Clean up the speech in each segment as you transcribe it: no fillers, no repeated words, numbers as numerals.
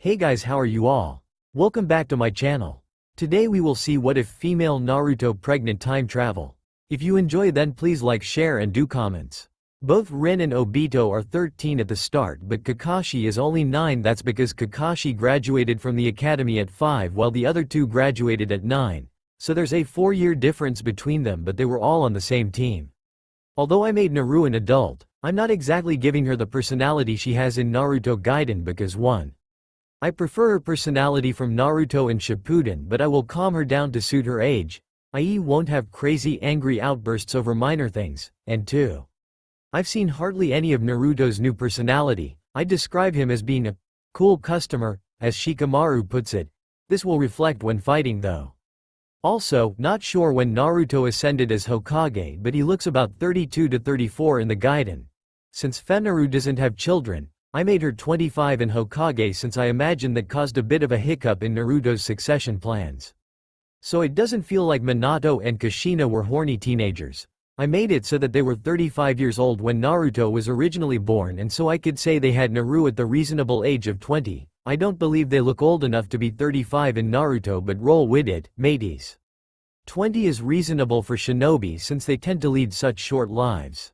Hey guys, how are you all? Welcome back to my channel. Today we will see what if female Naruto pregnant time travel. If you enjoy, then please like, share and do comments. Both Rin and Obito are 13 at the start, but Kakashi is only 9. That's because Kakashi graduated from the academy at 5 while the other two graduated at 9. So there's a 4-year difference between them, but they were all on the same team. Although I made Naru an adult, I'm not exactly giving her the personality she has in Naruto Gaiden because 1. I prefer her personality from Naruto and Shippuden, but I will calm her down to suit her age, i.e. won't have crazy angry outbursts over minor things, and 2. I've seen hardly any of Naruto's new personality. I describe him as being a cool customer, as Shikamaru puts it. This will reflect when fighting though. Also, not sure when Naruto ascended as Hokage, but he looks about 32 to 34 in the Gaiden. Since Naru doesn't have children, I made her 25 in Hokage since I imagine that caused a bit of a hiccup in Naruto's succession plans. So it doesn't feel like Minato and Kushina were horny teenagers. I made it so that they were 35 years old when Naruto was originally born, and so I could say they had Naru at the reasonable age of 20. I don't believe they look old enough to be 35 in Naruto, but roll with it, mateys. 20 is reasonable for shinobi since they tend to lead such short lives.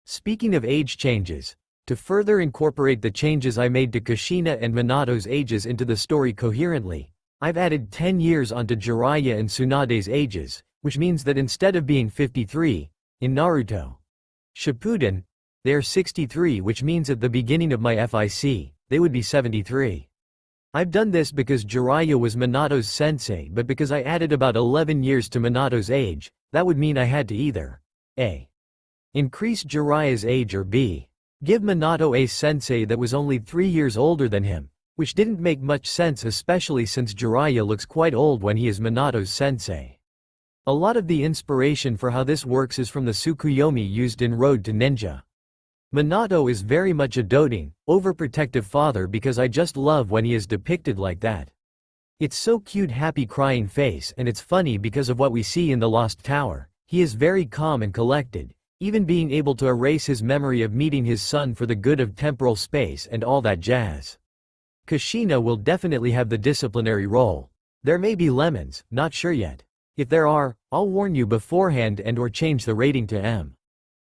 Speaking of age changes, to further incorporate the changes I made to Kushina and Minato's ages into the story coherently, I've added 10 years onto Jiraiya and Tsunade's ages, which means that instead of being 53, in Naruto Shippuden, they are 63, which means at the beginning of my FIC, they would be 73. I've done this because Jiraiya was Minato's sensei, but because I added about 11 years to Minato's age, that would mean I had to either A. increase Jiraiya's age or B. give Minato a sensei that was only 3 years older than him, which didn't make much sense, especially since Jiraiya looks quite old when he is Minato's sensei. A lot of the inspiration for how this works is from the Tsukuyomi used in Road to Ninja. Minato is very much a doting, overprotective father because I just love when he is depicted like that. It's so cute, happy crying face, and it's funny because of what we see in the Lost Tower. He is very calm and collected, even being able to erase his memory of meeting his son for the good of temporal space and all that jazz. Kushina will definitely have the disciplinary role. There may be lemons, not sure yet. If there are, I'll warn you beforehand and/or change the rating to M.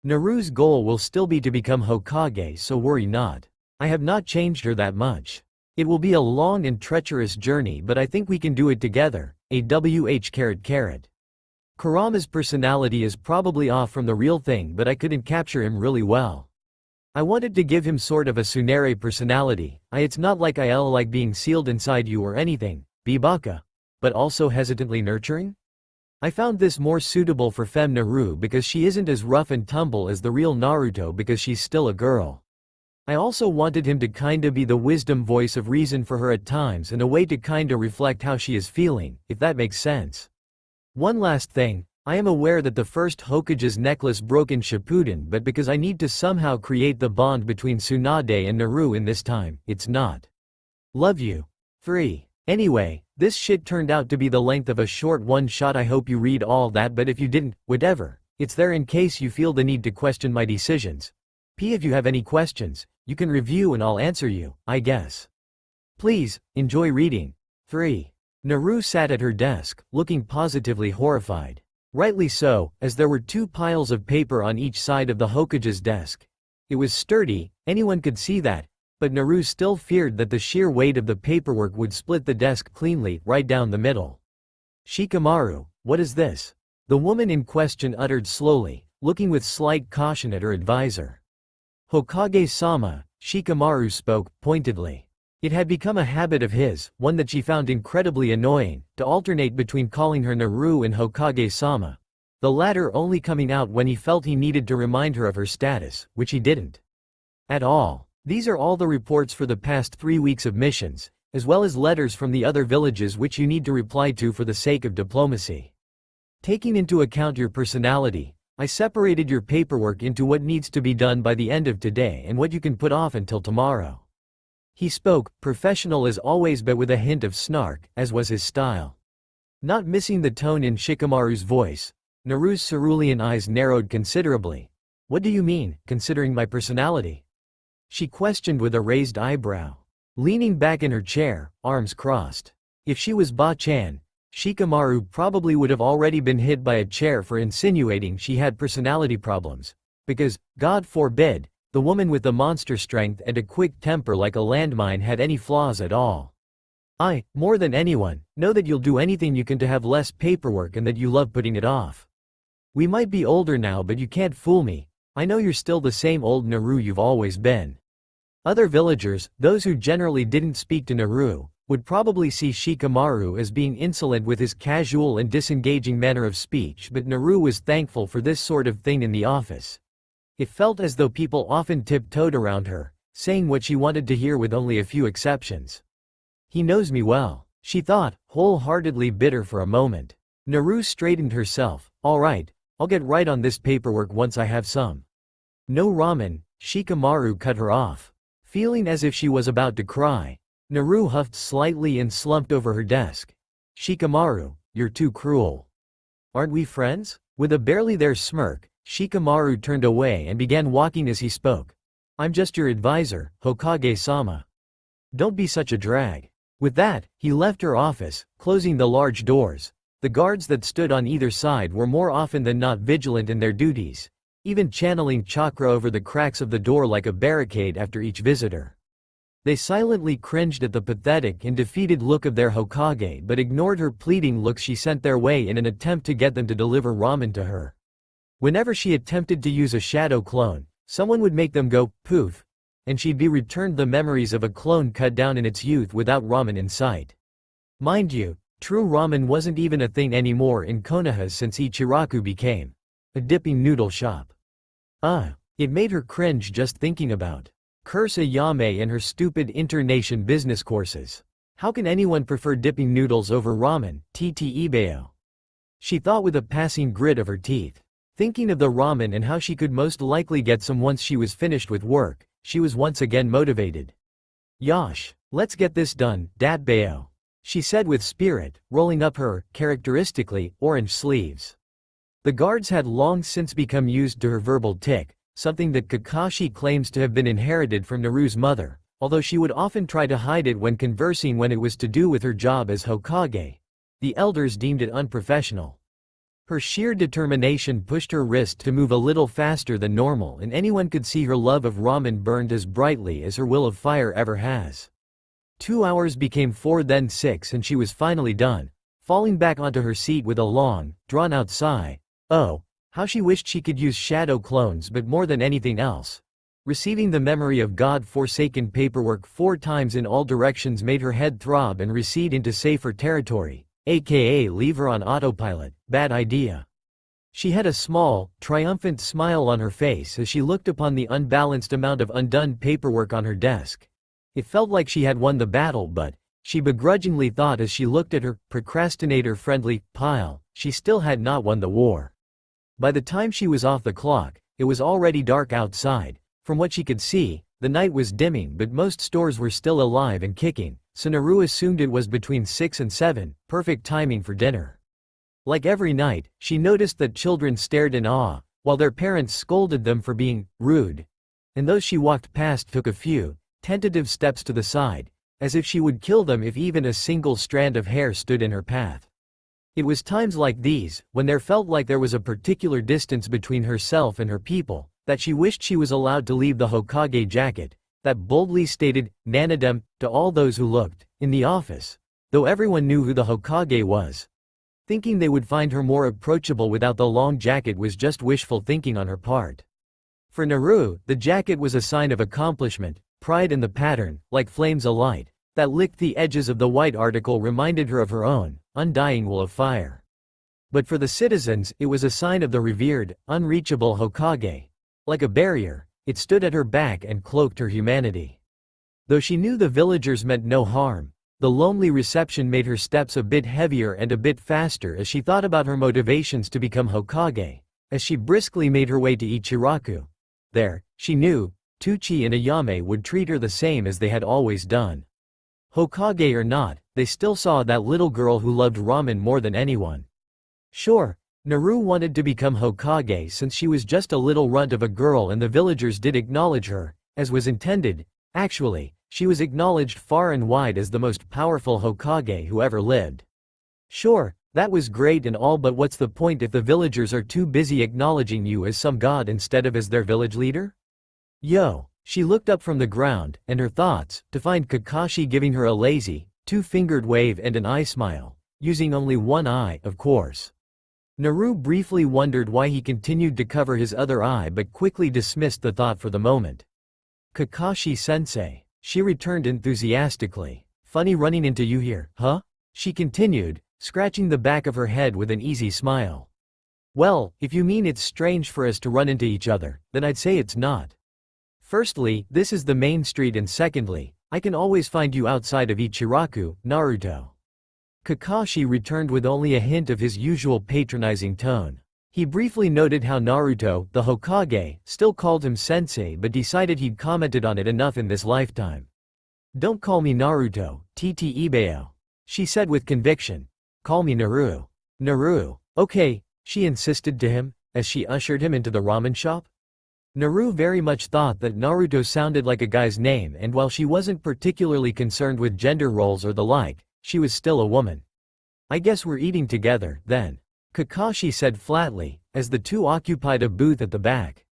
Naru's goal will still be to become Hokage, so worry not. I have not changed her that much. It will be a long and treacherous journey, but I think we can do it together. AWH. Kurama's personality is probably off from the real thing, but I couldn't capture him really well. I wanted to give him sort of a Tsunade personality. It's not like I'll like being sealed inside you or anything, Bibaka, but also hesitantly nurturing? I found this more suitable for Femme Naru because she isn't as rough and tumble as the real Naruto because she's still a girl. I also wanted him to kinda be the wisdom voice of reason for her at times and a way to kinda reflect how she is feeling, if that makes sense. One last thing, I am aware that the first Hokage's necklace broke in Shippuden, but because I need to somehow create the bond between Tsunade and Naru in this time, it's not. Love you. 3. Anyway, this shit turned out to be the length of a short one-shot. I hope you read all that, but if you didn't, whatever. It's there in case you feel the need to question my decisions. If you have any questions, you can review and I'll answer you, I guess. Please, enjoy reading. 3. Naru sat at her desk, looking positively horrified. Rightly so, as there were 2 piles of paper on each side of the Hokage's desk. It was sturdy, anyone could see that, but Naru still feared that the sheer weight of the paperwork would split the desk cleanly, right down the middle. Shikamaru, what is this? The woman in question uttered slowly, looking with slight caution at her advisor. Hokage-sama, Shikamaru spoke, pointedly. It had become a habit of his, one that she found incredibly annoying, to alternate between calling her Naru and Hokage-sama, the latter only coming out when he felt he needed to remind her of her status, which he didn't at all. These are all the reports for the past 3 weeks of missions, as well as letters from the other villages which you need to reply to for the sake of diplomacy. Taking into account your personality, I separated your paperwork into what needs to be done by the end of today and what you can put off until tomorrow. He spoke, professional as always but with a hint of snark, as was his style. Not missing the tone in Shikamaru's voice, Naru's cerulean eyes narrowed considerably. What do you mean, considering my personality? She questioned with a raised eyebrow. leaning back in her chair, arms crossed. If she was Ba-chan, Shikamaru probably would have already been hit by a chair for insinuating she had personality problems. Because, God forbid, the woman with the monster strength and a quick temper like a landmine had any flaws at all. I, more than anyone, know that you'll do anything you can to have less paperwork and that you love putting it off. We might be older now, but you can't fool me. I know you're still the same old Naru you've always been. Other villagers, those who generally didn't speak to Naru, would probably see Shikamaru as being insolent with his casual and disengaging manner of speech, but Naru was thankful for this sort of thing in the office. It felt as though people often tiptoed around her, saying what she wanted to hear with only a few exceptions. He knows me well, she thought, wholeheartedly bitter for a moment. Naru straightened herself. All right, I'll get right on this paperwork once I have some. No ramen, Shikamaru cut her off. Feeling as if she was about to cry, Naru huffed slightly and slumped over her desk. Shikamaru, you're too cruel. Aren't we friends? With a barely there smirk, Shikamaru turned away and began walking as he spoke. I'm just your advisor, Hokage-sama. Don't be such a drag. With that, he left her office, closing the large doors. The guards that stood on either side were more often than not vigilant in their duties, even channeling chakra over the cracks of the door like a barricade after each visitor. They silently cringed at the pathetic and defeated look of their Hokage but ignored her pleading looks she sent their way in an attempt to get them to deliver ramen to her. Whenever she attempted to use a shadow clone, someone would make them go, poof, and she'd be returned the memories of a clone cut down in its youth without ramen in sight. Mind you, true ramen wasn't even a thing anymore in Konoha since Ichiraku became a dipping noodle shop. It made her cringe just thinking about. Curse Ayame and her stupid inter-nation business courses. How can anyone prefer dipping noodles over ramen, ttebeo? She thought with a passing grit of her teeth. Thinking of the ramen and how she could most likely get some once she was finished with work, she was once again motivated. Yosh, let's get this done, datbeo, she said with spirit, rolling up her, characteristically, orange sleeves. The guards had long since become used to her verbal tic, something that Kakashi claims to have been inherited from Naru's mother, although she would often try to hide it when conversing when it was to do with her job as Hokage. The elders deemed it unprofessional. Her sheer determination pushed her wrist to move a little faster than normal, and anyone could see her love of ramen burned as brightly as her will of fire ever has. 2 hours became 4, then 6, and she was finally done, falling back onto her seat with a long, drawn-out sigh. Oh, how she wished she could use shadow clones, but more than anything else. Receiving the memory of God-forsaken paperwork 4 times in all directions made her head throb and recede into safer territory, aka leave her on autopilot. Bad idea. She had a small, triumphant smile on her face as she looked upon the unbalanced amount of undone paperwork on her desk. It felt like she had won the battle, but, she begrudgingly thought as she looked at her procrastinator-friendly pile, she still had not won the war. By the time she was off the clock, it was already dark outside. From what she could see, the night was dimming, but most stores were still alive and kicking, so Naru assumed it was between 6 and 7, perfect timing for dinner. Like every night, she noticed that children stared in awe, while their parents scolded them for being rude, and those she walked past took a few tentative steps to the side, as if she would kill them if even a single strand of hair stood in her path. It was times like these, when there felt like there was a particular distance between herself and her people, that she wished she was allowed to leave the Hokage jacket, that boldly stated, Nanadem, to all those who looked, in the office, though everyone knew who the Hokage was. Thinking they would find her more approachable without the long jacket was just wishful thinking on her part. For Naru, the jacket was a sign of accomplishment, pride in the pattern, like flames alight, that licked the edges of the white article reminded her of her own, undying will of fire. But for the citizens, it was a sign of the revered, unreachable Hokage. Like a barrier, it stood at her back and cloaked her humanity. Though she knew the villagers meant no harm, the lonely reception made her steps a bit heavier and a bit faster as she thought about her motivations to become Hokage, as she briskly made her way to Ichiraku. There, she knew, Tuchi and Ayame would treat her the same as they had always done. Hokage or not, they still saw that little girl who loved ramen more than anyone. Sure, Naru wanted to become Hokage since she was just a little runt of a girl, and the villagers did acknowledge her, as was intended. Actually, She was acknowledged far and wide as the most powerful Hokage who ever lived. Sure, that was great and all, but what's the point if the villagers are too busy acknowledging you as some god instead of as their village leader? Yo! She looked up from the ground, and her thoughts, to find Kakashi giving her a lazy, two-fingered wave and an eye smile, using only one eye, of course. Naru briefly wondered why he continued to cover his other eye but quickly dismissed the thought for the moment. Kakashi-sensei, she returned enthusiastically. Funny running into you here, huh? She continued, scratching the back of her head with an easy smile. Well, if you mean it's strange for us to run into each other, then I'd say it's not. Firstly, this is the main street, and secondly, I can always find you outside of Ichiraku, Naruto. Kakashi returned with only a hint of his usual patronizing tone. He briefly noted how Naruto, the Hokage, still called him sensei but decided he'd commented on it enough in this lifetime. Don't call me Naruto, Tt Ibeo, she said with conviction. Call me Naru. Naru. Okay, she insisted to him, as she ushered him into the ramen shop. Naru very much thought that Naruto sounded like a guy's name, and while she wasn't particularly concerned with gender roles or the like, she was still a woman. I guess we're eating together, then, Kakashi said flatly, as the two occupied a booth at the back.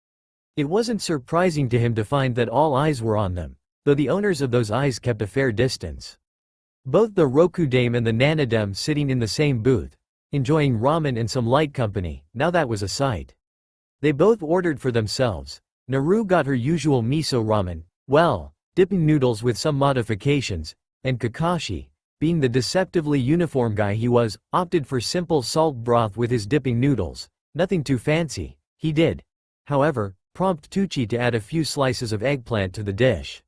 It wasn't surprising to him to find that all eyes were on them, though the owners of those eyes kept a fair distance. Both the Rokudame and the Nanadame sitting in the same booth, enjoying ramen and some light company, now that was a sight. They both ordered for themselves. Naru got her usual miso ramen, well, dipping noodles with some modifications, and Kakashi, being the deceptively uniform guy he was, opted for simple salt broth with his dipping noodles. Nothing too fancy, he did, however, prompt Tucci to add a few slices of eggplant to the dish.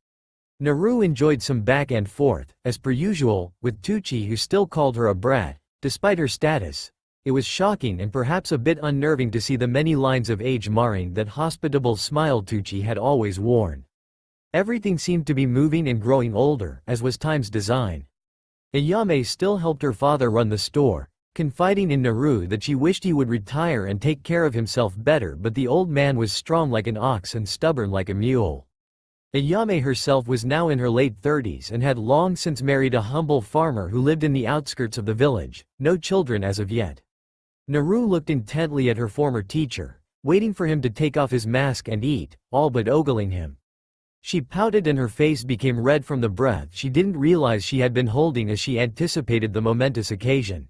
Naru enjoyed some back and forth, as per usual, with Tucci, who still called her a brat, despite her status. It was shocking and perhaps a bit unnerving to see the many lines of age marring that hospitable smile Tucci had always worn. Everything seemed to be moving and growing older, as was time's design. Ayame still helped her father run the store, confiding in Naru that she wished he would retire and take care of himself better, but the old man was strong like an ox and stubborn like a mule. Ayame herself was now in her late 30s and had long since married a humble farmer who lived in the outskirts of the village, no children as of yet. Naru looked intently at her former teacher, waiting for him to take off his mask and eat, all but ogling him. She pouted and her face became red from the breath she didn't realize she had been holding as she anticipated the momentous occasion.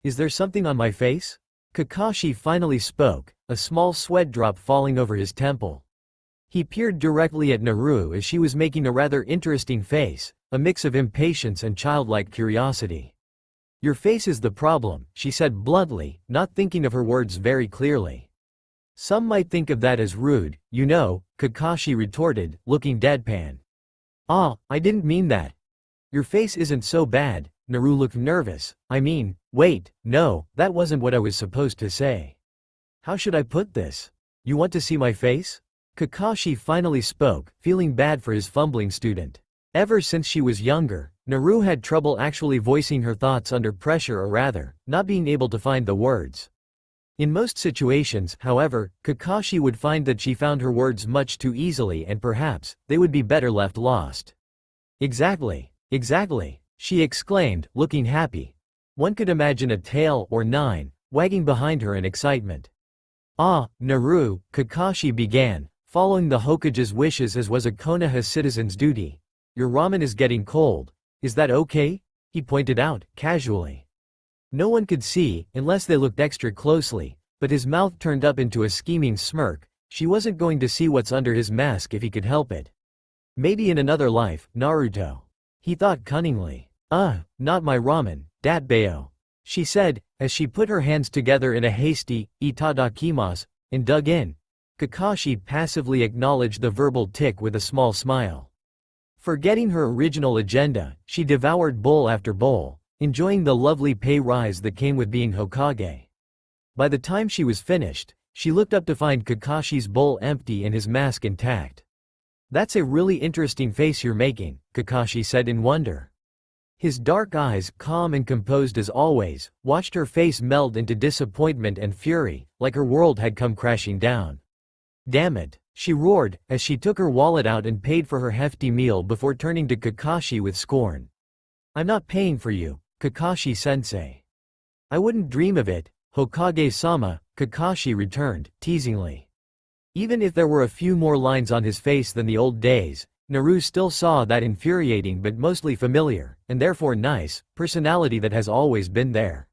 Is there something on my face? Kakashi finally spoke, a small sweat drop falling over his temple. He peered directly at Naru as she was making a rather interesting face, a mix of impatience and childlike curiosity. Your face is the problem, she said bluntly, not thinking of her words very clearly. Some might think of that as rude, you know, Kakashi retorted, looking deadpan. Ah, I didn't mean that. Your face isn't so bad. Naru looked nervous. I mean, wait, no, that wasn't what I was supposed to say. How should I put this? You want to see my face? Kakashi finally spoke, feeling bad for his fumbling student. Ever since she was younger, Naru had trouble actually voicing her thoughts under pressure, or rather, not being able to find the words. In most situations, however, Kakashi would find that she found her words much too easily, and perhaps, they would be better left lost. Exactly, she exclaimed, looking happy. One could imagine a tail, or 9, wagging behind her in excitement. Ah, Naru, Kakashi began, following the Hokage's wishes as was a Konoha citizen's duty. Your ramen is getting cold. Is that okay? He pointed out, casually. No one could see, unless they looked extra closely, but his mouth turned up into a scheming smirk. She wasn't going to see what's under his mask if he could help it. Maybe in another life, Naruto. He thought cunningly. Not my ramen, datbeo, she said, as she put her hands together in a hasty, itadakimasu, and dug in. Kakashi passively acknowledged the verbal tick with a small smile. Forgetting her original agenda, she devoured bowl after bowl, enjoying the lovely pay rise that came with being Hokage. By the time she was finished, she looked up to find Kakashi's bowl empty and his mask intact. That's a really interesting face you're making, Kakashi said in wonder. His dark eyes, calm and composed as always, watched her face meld into disappointment and fury, like her world had come crashing down. Damn it, she roared, as she took her wallet out and paid for her hefty meal before turning to Kakashi with scorn. I'm not paying for you, Kakashi-sensei. I wouldn't dream of it, Hokage-sama, Kakashi returned, teasingly. Even if there were a few more lines on his face than the old days, Naru still saw that infuriating but mostly familiar, and therefore nice, personality that has always been there.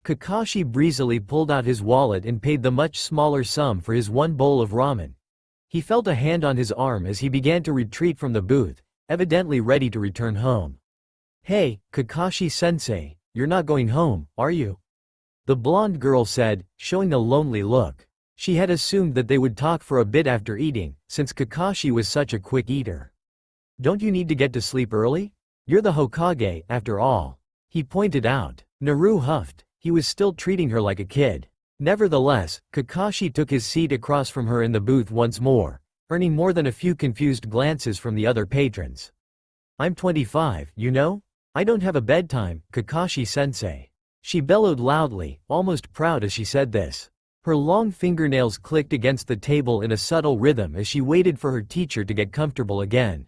Kakashi breezily pulled out his wallet and paid the much smaller sum for his one bowl of ramen. He felt a hand on his arm as he began to retreat from the booth, evidently ready to return home. Hey, Kakashi-sensei, you're not going home, are you? The blonde girl said, showing a lonely look. She had assumed that they would talk for a bit after eating, since Kakashi was such a quick eater. Don't you need to get to sleep early? You're the Hokage, after all. He pointed out. Naru huffed. He was still treating her like a kid. Nevertheless, Kakashi took his seat across from her in the booth once more, earning more than a few confused glances from the other patrons. I'm 25, you know? I don't have a bedtime, Kakashi-sensei. She bellowed loudly, almost proud as she said this. Her long fingernails clicked against the table in a subtle rhythm as she waited for her teacher to get comfortable again.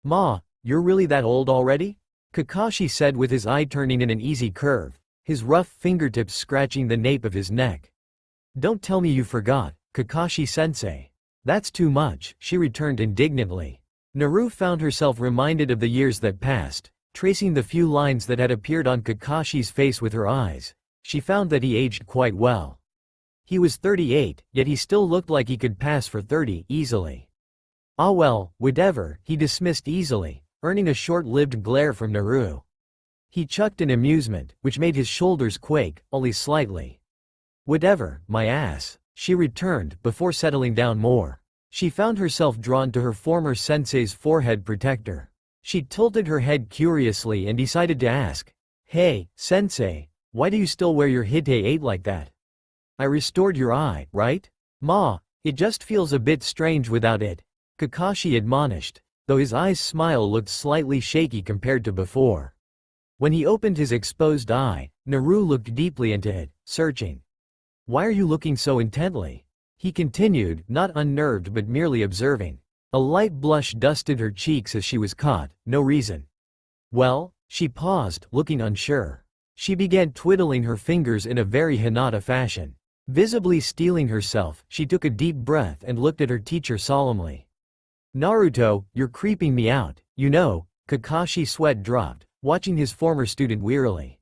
Ma, you're really that old already? Kakashi said with his eye turning in an easy curve, his rough fingertips scratching the nape of his neck. Don't tell me you forgot, Kakashi-sensei. That's too much, she returned indignantly. Naru found herself reminded of the years that passed, tracing the few lines that had appeared on Kakashi's face with her eyes. She found that he aged quite well. He was 38, yet he still looked like he could pass for 30 easily. Ah well, whatever, he dismissed easily, earning a short-lived glare from Naru. He chucked in amusement, which made his shoulders quake, only slightly. Whatever, my ass, she returned, before settling down more. She found herself drawn to her former sensei's forehead protector. She tilted her head curiously and decided to ask, Hey, sensei, why do you still wear your hite-8 like that? I restored your eye, right? Ma, it just feels a bit strange without it, Kakashi admonished, though his eyes' smile looked slightly shaky compared to before. When he opened his exposed eye, Naru looked deeply into it, searching. Why are you looking so intently? He continued, not unnerved but merely observing. A light blush dusted her cheeks as she was caught, no reason. Well, she paused, looking unsure. She began twiddling her fingers in a very Hinata fashion. Visibly steeling herself, she took a deep breath and looked at her teacher solemnly. Naruto, you're creeping me out, you know, Kakashi's sweat dropped, watching his former student wearily.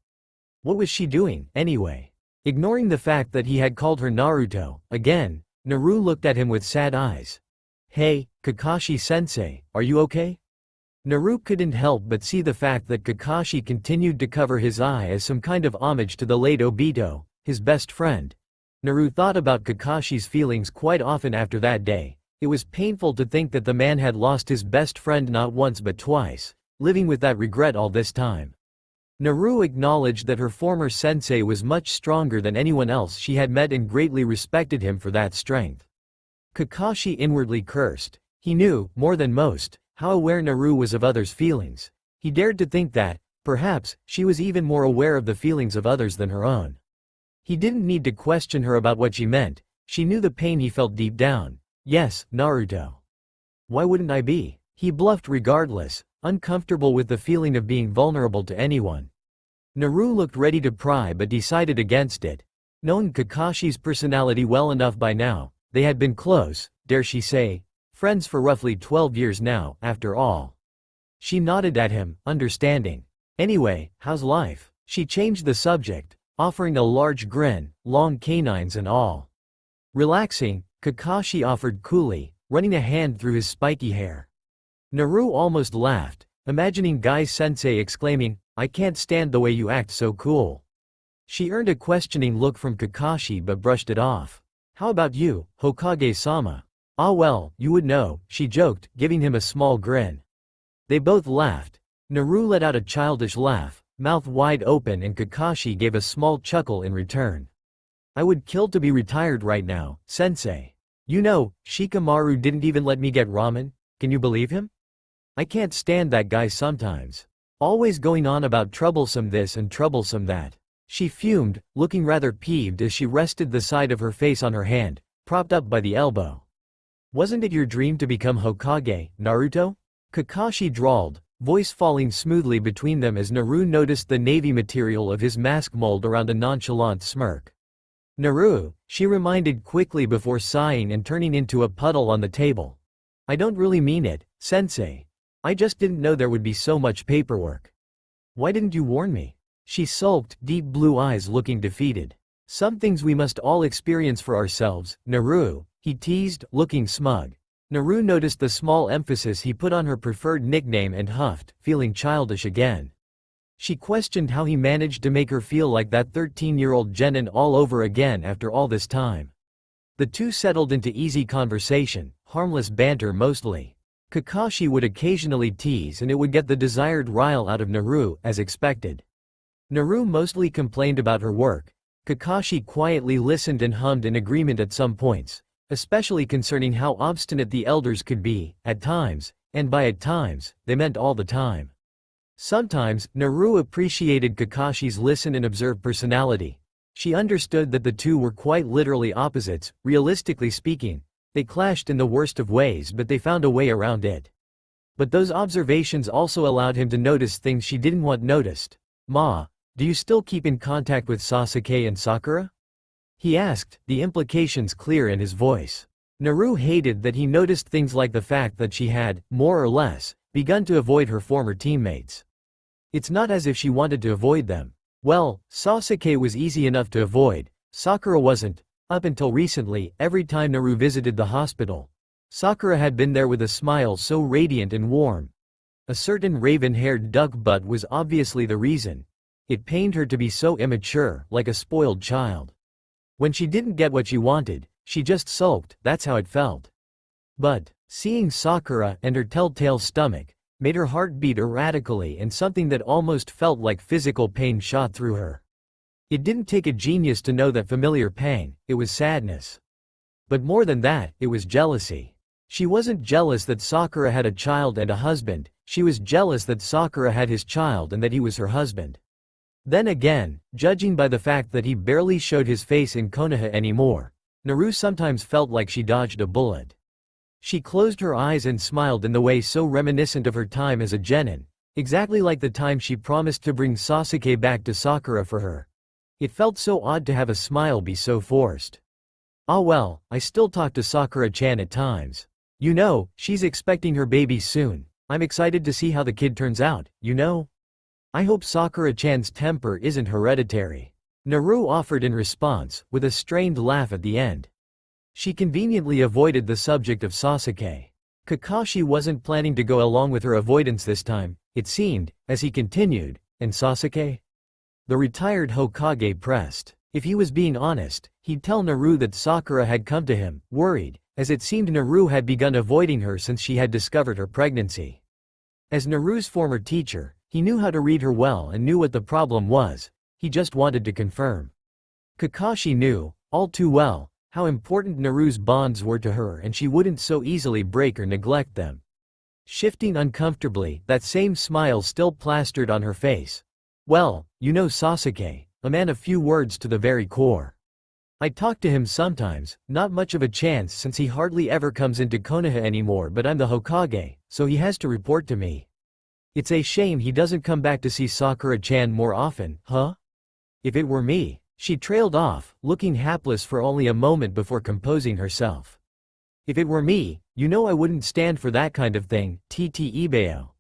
What was she doing, anyway? Ignoring the fact that he had called her Naruto, again, Naru looked at him with sad eyes. Hey, Kakashi-sensei, are you okay? Naru couldn't help but see the fact that Kakashi continued to cover his eye as some kind of homage to the late Obito, his best friend. Naru thought about Kakashi's feelings quite often after that day. It was painful to think that the man had lost his best friend not once but twice, living with that regret all this time. Naru acknowledged that her former sensei was much stronger than anyone else she had met and greatly respected him for that strength. Kakashi inwardly cursed. He knew, more than most, how aware Naru was of others' feelings. He dared to think that, perhaps, she was even more aware of the feelings of others than her own. He didn't need to question her about what she meant. She knew the pain he felt deep down. Yes, Naruto. Why wouldn't I be? He bluffed regardless, uncomfortable with the feeling of being vulnerable to anyone. Naru looked ready to pry but decided against it. Knowing Kakashi's personality well enough by now, they had been close, dare she say, friends for roughly 12 years now, after all. She nodded at him, understanding. Anyway, how's life? She changed the subject, offering a large grin, long canines and all. Relaxing, Kakashi offered coolly, running a hand through his spiky hair. Naru almost laughed, imagining Guy-sensei exclaiming, I can't stand the way you act so cool. She earned a questioning look from Kakashi but brushed it off. How about you, Hokage-sama? Ah well, you would know, she joked, giving him a small grin. They both laughed. Naru let out a childish laugh, mouth wide open, and Kakashi gave a small chuckle in return. I would kill to be retired right now, sensei. You know, Shikamaru didn't even let me get ramen, can you believe him? I can't stand that guy sometimes. Always going on about troublesome this and troublesome that. She fumed, looking rather peeved as she rested the side of her face on her hand, propped up by the elbow. Wasn't it your dream to become Hokage, Naruto? Kakashi drawled, voice falling smoothly between them as Naru noticed the navy material of his mask mold around a nonchalant smirk. Naru, she reminded quickly before sighing and turning into a puddle on the table. I don't really mean it, sensei. I just didn't know there would be so much paperwork. Why didn't you warn me? She sulked, deep blue eyes looking defeated. Some things we must all experience for ourselves, Naru, he teased, looking smug. Naru noticed the small emphasis he put on her preferred nickname and huffed, feeling childish again. She questioned how he managed to make her feel like that 13-year-old genin all over again after all this time. The two settled into easy conversation, harmless banter mostly. Kakashi would occasionally tease and it would get the desired rile out of Naru, as expected. Naru mostly complained about her work. Kakashi quietly listened and hummed in agreement at some points, especially concerning how obstinate the elders could be, at times, and by at times, they meant all the time. Sometimes, Naru appreciated Kakashi's listen and observe personality. She understood that the two were quite literally opposites, realistically speaking. They clashed in the worst of ways but they found a way around it. But those observations also allowed him to notice things she didn't want noticed. "Ma, do you still keep in contact with Sasuke and Sakura?" he asked, the implications clear in his voice. Naru hated that he noticed things like the fact that she had, more or less, begun to avoid her former teammates. It's not as if she wanted to avoid them. Well, Sasuke was easy enough to avoid, Sakura wasn't. Up until recently, every time Naru visited the hospital, Sakura had been there with a smile so radiant and warm. A certain raven-haired duck butt was obviously the reason. It pained her to be so immature, like a spoiled child. When she didn't get what she wanted, she just sulked, that's how it felt. But, seeing Sakura and her telltale stomach, made her heart beat erratically and something that almost felt like physical pain shot through her. It didn't take a genius to know that familiar pang, it was sadness. But more than that, it was jealousy. She wasn't jealous that Sakura had a child and a husband, she was jealous that Sakura had his child and that he was her husband. Then again, judging by the fact that he barely showed his face in Konoha anymore, Naru sometimes felt like she dodged a bullet. She closed her eyes and smiled in the way so reminiscent of her time as a genin, exactly like the time she promised to bring Sasuke back to Sakura for her. It felt so odd to have a smile be so forced. Ah well, I still talk to Sakura-chan at times. You know, she's expecting her baby soon. I'm excited to see how the kid turns out, you know? I hope Sakura-chan's temper isn't hereditary. Naru offered in response, with a strained laugh at the end. She conveniently avoided the subject of Sasuke. Kakashi wasn't planning to go along with her avoidance this time, it seemed, as he continued, and Sasuke? The retired Hokage pressed. If he was being honest, he'd tell Naru that Sakura had come to him, worried, as it seemed Naru had begun avoiding her since she had discovered her pregnancy. As Naru's former teacher, he knew how to read her well and knew what the problem was, he just wanted to confirm. Kakashi knew, all too well, how important Naru's bonds were to her and she wouldn't so easily break or neglect them. Shifting uncomfortably, that same smile still plastered on her face. Well, you know Sasuke, a man of few words to the very core. I talk to him sometimes, not much of a chance since he hardly ever comes into Konoha anymore, but I'm the Hokage, so he has to report to me. It's a shame he doesn't come back to see Sakura-chan more often, huh? If it were me. She trailed off, looking hapless for only a moment before composing herself. If it were me, you know I wouldn't stand for that kind of thing, Ibeo.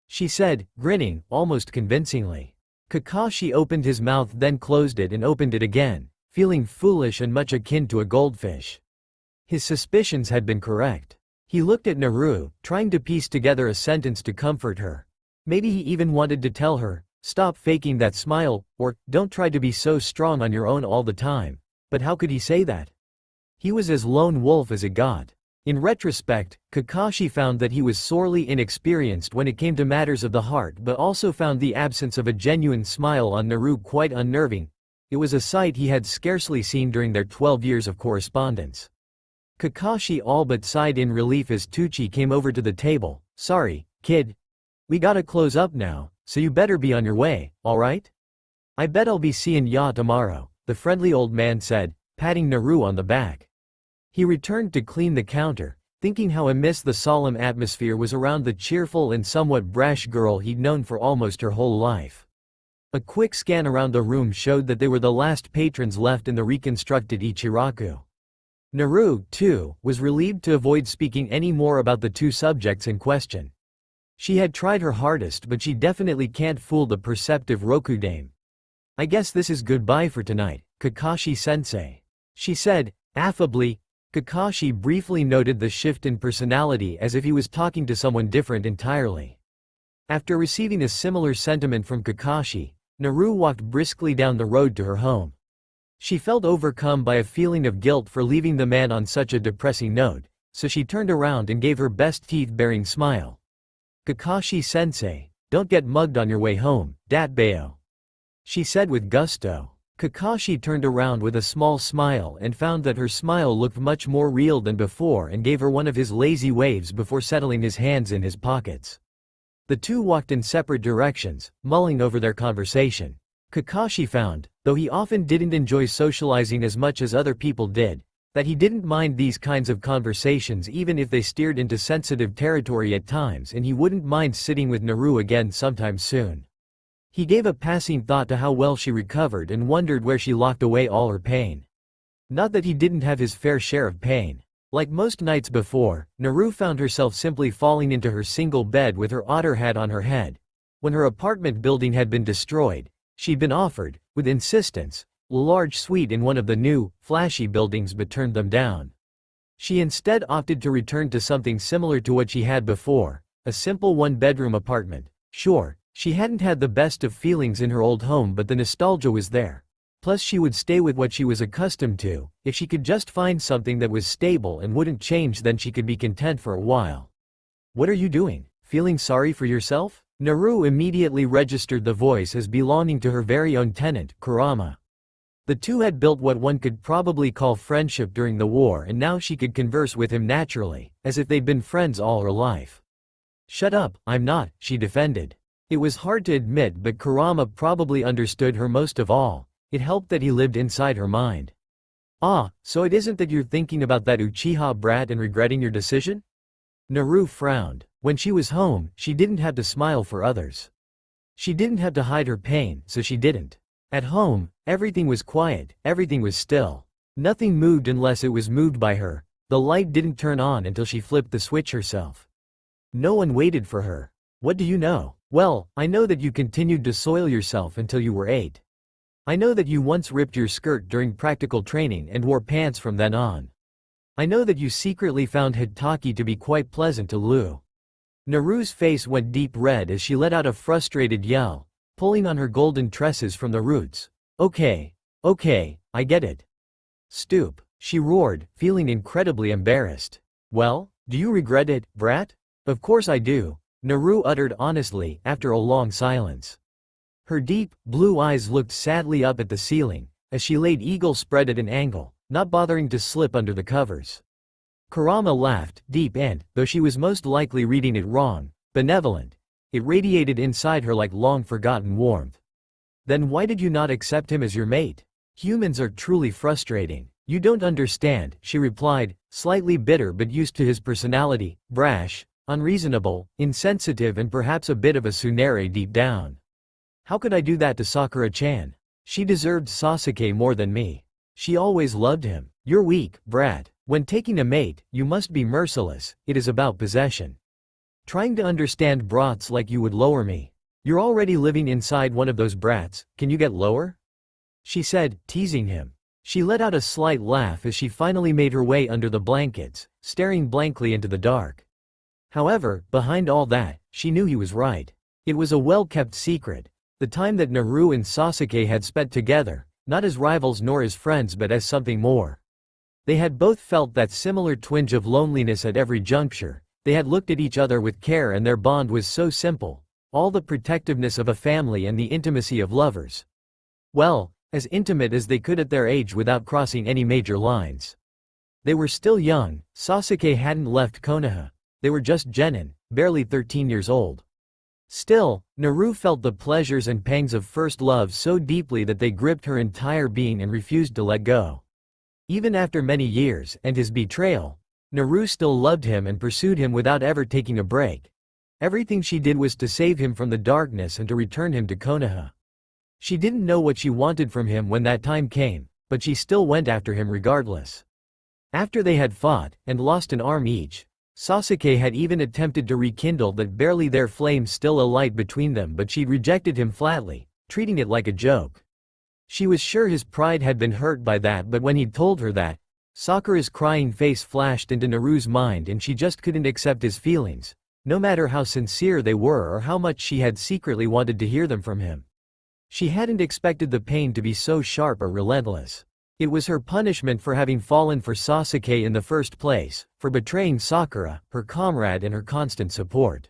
She said, grinning, almost convincingly. Kakashi opened his mouth then closed it and opened it again, feeling foolish and much akin to a goldfish. His suspicions had been correct. He looked at Naru, trying to piece together a sentence to comfort her. Maybe he even wanted to tell her, stop faking that smile, or, don't try to be so strong on your own all the time. But how could he say that? He was as lone wolf as it got. In retrospect, Kakashi found that he was sorely inexperienced when it came to matters of the heart but also found the absence of a genuine smile on Naru quite unnerving. It was a sight he had scarcely seen during their 12 years of correspondence. Kakashi all but sighed in relief as Tucci came over to the table. Sorry, kid. We gotta close up now, so you better be on your way, alright? I bet I'll be seeing ya tomorrow, the friendly old man said, patting Naru on the back. He returned to clean the counter, thinking how amiss the solemn atmosphere was around the cheerful and somewhat brash girl he'd known for almost her whole life. A quick scan around the room showed that they were the last patrons left in the reconstructed Ichiraku. Naru, too, was relieved to avoid speaking any more about the two subjects in question. She had tried her hardest, but she definitely can't fool the perceptive Rokudame. "I guess this is goodbye for tonight, Kakashi-sensei," she said, affably. Kakashi briefly noted the shift in personality as if he was talking to someone different entirely. After receiving a similar sentiment from Kakashi, Naru walked briskly down the road to her home. She felt overcome by a feeling of guilt for leaving the man on such a depressing note, so she turned around and gave her best teeth-baring smile. "Kakashi-sensei, don't get mugged on your way home, datbayo," she said with gusto. Kakashi turned around with a small smile and found that her smile looked much more real than before and gave her one of his lazy waves before settling his hands in his pockets. The two walked in separate directions, mulling over their conversation. Kakashi found, though he often didn't enjoy socializing as much as other people did, that he didn't mind these kinds of conversations even if they steered into sensitive territory at times, and he wouldn't mind sitting with Naru again sometime soon. He gave a passing thought to how well she recovered and wondered where she locked away all her pain. Not that he didn't have his fair share of pain. Like most nights before, Naru found herself simply falling into her single bed with her otter hat on her head. When her apartment building had been destroyed, she'd been offered, with insistence, a large suite in one of the new, flashy buildings but turned them down. She instead opted to return to something similar to what she had before, a simple one-bedroom apartment. Sure, she hadn't had the best of feelings in her old home, but the nostalgia was there. Plus she would stay with what she was accustomed to. If she could just find something that was stable and wouldn't change, then she could be content for a while. "What are you doing? Feeling sorry for yourself?" Naru immediately registered the voice as belonging to her very own tenant, Kurama. The two had built what one could probably call friendship during the war, and now she could converse with him naturally, as if they'd been friends all her life. "Shut up, I'm not," she defended. It was hard to admit, but Kurama probably understood her most of all. It helped that he lived inside her mind. "Ah, so it isn't that you're thinking about that Uchiha brat and regretting your decision?" Naru frowned. When she was home, she didn't have to smile for others. She didn't have to hide her pain, so she didn't. At home, everything was quiet, everything was still. Nothing moved unless it was moved by her. The light didn't turn on until she flipped the switch herself. No one waited for her. "What do you know?" "Well, I know that you continued to soil yourself until you were 8. I know that you once ripped your skirt during practical training and wore pants from then on. I know that you secretly found Hitaki to be quite pleasant to Lou." Naru's face went deep red as she let out a frustrated yell, pulling on her golden tresses from the roots. Okay, I get it. "Stoop," she roared, feeling incredibly embarrassed. "Well, do you regret it, brat?" "Of course I do," Naru uttered honestly, after a long silence. Her deep, blue eyes looked sadly up at the ceiling, as she laid eagle-spread at an angle, not bothering to slip under the covers. Kurama laughed, deep and, though she was most likely reading it wrong, benevolent. It radiated inside her like long-forgotten warmth. "Then why did you not accept him as your mate? Humans are truly frustrating. You don't understand," she replied, slightly bitter but used to his personality, brash, unreasonable, insensitive, and perhaps a bit of a tsunade deep down. "How could I do that to Sakura-chan? She deserved Sasuke more than me. She always loved him. You're weak, brat. When taking a mate, you must be merciless. It is about possession. Trying to understand brats like you would lower me. You're already living inside one of those brats, can you get lower?" she said, teasing him. She let out a slight laugh as she finally made her way under the blankets, staring blankly into the dark. However, behind all that, she knew he was right. It was a well-kept secret. The time that Naru and Sasuke had spent together, not as rivals nor as friends but as something more. They had both felt that similar twinge of loneliness at every juncture. They had looked at each other with care and their bond was so simple. All the protectiveness of a family and the intimacy of lovers. Well, as intimate as they could at their age without crossing any major lines. They were still young. Sasuke hadn't left Konoha. They were just genin, barely 13 years old. Still, Naru felt the pleasures and pangs of first love so deeply that they gripped her entire being and refused to let go. Even after many years and his betrayal, Naru still loved him and pursued him without ever taking a break. Everything she did was to save him from the darkness and to return him to Konoha. She didn't know what she wanted from him when that time came, but she still went after him regardless. After they had fought, and lost an arm each, Sasuke had even attempted to rekindle that barely there flame still alight between them, but she'd rejected him flatly, treating it like a joke. She was sure his pride had been hurt by that, but when he'd told her that, Sakura's crying face flashed into Naru's mind and she just couldn't accept his feelings, no matter how sincere they were or how much she had secretly wanted to hear them from him. She hadn't expected the pain to be so sharp or relentless. It was her punishment for having fallen for Sasuke in the first place, for betraying Sakura, her comrade and her constant support.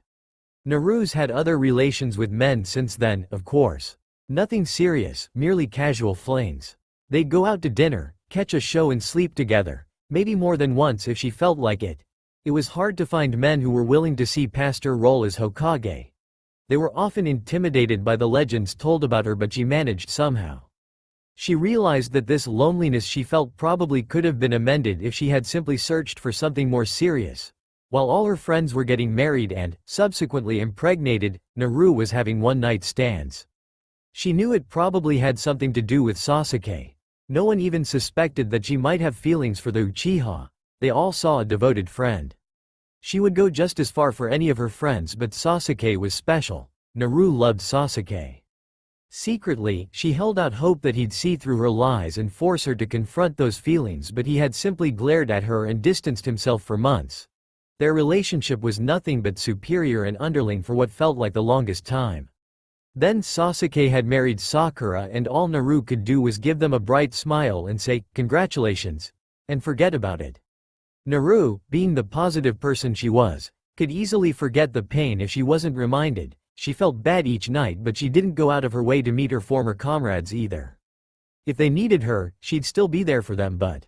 Naru's had other relations with men since then, of course. Nothing serious, merely casual flings. They'd go out to dinner, catch a show and sleep together, maybe more than once if she felt like it. It was hard to find men who were willing to see past her role as Hokage. They were often intimidated by the legends told about her, but she managed somehow. She realized that this loneliness she felt probably could have been amended if she had simply searched for something more serious. While all her friends were getting married and, subsequently impregnated, Naru was having one-night stands. She knew it probably had something to do with Sasuke. No one even suspected that she might have feelings for the Uchiha. They all saw a devoted friend. She would go just as far for any of her friends, but Sasuke was special. Naru loved Sasuke. Secretly, she held out hope that he'd see through her lies and force her to confront those feelings, but he had simply glared at her and distanced himself for months. Their relationship was nothing but superior and underling for what felt like the longest time. Then Sasuke had married Sakura and all Naru could do was give them a bright smile and say, "Congratulations," and forget about it. Naru, being the positive person she was, could easily forget the pain if she wasn't reminded. She felt bad each night, but she didn't go out of her way to meet her former comrades either. If they needed her, she'd still be there for them, but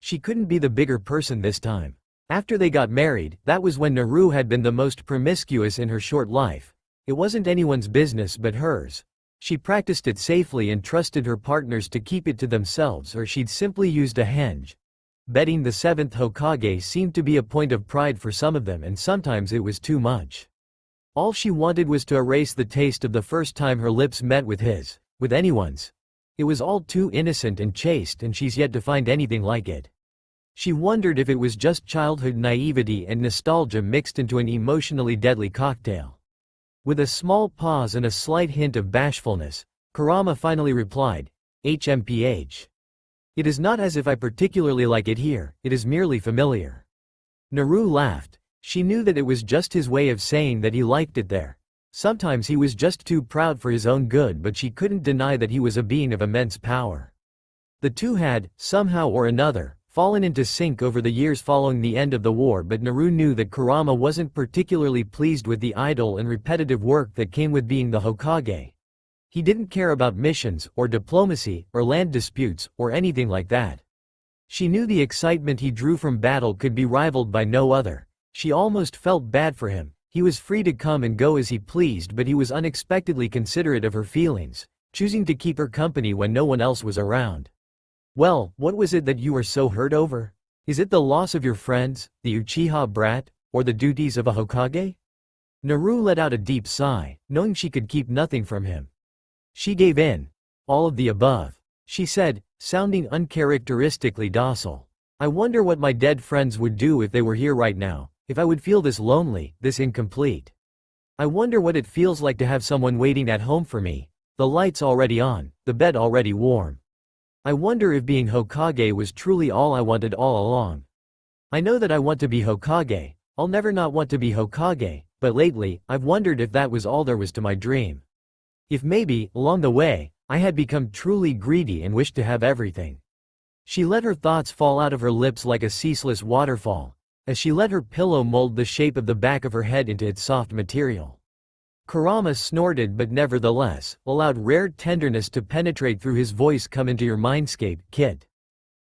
she couldn't be the bigger person this time. After they got married, that was when Naru had been the most promiscuous in her short life. It wasn't anyone's business but hers. She practiced it safely and trusted her partners to keep it to themselves, or she'd simply used a henge. Betting the 7th Hokage seemed to be a point of pride for some of them, and sometimes it was too much. All she wanted was to erase the taste of the first time her lips met with his, with anyone's. It was all too innocent and chaste, and she's yet to find anything like it. She wondered if it was just childhood naivety and nostalgia mixed into an emotionally deadly cocktail. With a small pause and a slight hint of bashfulness, Kurama finally replied, "HMPH. It is not as if I particularly like it here, it is merely familiar." Naru laughed. She knew that it was just his way of saying that he liked it there. Sometimes he was just too proud for his own good, but she couldn't deny that he was a being of immense power. The two had, somehow or another, fallen into sync over the years following the end of the war, but Naru knew that Kurama wasn't particularly pleased with the idle and repetitive work that came with being the Hokage. He didn't care about missions, or diplomacy, or land disputes, or anything like that. She knew the excitement he drew from battle could be rivaled by no other. She almost felt bad for him. He was free to come and go as he pleased, but he was unexpectedly considerate of her feelings, choosing to keep her company when no one else was around. "Well, what was it that you were so hurt over? Is it the loss of your friends, the Uchiha brat, or the duties of a Hokage?" Naru let out a deep sigh, knowing she could keep nothing from him. She gave in. "All of the above," she said, sounding uncharacteristically docile. "I wonder what my dead friends would do if they were here right now, if I would feel this lonely, this incomplete. I wonder what it feels like to have someone waiting at home for me, the lights already on, the bed already warm. I wonder if being Hokage was truly all I wanted all along. I know that I want to be Hokage, I'll never not want to be Hokage, but lately, I've wondered if that was all there was to my dream. If maybe, along the way, I had become truly greedy and wished to have everything." She let her thoughts fall out of her lips like a ceaseless waterfall, as she let her pillow mold the shape of the back of her head into its soft material. Kurama snorted, but nevertheless, allowed rare tenderness to penetrate through his voice. "Come into your mindscape, kid."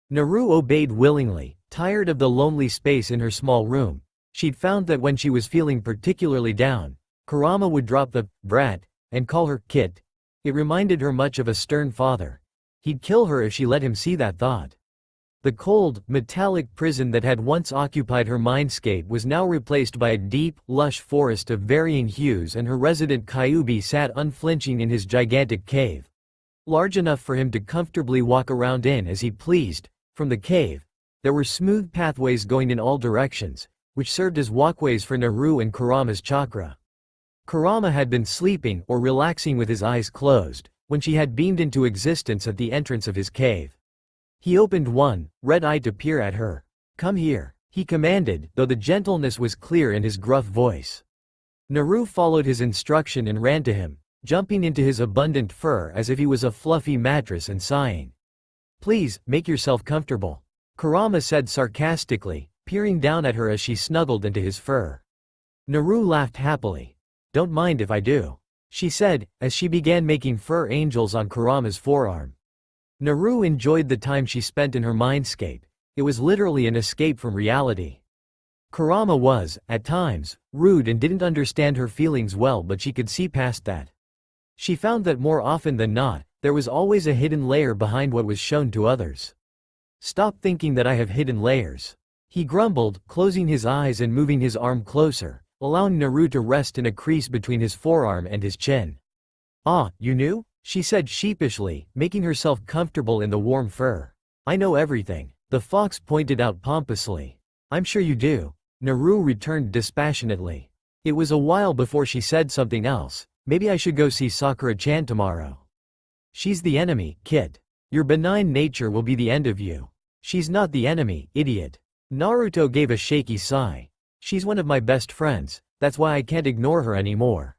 Naru obeyed willingly, tired of the lonely space in her small room. She'd found that when she was feeling particularly down, Kurama would drop the brat and call her kit. It reminded her much of a stern father. He'd kill her if she let him see that thought. The cold, metallic prison that had once occupied her mindscape was now replaced by a deep, lush forest of varying hues, and her resident Kyuubi sat unflinching in his gigantic cave. Large enough for him to comfortably walk around in as he pleased. From the cave, there were smooth pathways going in all directions, which served as walkways for Naru and Kurama's chakra. Kurama had been sleeping or relaxing with his eyes closed when she had beamed into existence at the entrance of his cave. He opened one, red eye to peer at her. "Come here," he commanded, though the gentleness was clear in his gruff voice. Naru followed his instruction and ran to him, jumping into his abundant fur as if he was a fluffy mattress and sighing. "Please, make yourself comfortable," Kurama said sarcastically, peering down at her as she snuggled into his fur. Naru laughed happily. "Don't mind if I do," she said, as she began making fur angels on Kurama's forearm. Naru enjoyed the time she spent in her mindscape. It was literally an escape from reality. Kurama was, at times, rude and didn't understand her feelings well, but she could see past that. She found that more often than not, there was always a hidden layer behind what was shown to others. "Stop thinking that I have hidden layers," he grumbled, closing his eyes and moving his arm closer, allowing Naru to rest in a crease between his forearm and his chin. "Ah, you knew?" she said sheepishly, making herself comfortable in the warm fur. "I know everything," the fox pointed out pompously. "I'm sure you do," Naru returned dispassionately. It was a while before she said something else. "Maybe I should go see Sakura-chan tomorrow." "She's the enemy, Kit. Your benign nature will be the end of you." "She's not the enemy, idiot." Naruto gave a shaky sigh. "She's one of my best friends, that's why I can't ignore her anymore."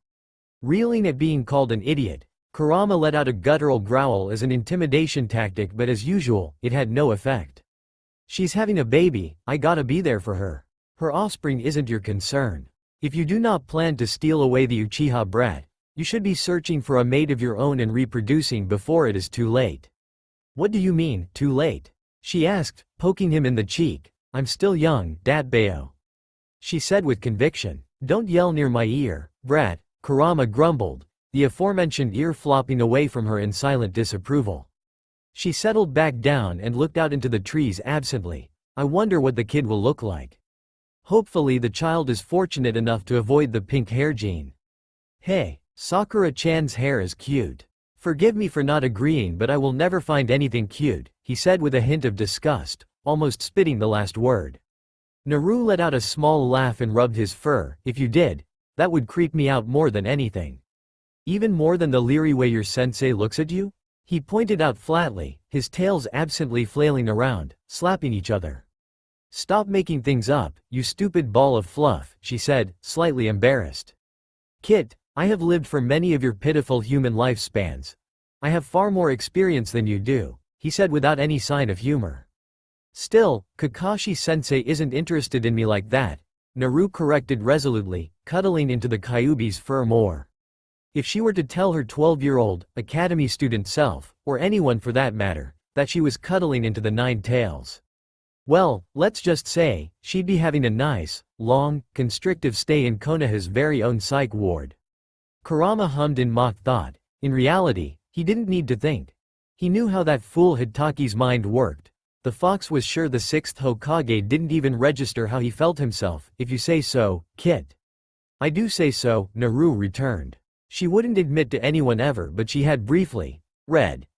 Reeling at being called an idiot, Kurama let out a guttural growl as an intimidation tactic, but as usual, it had no effect. "She's having a baby, I gotta be there for her. Her offspring isn't your concern. If you do not plan to steal away the Uchiha brat, you should be searching for a mate of your own and reproducing before it is too late." "What do you mean, too late?" she asked, poking him in the cheek. "I'm still young, Datbeo," she said with conviction. "Don't yell near my ear, brat," Kurama grumbled, the aforementioned ear flopping away from her in silent disapproval. She settled back down and looked out into the trees absently. "I wonder what the kid will look like. Hopefully the child is fortunate enough to avoid the pink hair gene." "Hey, Sakura-chan's hair is cute. Forgive me for not agreeing, but I will never find anything cute," he said with a hint of disgust, almost spitting the last word. Naru let out a small laugh and rubbed his fur. "If you did, that would creep me out more than anything." "Even more than the leery way your sensei looks at you?" he pointed out flatly, his tails absently flailing around, slapping each other. "Stop making things up, you stupid ball of fluff," she said, slightly embarrassed. "Kit, I have lived for many of your pitiful human lifespans. I have far more experience than you do," he said without any sign of humor. "Still, Kakashi-sensei isn't interested in me like that," Naru corrected resolutely, cuddling into the Kyuubi's fur more. If she were to tell her 12-year-old, academy student self, or anyone for that matter, that she was cuddling into the nine tails, well, let's just say, she'd be having a nice, long, constrictive stay in Konoha's very own psych ward. Kurama hummed in mock thought. In reality, he didn't need to think. He knew how that fool Hitaki's mind worked. The fox was sure the sixth Hokage didn't even register how he felt himself. "If you say so, Kit." "I do say so," Naru returned. She wouldn't admit to anyone ever, but she had briefly read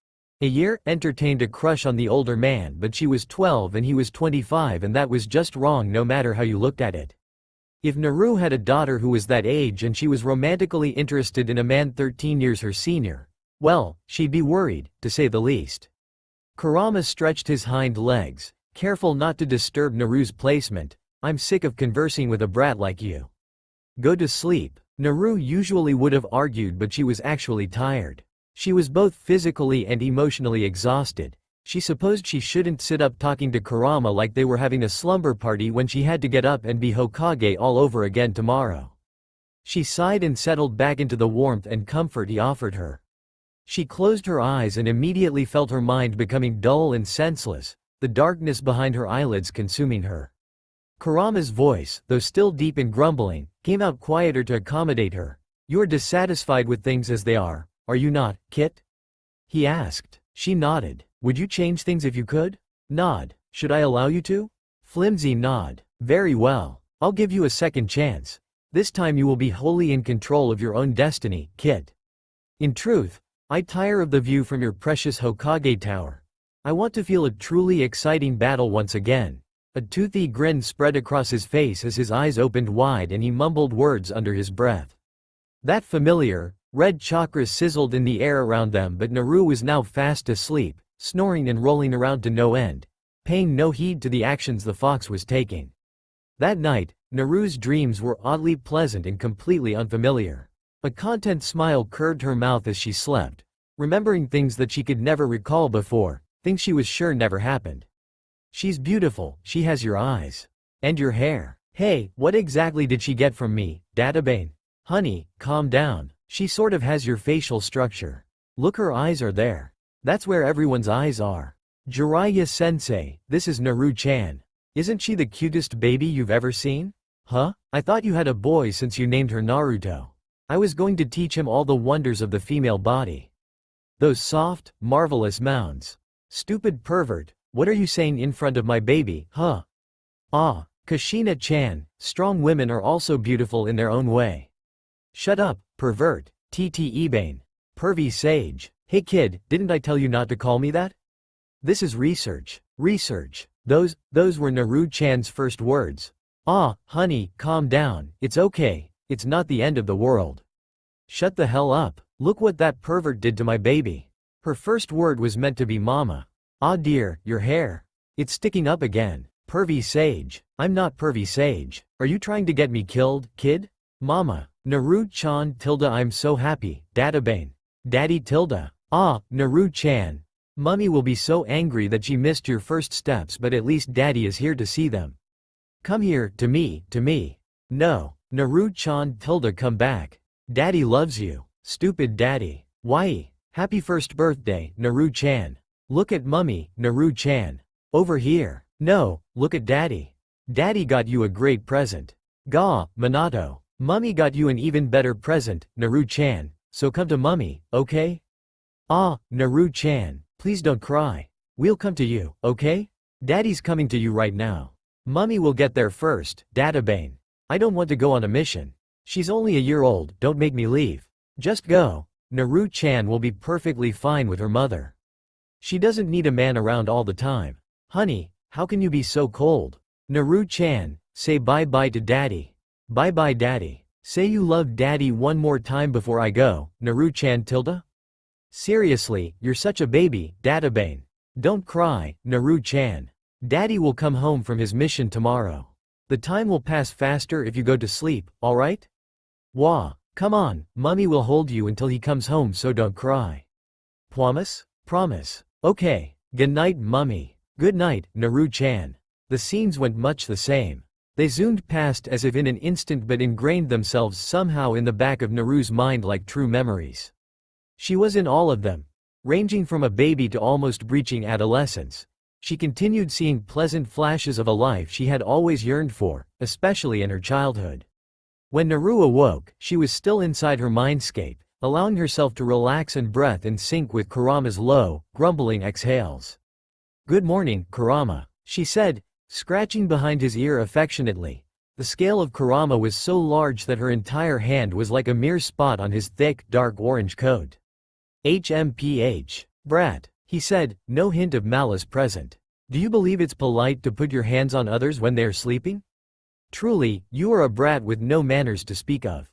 a year, entertained a crush on the older man, but she was 12 and he was 25, and that was just wrong no matter how you looked at it. If Naru had a daughter who was that age and she was romantically interested in a man 13 years her senior, well, she'd be worried, to say the least. Kurama stretched his hind legs, careful not to disturb Naru's placement. "I'm sick of conversing with a brat like you. Go to sleep." Naru usually would have argued, but she was actually tired. She was both physically and emotionally exhausted. She supposed she shouldn't sit up talking to Kurama like they were having a slumber party when she had to get up and be Hokage all over again tomorrow. She sighed and settled back into the warmth and comfort he offered her. She closed her eyes and immediately felt her mind becoming dull and senseless, the darkness behind her eyelids consuming her. Kurama's voice, though still deep and grumbling, came out quieter to accommodate her. "You are dissatisfied with things as they are you not, Kit?" he asked. She nodded. "Would you change things if you could?" "Nod," Should I allow you to? Flimsy nod. Very well. I'll give you a second chance. This time you will be wholly in control of your own destiny, kid. In truth, I tire of the view from your precious Hokage tower. I want to feel a truly exciting battle once again. A toothy grin spread across his face as his eyes opened wide and he mumbled words under his breath. That familiar, red chakras sizzled in the air around them, but Naru was now fast asleep, snoring and rolling around to no end, paying no heed to the actions the fox was taking. That night, Naru's dreams were oddly pleasant and completely unfamiliar. A content smile curved her mouth as she slept, remembering things that she could never recall before, things she was sure never happened. She's beautiful, she has your eyes. And your hair. Hey, what exactly did she get from me, Databane? Honey, calm down. She sort of has your facial structure. Look, her eyes are there. That's where everyone's eyes are. Jiraiya-sensei, this is Naru-chan. Isn't she the cutest baby you've ever seen? Huh? I thought you had a boy since you named her Naruto. I was going to teach him all the wonders of the female body. Those soft, marvelous mounds. Stupid pervert, what are you saying in front of my baby, huh? Ah, Kushina-chan, strong women are also beautiful in their own way. Shut up, pervert, Ibane. Pervy sage. Hey kid, didn't I tell you not to call me that? This is research. Research. Those were Naru-chan's first words. Ah, honey, calm down, it's okay, it's not the end of the world. Shut the hell up, look what that pervert did to my baby. Her first word was meant to be mama. Ah dear, your hair. It's sticking up again. Pervy sage. I'm not pervy sage. Are you trying to get me killed, kid? Mama. Naru-chan tilde I'm so happy, Databane. Daddy tilde. Ah, Naru-chan. Mummy will be so angry that she missed your first steps, but at least daddy is here to see them. Come here, to me, to me. No. Naru-chan tilde come back. Daddy loves you. Stupid daddy. Why? Happy first birthday, Naru-chan. Look at mummy, Naru-chan. Over here. No, look at daddy. Daddy got you a great present. Gah, Minato. Mummy got you an even better present, Naru-chan, so come to mummy, okay? Ah, Naru-chan, please don't cry. We'll come to you, okay? Daddy's coming to you right now. Mummy will get there first, Databane. I don't want to go on a mission. She's only a year old, don't make me leave. Just go. Naru-chan will be perfectly fine with her mother. She doesn't need a man around all the time. Honey, how can you be so cold? Naru-chan, say bye-bye to daddy. Bye-bye daddy. Say you love daddy one more time before I go, Naru-chan tilde? Seriously, you're such a baby, Databane. Don't cry, Naru-chan. Daddy will come home from his mission tomorrow. The time will pass faster if you go to sleep, alright? Wah, come on, mummy will hold you until he comes home, so don't cry. Promise? Promise. Okay. Good night, mummy. Good night, Naru-chan. The scenes went much the same. They zoomed past as if in an instant but ingrained themselves somehow in the back of Naru's mind like true memories. She was in all of them. Ranging from a baby to almost breaching adolescence. She continued seeing pleasant flashes of a life she had always yearned for, especially in her childhood. When Naru awoke, she was still inside her mindscape, allowing herself to relax and breath in sync with Kurama's low, grumbling exhales. Good morning, Kurama, she said, scratching behind his ear affectionately. The scale of Kurama was so large that her entire hand was like a mere spot on his thick, dark orange coat. HMPH. Brat, he said, no hint of malice present. Do you believe it's polite to put your hands on others when they are sleeping? Truly, you are a brat with no manners to speak of.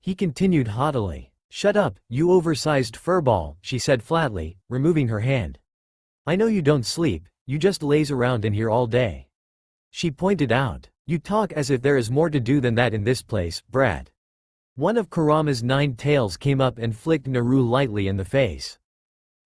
He continued haughtily. Shut up, you oversized furball, she said flatly, removing her hand. I know you don't sleep, you just laze around in here all day. She pointed out. You talk as if there is more to do than that in this place, brat. One of Kurama's 9 tails came up and flicked Naru lightly in the face.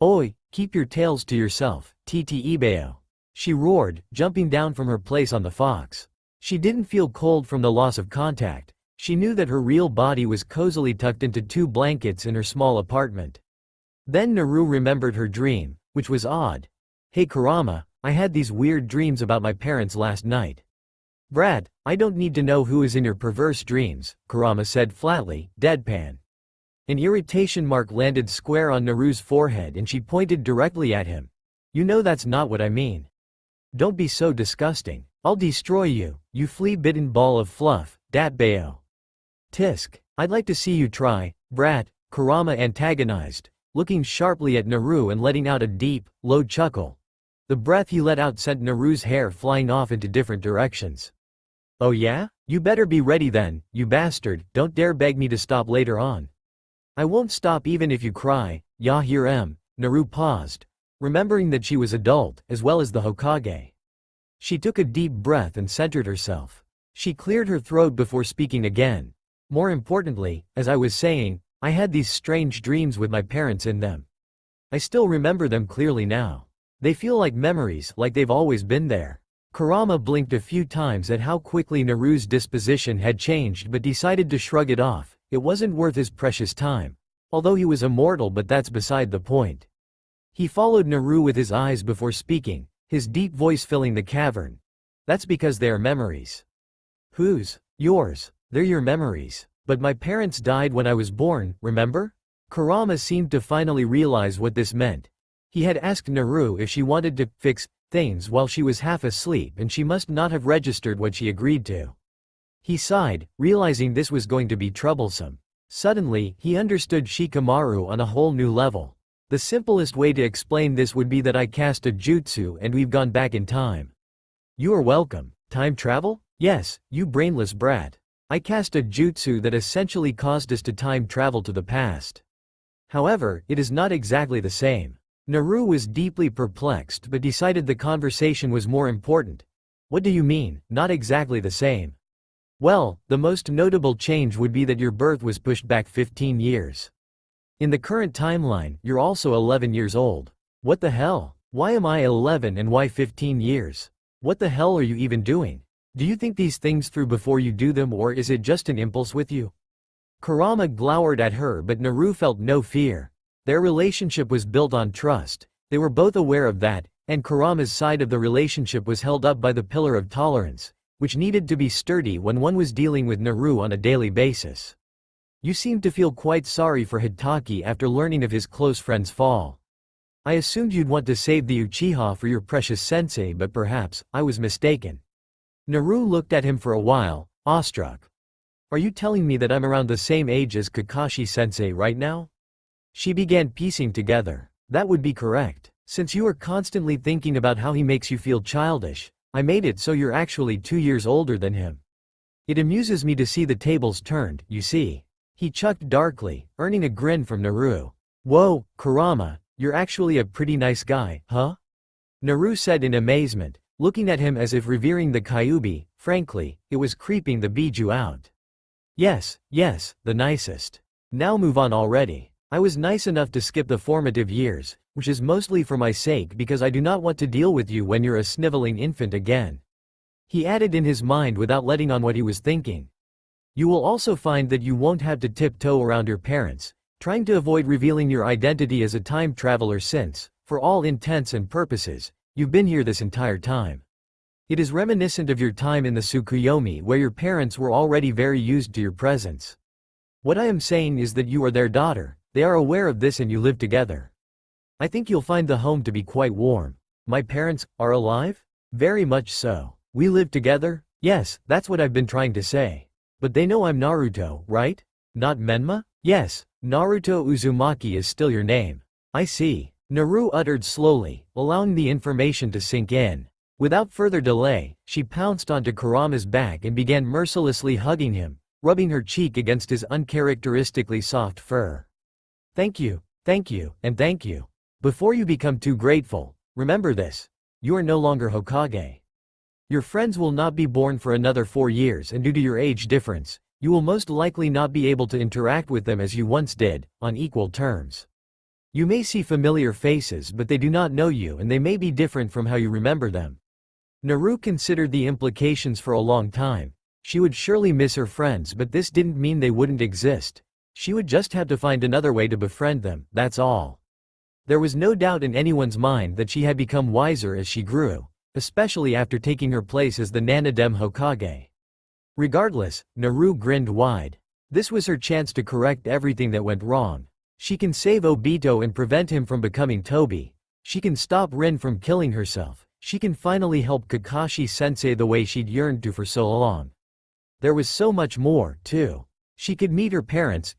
Oi, keep your tails to yourself, Ibeo. She roared, jumping down from her place on the fox. She didn't feel cold from the loss of contact. She knew that her real body was cozily tucked into 2 blankets in her small apartment. Then Naru remembered her dream, which was odd. Hey Kurama, I had these weird dreams about my parents last night. Brat, I don't need to know who is in your perverse dreams, Kurama said flatly, deadpan. An irritation mark landed square on Naru's forehead and she pointed directly at him. You know that's not what I mean. Don't be so disgusting. I'll destroy you, you flea-bitten ball of fluff, Datbayo. Tisk. I'd like to see you try, brat, Kurama antagonized, looking sharply at Naru and letting out a deep, low chuckle. The breath he let out sent Naru's hair flying off into different directions. Oh yeah? You better be ready then, you bastard, don't dare beg me to stop later on. I won't stop even if you cry, ya here am. Naru paused, remembering that she was adult, as well as the Hokage. She took a deep breath and centered herself. She cleared her throat before speaking again. More importantly, as I was saying, I had these strange dreams with my parents in them. I still remember them clearly now. They feel like memories, like they've always been there. Kurama blinked a few times at how quickly Naru's disposition had changed but decided to shrug it off. It wasn't worth his precious time. Although he was immortal, but that's beside the point. He followed Naru with his eyes before speaking, his deep voice filling the cavern. That's because they are memories. Whose? Yours. They're your memories. But my parents died when I was born, remember? Kurama seemed to finally realize what this meant. He had asked Naru if she wanted to fix things while she was half asleep, and she must not have registered what she agreed to. He sighed, realizing this was going to be troublesome. Suddenly, he understood Shikamaru on a whole new level. The simplest way to explain this would be that I cast a jutsu and we've gone back in time. You are welcome. Time travel? Yes, you brainless brat. I cast a jutsu that essentially caused us to time travel to the past. However, it is not exactly the same. Naru was deeply perplexed but decided the conversation was more important. What do you mean, not exactly the same? Well, the most notable change would be that your birth was pushed back 15 years. In the current timeline, you're also 11 years old. What the hell? Why am I 11 and why 15 years? What the hell are you even doing? Do you think these things through before you do them, or is it just an impulse with you? Kurama glowered at her, but Naru felt no fear. Their relationship was built on trust. They were both aware of that, and Kurama's side of the relationship was held up by the pillar of tolerance, which needed to be sturdy when one was dealing with Naru on a daily basis. You seemed to feel quite sorry for Hitaki after learning of his close friend's fall. I assumed you'd want to save the Uchiha for your precious sensei, but perhaps I was mistaken. Naru looked at him for a while, awestruck. Are you telling me that I'm around the same age as Kakashi-sensei right now? She began piecing together. That would be correct. Since you are constantly thinking about how he makes you feel childish, I made it so you're actually 2 years older than him. It amuses me to see the tables turned, you see. He chuckled darkly, earning a grin from Naru. Whoa, Kurama, you're actually a pretty nice guy, huh? Naru said in amazement, looking at him as if revering the Kyuubi. Frankly, it was creeping the Biju out. Yes, the nicest. Now move on already. I was nice enough to skip the formative years, which is mostly for my sake because I do not want to deal with you when you're a sniveling infant again. He added in his mind without letting on what he was thinking. You will also find that you won't have to tiptoe around your parents, trying to avoid revealing your identity as a time traveler since, for all intents and purposes, you've been here this entire time. It is reminiscent of your time in the Tsukuyomi where your parents were already very used to your presence. What I am saying is that you are their daughter. They are aware of this and you live together. I think you'll find the home to be quite warm. My parents are alive? Very much so. We live together? Yes, that's what I've been trying to say. But they know I'm Naruto, right? Not Menma? Yes, Naruto Uzumaki is still your name. I see. Naru uttered slowly, allowing the information to sink in. Without further delay, she pounced onto Kurama's back and began mercilessly hugging him, rubbing her cheek against his uncharacteristically soft fur. Thank you, and thank you. Before you become too grateful, remember this. You are no longer Hokage. Your friends will not be born for another 4 years, and due to your age difference, you will most likely not be able to interact with them as you once did, on equal terms. You may see familiar faces, but they do not know you and they may be different from how you remember them. Naru considered the implications for a long time. She would surely miss her friends, but this didn't mean they wouldn't exist. She would just have to find another way to befriend them, that's all. There was no doubt in anyone's mind that she had become wiser as she grew, especially after taking her place as the Nanadem Hokage. Regardless, Naru grinned wide. This was her chance to correct everything that went wrong. She can save Obito and prevent him from becoming Tobi. She can stop Rin from killing herself. She can finally help Kakashi-sensei the way she'd yearned to for so long. There was so much more, too. She could meet her parents,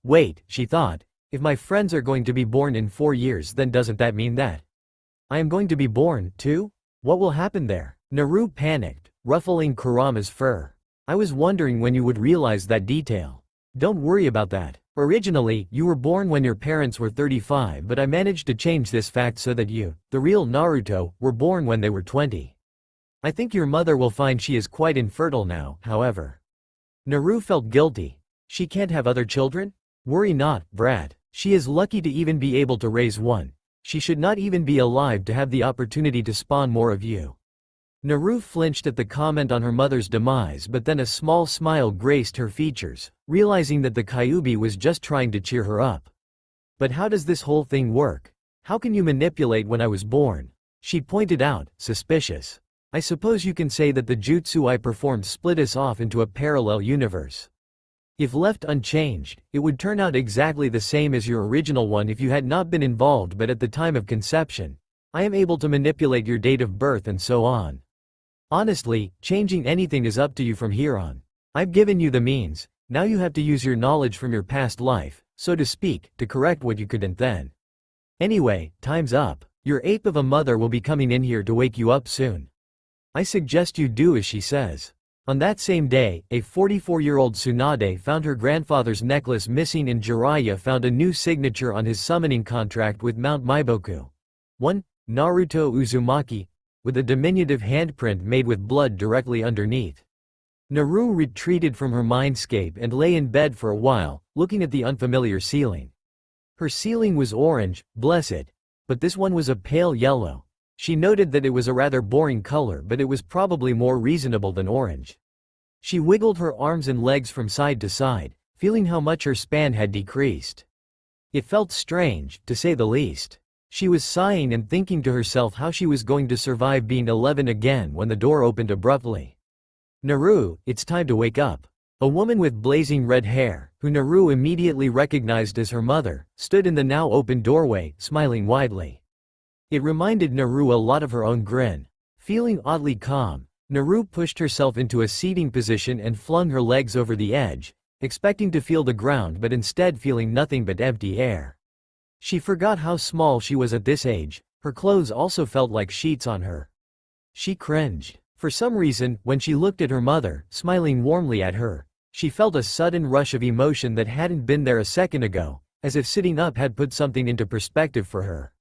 wait, she thought, if my friends are going to be born in 4 years, then doesn't that mean that I am going to be born, too? What will happen there? Naru panicked, ruffling Kurama's fur. I was wondering when you would realize that detail. Don't worry about that. Originally, you were born when your parents were 35, but I managed to change this fact so that you, the real Naruto, were born when they were 20. I think your mother will find she is quite infertile now, however. Naru felt guilty. She can't have other children? Worry not, brat. She is lucky to even be able to raise one. She should not even be alive to have the opportunity to spawn more of you. Naru flinched at the comment on her mother's demise, but then a small smile graced her features, realizing that the Kyuubi was just trying to cheer her up. But how does this whole thing work? How can you manipulate when I was born? She pointed out, suspicious. I suppose you can say that the jutsu I performed split us off into a parallel universe. If left unchanged, it would turn out exactly the same as your original one if you had not been involved, but at the time of conception, I am able to manipulate your date of birth and so on. Honestly, changing anything is up to you from here on. I've given you the means, now you have to use your knowledge from your past life, so to speak, to correct what you couldn't then. Anyway, time's up. Your ape of a mother will be coming in here to wake you up soon. I suggest you do as she says. On that same day, a 44-year-old Tsunade found her grandfather's necklace missing, and Jiraiya found a new signature on his summoning contract with Mount Maiboku. 1. Naruto Uzumaki, with a diminutive handprint made with blood directly underneath. Naru retreated from her mindscape and lay in bed for a while, looking at the unfamiliar ceiling. Her ceiling was orange, blessed, but this one was a pale yellow. She noted that it was a rather boring color, but it was probably more reasonable than orange. She wiggled her arms and legs from side to side, feeling how much her span had decreased. It felt strange, to say the least. She was sighing and thinking to herself how she was going to survive being 11 again when the door opened abruptly. Naru, it's time to wake up. A woman with blazing red hair, who Naru immediately recognized as her mother, stood in the now open doorway, smiling widely. It reminded Naru a lot of her own grin. Feeling oddly calm, Naru pushed herself into a seating position and flung her legs over the edge, expecting to feel the ground but instead feeling nothing but empty air. She forgot how small she was at this age. Her clothes also felt like sheets on her. She cringed. For some reason, when she looked at her mother, smiling warmly at her, she felt a sudden rush of emotion that hadn't been there a second ago, as if sitting up had put something into perspective for her.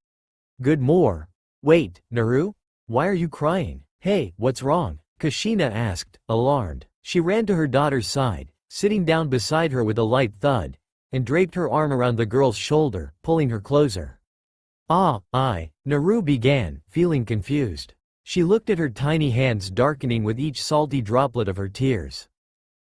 Wait, Naru? Why are you crying? Hey, what's wrong? Kushina asked, alarmed. She ran to her daughter's side, sitting down beside her with a light thud, and draped her arm around the girl's shoulder, pulling her closer. Naru began, feeling confused. She looked at her tiny hands darkening with each salty droplet of her tears.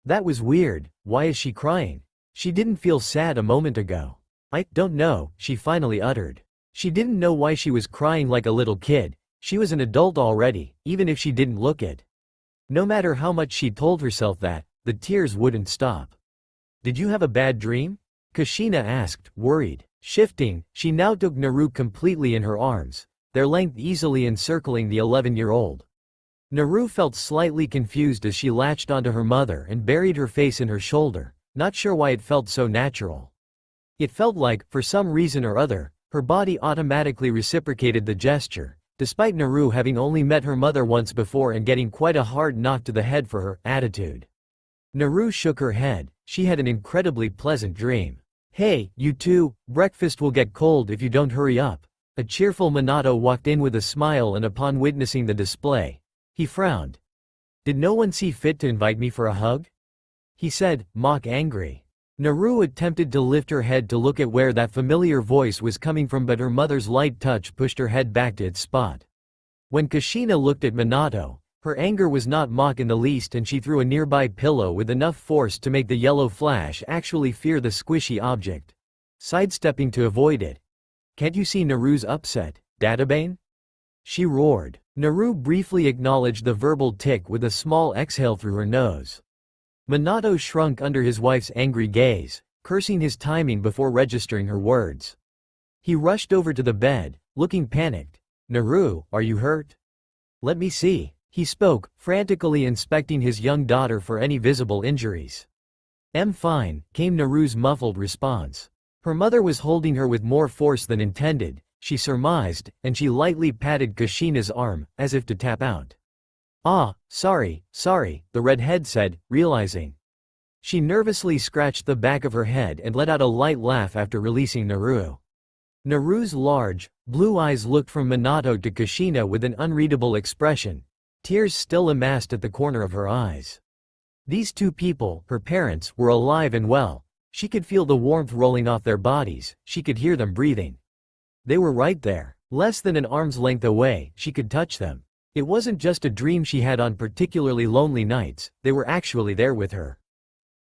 That was weird. Why is she crying? She didn't feel sad a moment ago. I don't know, she finally uttered. She didn't know why she was crying like a little kid. She was an adult already, even if she didn't look it. No matter how much she told herself that, the tears wouldn't stop. Did you have a bad dream? Kushina asked, worried. Shifting, she now took Naru completely in her arms, their length easily encircling the 11-year-old. Naru felt slightly confused as she latched onto her mother and buried her face in her shoulder, not sure why it felt so natural. It felt like, for some reason or other, her body automatically reciprocated the gesture, despite Naru having only met her mother once before and getting quite a hard knock to the head for her attitude. Naru shook her head. She had an incredibly pleasant dream. Hey, you two, breakfast will get cold if you don't hurry up. A cheerful Minato walked in with a smile, and upon witnessing the display, he frowned. Did no one see fit to invite me for a hug? He said, mock angry. Naru attempted to lift her head to look at where that familiar voice was coming from, but her mother's light touch pushed her head back to its spot. When Kushina looked at Minato, her anger was not mock in the least, and she threw a nearby pillow with enough force to make the yellow flash actually fear the squishy object, sidestepping to avoid it. Can't you see Naru's upset, Databane? She roared. Naru briefly acknowledged the verbal tick with a small exhale through her nose. Minato shrunk under his wife's angry gaze, cursing his timing before registering her words. He rushed over to the bed, looking panicked. Naru, are you hurt? Let me see, he spoke, frantically inspecting his young daughter for any visible injuries. Fine, came Naru's muffled response. Her mother was holding her with more force than intended, she surmised, and she lightly patted Kushina's arm, as if to tap out. Ah, sorry, the redhead said, realizing. She nervously scratched the back of her head and let out a light laugh after releasing Naru. Naru's large, blue eyes looked from Minato to Kushina with an unreadable expression, tears still amassed at the corner of her eyes. These two people, her parents, were alive and well. She could feel the warmth rolling off their bodies, she could hear them breathing. They were right there, less than an arm's length away, she could touch them. It wasn't just a dream she had on particularly lonely nights, they were actually there with her.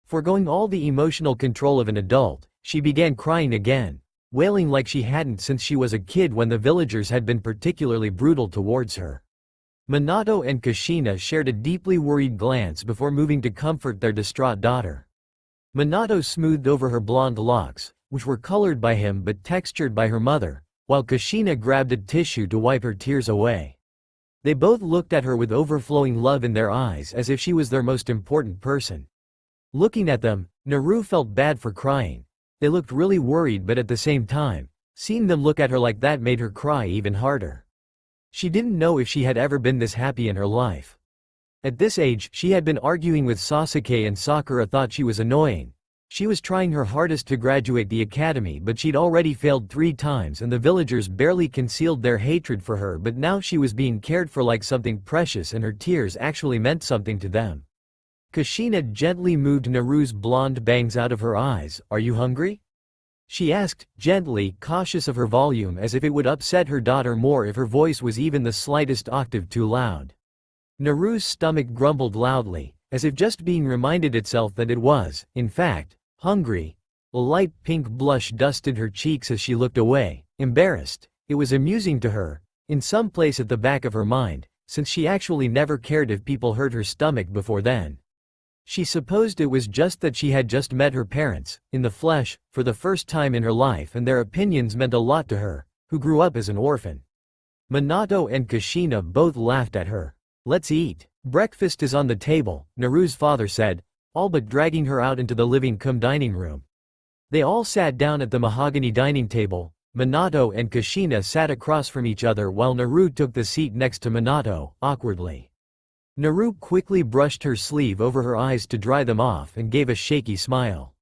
Foregoing all the emotional control of an adult, she began crying again, wailing like she hadn't since she was a kid when the villagers had been particularly brutal towards her. Minato and Kushina shared a deeply worried glance before moving to comfort their distraught daughter. Minato smoothed over her blonde locks, which were colored by him but textured by her mother, while Kushina grabbed a tissue to wipe her tears away. They both looked at her with overflowing love in their eyes as if she was their most important person. Looking at them, Naru felt bad for crying. They looked really worried, but at the same time, seeing them look at her like that made her cry even harder. She didn't know if she had ever been this happy in her life. At this age, she had been arguing with Sasuke and Sakura thought she was annoying. She was trying her hardest to graduate the academy, but she'd already failed 3 times and the villagers barely concealed their hatred for her, but now she was being cared for like something precious and her tears actually meant something to them. Kushina gently moved Naru's blonde bangs out of her eyes. Are you hungry? She asked, gently, cautious of her volume as if it would upset her daughter more if her voice was even the slightest octave too loud. Naru's stomach grumbled loudly, as if just being reminded itself that it was, in fact, hungry. A light pink blush dusted her cheeks as she looked away, embarrassed. It was amusing to her, in some place at the back of her mind, since she actually never cared if people hurt her stomach before then. She supposed it was just that she had just met her parents, in the flesh, for the first time in her life, and their opinions meant a lot to her, who grew up as an orphan. Minato and Kushina both laughed at her. Let's eat. Breakfast is on the table, Naru's father said, all but dragging her out into the living-cum dining room. They all sat down at the mahogany dining table. Minato and Kushina sat across from each other while Naru took the seat next to Minato, awkwardly. Naru quickly brushed her sleeve over her eyes to dry them off and gave a shaky smile.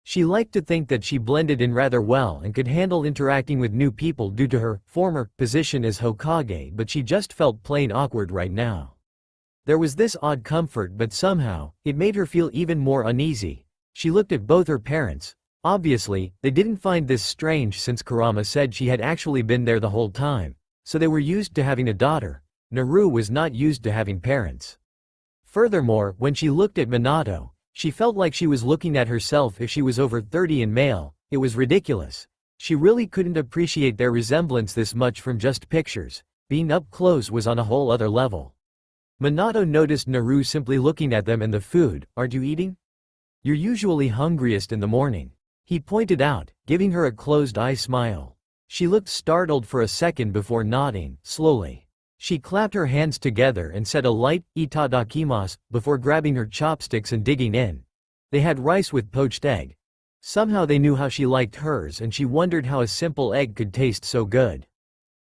She liked to think that she blended in rather well and could handle interacting with new people due to her former position as Hokage, but she just felt plain awkward right now. There was this odd comfort, but somehow, it made her feel even more uneasy. She looked at both her parents. Obviously, they didn't find this strange since Kurama said she had actually been there the whole time, so they were used to having a daughter. Naru was not used to having parents. Furthermore, when she looked at Minato, she felt like she was looking at herself if she was over 30 and male. It was ridiculous. She really couldn't appreciate their resemblance this much from just pictures. Being up close was on a whole other level. Minato noticed Naru simply looking at them and the food. Aren't you eating? You're usually hungriest in the morning, he pointed out, giving her a closed-eye smile. She looked startled for a second before nodding, slowly. She clapped her hands together and said a light, "Itadakimasu," before grabbing her chopsticks and digging in. They had rice with poached egg. Somehow they knew how she liked hers and she wondered how a simple egg could taste so good.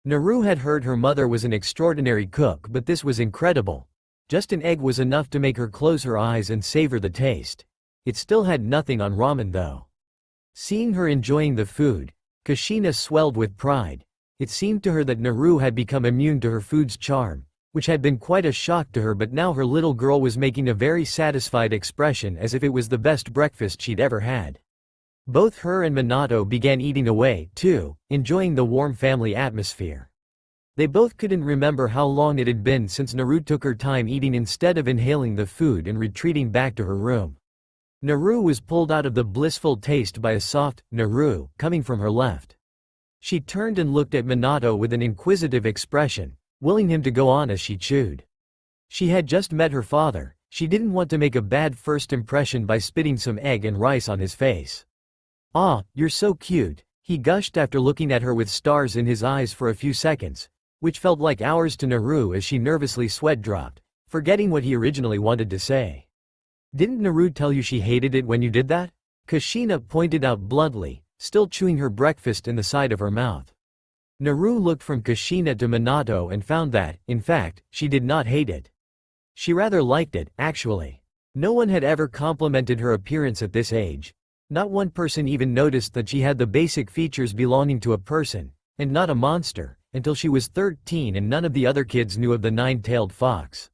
Naru had heard her mother was an extraordinary cook, but this was incredible. Just an egg was enough to make her close her eyes and savor the taste. It still had nothing on ramen though. Seeing her enjoying the food, Kushina swelled with pride. It seemed to her that Naru had become immune to her food's charm, which had been quite a shock to her, but now her little girl was making a very satisfied expression as if it was the best breakfast she'd ever had. Both her and Minato began eating away, too, enjoying the warm family atmosphere. They both couldn't remember how long it had been since Naru took her time eating instead of inhaling the food and retreating back to her room. Naru was pulled out of the blissful taste by a soft "Naru" coming from her left. She turned and looked at Minato with an inquisitive expression, willing him to go on as she chewed. She had just met her father. She didn't want to make a bad first impression by spitting some egg and rice on his face. "Ah, you're so cute," he gushed after looking at her with stars in his eyes for a few seconds. which felt like hours to Naru as she nervously sweat dropped, forgetting what he originally wanted to say. Didn't Naru tell you she hated it when you did that? Kushina pointed out bluntly, still chewing her breakfast in the side of her mouth. Naru looked from Kushina to Minato and found that, in fact, she did not hate it. She rather liked it, actually. No one had ever complimented her appearance at this age. Not one person even noticed that she had the basic features belonging to a person, and not a monster, until she was 13 and none of the other kids knew of the nine-tailed fox.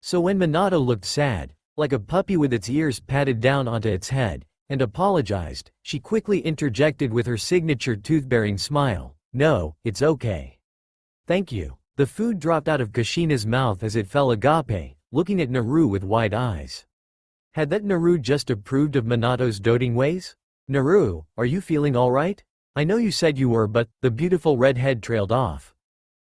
So when Minato looked sad, like a puppy with its ears patted down onto its head, and apologized, she quickly interjected with her signature tooth-bearing smile, "No, it's okay. Thank you." The food dropped out of Kushina's mouth as it fell agape, looking at Naru with wide eyes. Had that Naru just approved of Minato's doting ways? "Naru, are you feeling alright? I know you said you were, but," the beautiful redhead trailed off.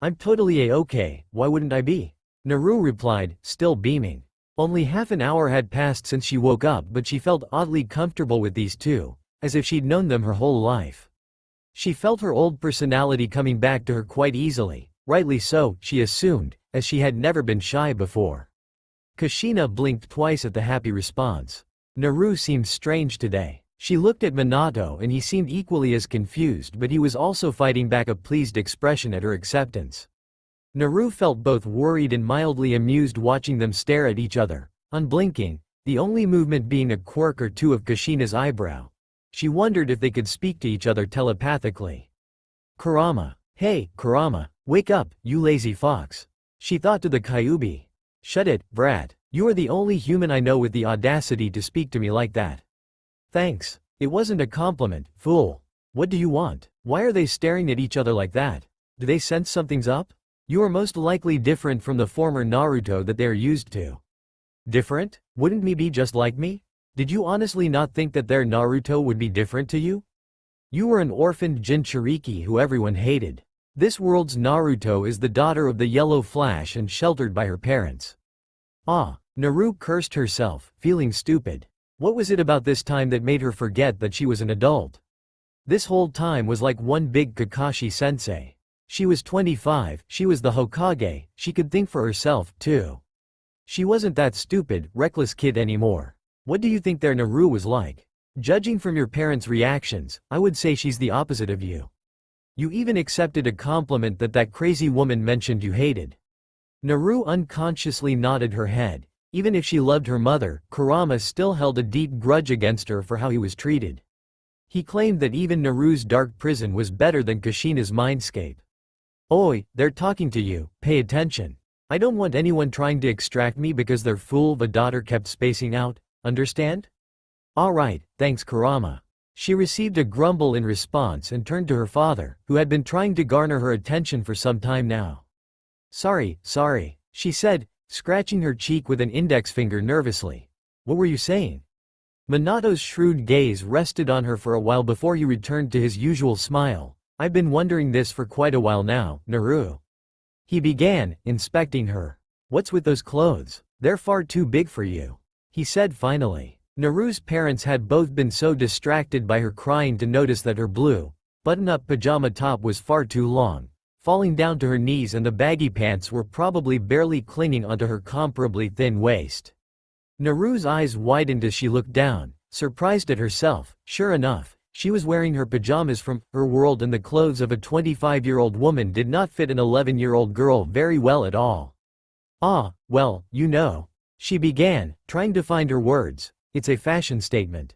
"I'm totally a-okay, why wouldn't I be?" Naru replied, still beaming. Only half an hour had passed since she woke up, but she felt oddly comfortable with these two, as if she'd known them her whole life. She felt her old personality coming back to her quite easily, rightly so, she assumed, as she had never been shy before. Kushina blinked twice at the happy response. Naru seemed strange today. She looked at Minato and he seemed equally as confused, but he was also fighting back a pleased expression at her acceptance. Naru felt both worried and mildly amused watching them stare at each other, unblinking, the only movement being a quirk or two of Kushina's eyebrow. She wondered if they could speak to each other telepathically. "Kurama. Hey, Kurama, wake up, you lazy fox," she thought to the Kyuubi. "Shut it, brat. You are the only human I know with the audacity to speak to me like that." "Thanks. It wasn't a compliment, fool. What do you want? Why are they staring at each other like that? Do they sense something's up? You are most likely different from the former Naruto that they are used to." "Different? Wouldn't me be just like me? Did you honestly not think that their Naruto would be different to you? You were an orphaned Jinchuriki who everyone hated. This world's Naruto is the daughter of the Yellow Flash and sheltered by her parents." Ah, Naru cursed herself, feeling stupid. What was it about this time that made her forget that she was an adult? This whole time was like one big Kakashi-sensei. She was 25, she was the Hokage, she could think for herself, too. She wasn't that stupid, reckless kid anymore. What do you think their Naru was like? Judging from your parents' reactions, I would say she's the opposite of you. You even accepted a compliment that crazy woman mentioned you hated. Naru unconsciously nodded her head. Even if she loved her mother, Kurama still held a deep grudge against her for how he was treated. He claimed that even Naru's dark prison was better than Kushina's Mindscape. "Oi, they're talking to you, pay attention. I don't want anyone trying to extract me because their fool of a daughter kept spacing out, understand?" "Alright, thanks Kurama." She received a grumble in response and turned to her father, who had been trying to garner her attention for some time now. Sorry, she said, scratching her cheek with an index finger nervously. "What were you saying?" Minato's shrewd gaze rested on her for a while before he returned to his usual smile. "I've been wondering this for quite a while now, Naru." He began, inspecting her. "What's with those clothes? They're far too big for you," he said finally. Naru's parents had both been so distracted by her crying to notice that her blue, button-up pajama top was far too long, falling down to her knees, and the baggy pants were probably barely clinging onto her comparably thin waist. Naru's eyes widened as she looked down, surprised at herself. Sure enough, she was wearing her pajamas from her world, and the clothes of a 25-year-old woman did not fit an 11-year-old girl very well at all. "Ah, well, you know," she began, trying to find her words. "It's a fashion statement."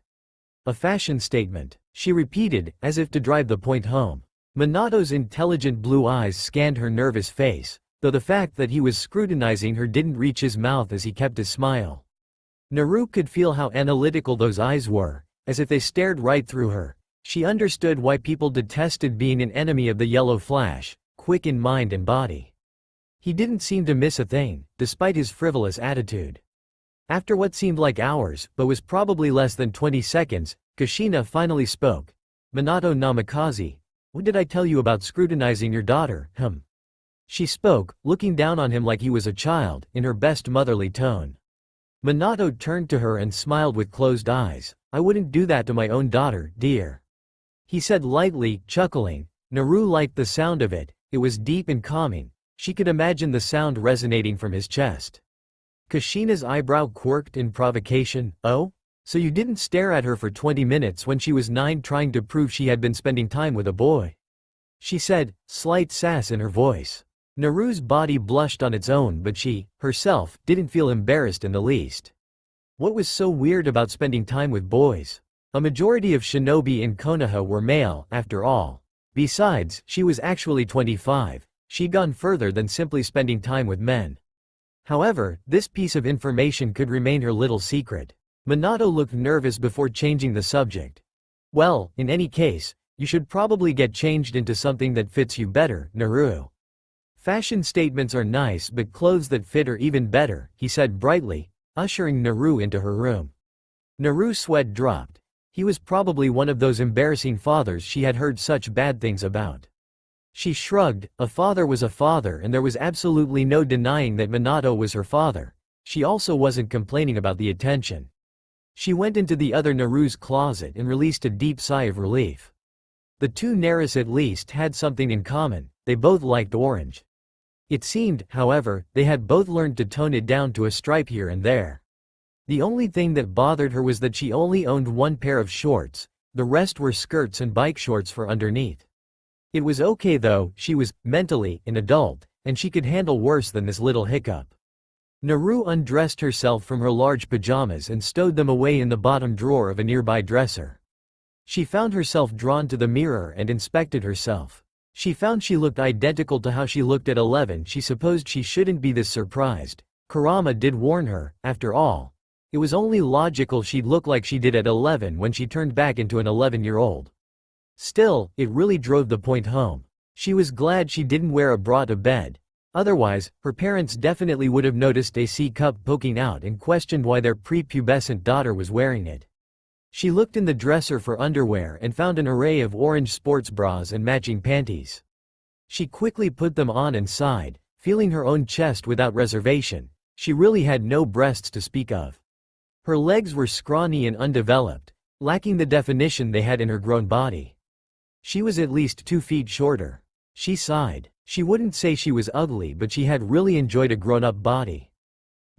"A fashion statement," she repeated, as if to drive the point home. Minato's intelligent blue eyes scanned her nervous face, though the fact that he was scrutinizing her didn't reach his mouth as he kept his smile. Naru could feel how analytical those eyes were, as if they stared right through her. She understood why people detested being an enemy of the Yellow Flash, quick in mind and body. He didn't seem to miss a thing, despite his frivolous attitude. After what seemed like hours, but was probably less than 20 seconds, Kushina finally spoke. "Minato Namikaze, what did I tell you about scrutinizing your daughter, She spoke, looking down on him like he was a child, in her best motherly tone. Minato turned to her and smiled with closed eyes. "I wouldn't do that to my own daughter, dear," he said lightly, chuckling. Naru liked the sound of it, It was deep and calming. She could imagine the sound resonating from his chest. Kushina's eyebrow quirked in provocation. "Oh? So you didn't stare at her for 20 minutes when she was 9 trying to prove she had been spending time with a boy?" she said, slight sass in her voice. Naru's body blushed on its own, but she, herself, didn't feel embarrassed in the least. What was so weird about spending time with boys? A majority of shinobi in Konoha were male, after all. Besides, she was actually 25. She'd gone further than simply spending time with men. However, this piece of information could remain her little secret. Minato looked nervous before changing the subject. "Well, in any case, you should probably get changed into something that fits you better, Naru. Fashion statements are nice, but clothes that fit are even better," he said brightly, ushering Naru into her room. Naru's sweat dropped. He was probably one of those embarrassing fathers she had heard such bad things about. She shrugged. A father was a father, and there was absolutely no denying that Minato was her father. She also wasn't complaining about the attention. She went into the other Naru's closet and released a deep sigh of relief. The two Naris at least had something in common: they both liked orange. It seemed, however, they had both learned to tone it down to a stripe here and there. The only thing that bothered her was that she only owned one pair of shorts, the rest were skirts and bike shorts for underneath. It was okay though, she was, mentally, an adult, and she could handle worse than this little hiccup. Naru undressed herself from her large pajamas and stowed them away in the bottom drawer of a nearby dresser. She found herself drawn to the mirror and inspected herself. She found she looked identical to how she looked at 11. She supposed she shouldn't be this surprised. Kurama did warn her, after all. It was only logical she'd look like she did at 11 when she turned back into an 11-year-old. Still, it really drove the point home. She was glad she didn't wear a bra to bed. Otherwise, her parents definitely would have noticed a C-cup poking out and questioned why their prepubescent daughter was wearing it. She looked in the dresser for underwear and found an array of orange sports bras and matching panties. She quickly put them on and sighed, feeling her own chest without reservation. She really had no breasts to speak of. Her legs were scrawny and undeveloped, lacking the definition they had in her grown body. She was at least 2 feet shorter. She sighed. She wouldn't say she was ugly, but she had really enjoyed a grown-up body.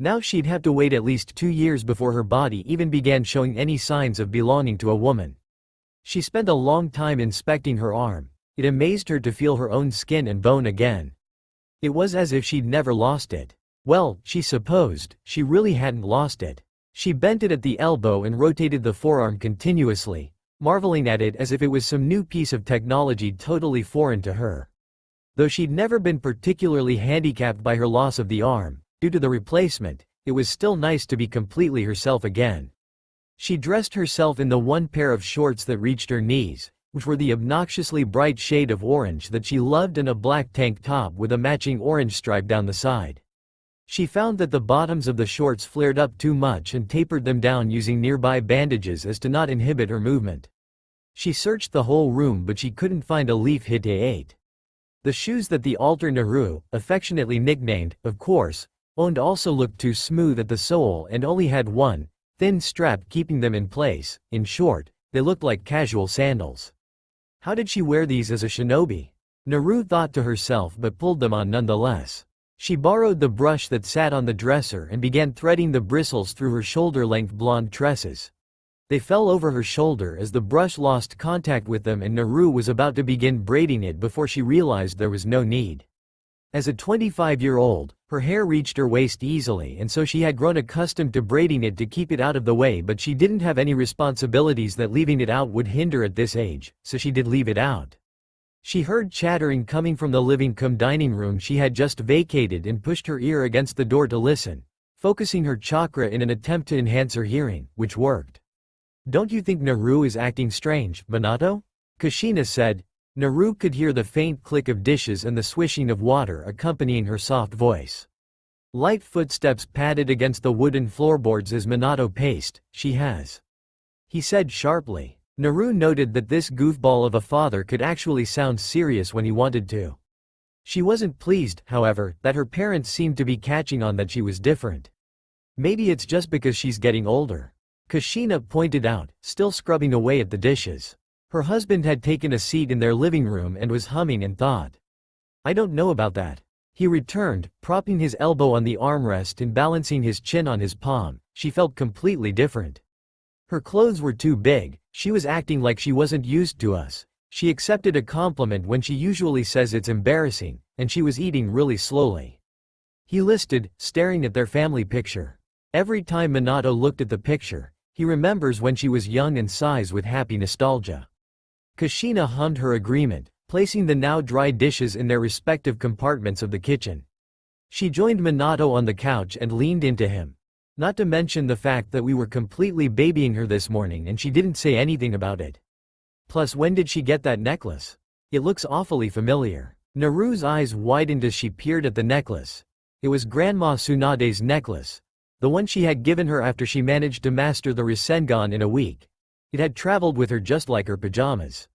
Now she'd have to wait at least 2 years before her body even began showing any signs of belonging to a woman. She spent a long time inspecting her arm. It amazed her to feel her own skin and bone again. It was as if she'd never lost it. Well, she supposed, she really hadn't lost it. She bent it at the elbow and rotated the forearm continuously, marveling at it as if it was some new piece of technology totally foreign to her. Though she'd never been particularly handicapped by her loss of the arm, due to the replacement, it was still nice to be completely herself again. She dressed herself in the one pair of shorts that reached her knees, which were the obnoxiously bright shade of orange that she loved, and a black tank top with a matching orange stripe down the side. She found that the bottoms of the shorts flared up too much and tapered them down using nearby bandages as to not inhibit her movement. She searched the whole room, but she couldn't find a leaf hit to 8. The shoes that the alter Naru, affectionately nicknamed, of course, owned also looked too smooth at the sole and only had one thin strap keeping them in place. In short, they looked like casual sandals. How did she wear these as a shinobi? Naru thought to herself, but pulled them on nonetheless. She borrowed the brush that sat on the dresser and began threading the bristles through her shoulder-length blonde tresses. They fell over her shoulder as the brush lost contact with them, and Naru was about to begin braiding it before she realized there was no need. As a 25-year-old, her hair reached her waist easily, and so she had grown accustomed to braiding it to keep it out of the way, but she didn't have any responsibilities that leaving it out would hinder at this age, so she did leave it out. She heard chattering coming from the living-cum-dining room she had just vacated and pushed her ear against the door to listen, focusing her chakra in an attempt to enhance her hearing, which worked. "Don't you think Naru is acting strange, Minato?" Kushina said. Naru could hear the faint click of dishes and the swishing of water accompanying her soft voice. Light footsteps padded against the wooden floorboards as Minato paced. "She has," he said sharply. Naru noted that this goofball of a father could actually sound serious when he wanted to. She wasn't pleased, however, that her parents seemed to be catching on that she was different. "Maybe it's just because she's getting older," Kushina pointed out, still scrubbing away at the dishes. Her husband had taken a seat in their living room and was humming and thought. I don't know about that. He returned, propping his elbow on the armrest and balancing his chin on his palm. She felt completely different. Her clothes were too big, she was acting like she wasn't used to us. She accepted a compliment when she usually says it's embarrassing, and she was eating really slowly. He listed, staring at their family picture. Every time Minato looked at the picture, he remembers when she was young and sighs with happy nostalgia. Kushina hummed her agreement, placing the now dry dishes in their respective compartments of the kitchen. She joined Minato on the couch and leaned into him. Not to mention the fact that we were completely babying her this morning and she didn't say anything about it. Plus, when did she get that necklace? It looks awfully familiar. Naru's eyes widened as she peered at the necklace. It was Grandma Tsunade's necklace. The one she had given her after she managed to master the Rasengan in a week. It had traveled with her just like her pajamas.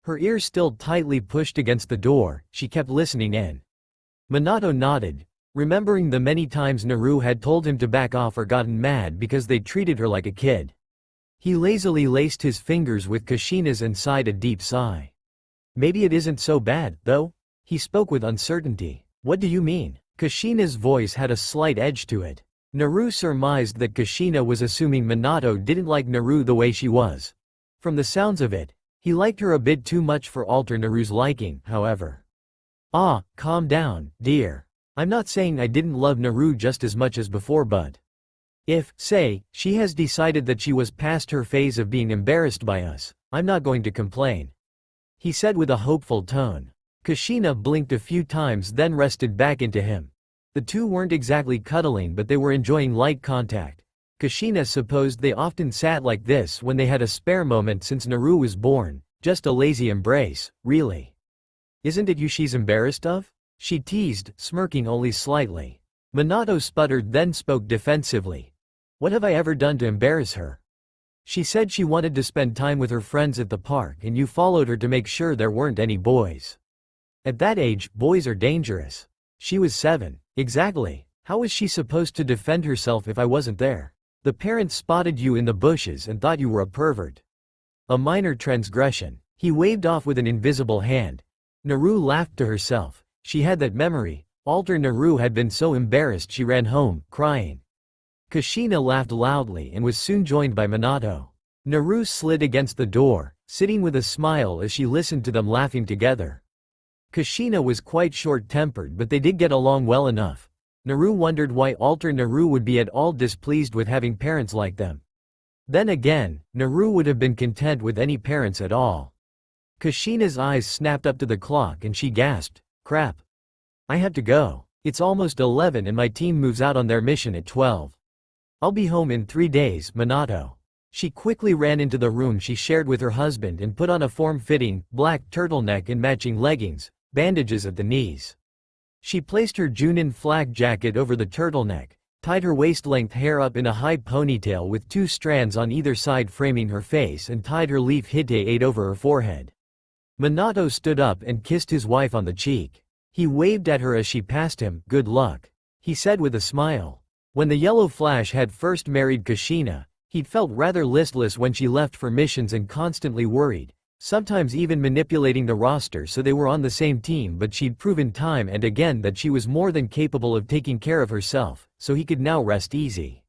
Her ears still tightly pushed against the door, she kept listening in. Minato nodded, remembering the many times Naru had told him to back off or gotten mad because they treated her like a kid. He lazily laced his fingers with Kushina's and sighed a deep sigh. Maybe it isn't so bad, though? He spoke with uncertainty. What do you mean? Kushina's voice had a slight edge to it. Naru surmised that Kushina was assuming Minato didn't like Naru the way she was. From the sounds of it, he liked her a bit too much for alter Naru's liking, however. Ah, calm down, dear. I'm not saying I didn't love Naru just as much as before, but if, say, she has decided that she was past her phase of being embarrassed by us, I'm not going to complain. He said with a hopeful tone. Kushina blinked a few times then rested back into him. The two weren't exactly cuddling but they were enjoying light contact. Kushina supposed they often sat like this when they had a spare moment since Naru was born, just a lazy embrace, really. Isn't it you she's embarrassed of? She teased, smirking only slightly. Minato sputtered then spoke defensively. What have I ever done to embarrass her? She said she wanted to spend time with her friends at the park and you followed her to make sure there weren't any boys. At that age, boys are dangerous. She was 7. Exactly. How was she supposed to defend herself if I wasn't there? The parents spotted you in the bushes and thought you were a pervert. A minor transgression. He waved off with an invisible hand. Naru laughed to herself. She had that memory. Alter Naru had been so embarrassed she ran home, crying. Kushina laughed loudly and was soon joined by Minato. Naru slid against the door, sitting with a smile as she listened to them laughing together. Kushina was quite short-tempered but they did get along well enough. Naru wondered why Alter Naru would be at all displeased with having parents like them. Then again, Naru would have been content with any parents at all. Kushina's eyes snapped up to the clock and she gasped, crap. I have to go. It's almost 11 and my team moves out on their mission at 12. I'll be home in 3 days, Minato. She quickly ran into the room she shared with her husband and put on a form-fitting, black turtleneck and matching leggings, bandages at the knees. She placed her Junin flak jacket over the turtleneck, tied her waist-length hair up in a high ponytail with 2 strands on either side framing her face and tied her leaf hite over her forehead. Minato stood up and kissed his wife on the cheek. He waved at her as she passed him, good luck. He said with a smile. When the Yellow Flash had first married Kushina, he'd felt rather listless when she left for missions and constantly worried, sometimes even manipulating the roster so they were on the same team, but she'd proven time and again that she was more than capable of taking care of herself, so he could now rest easy.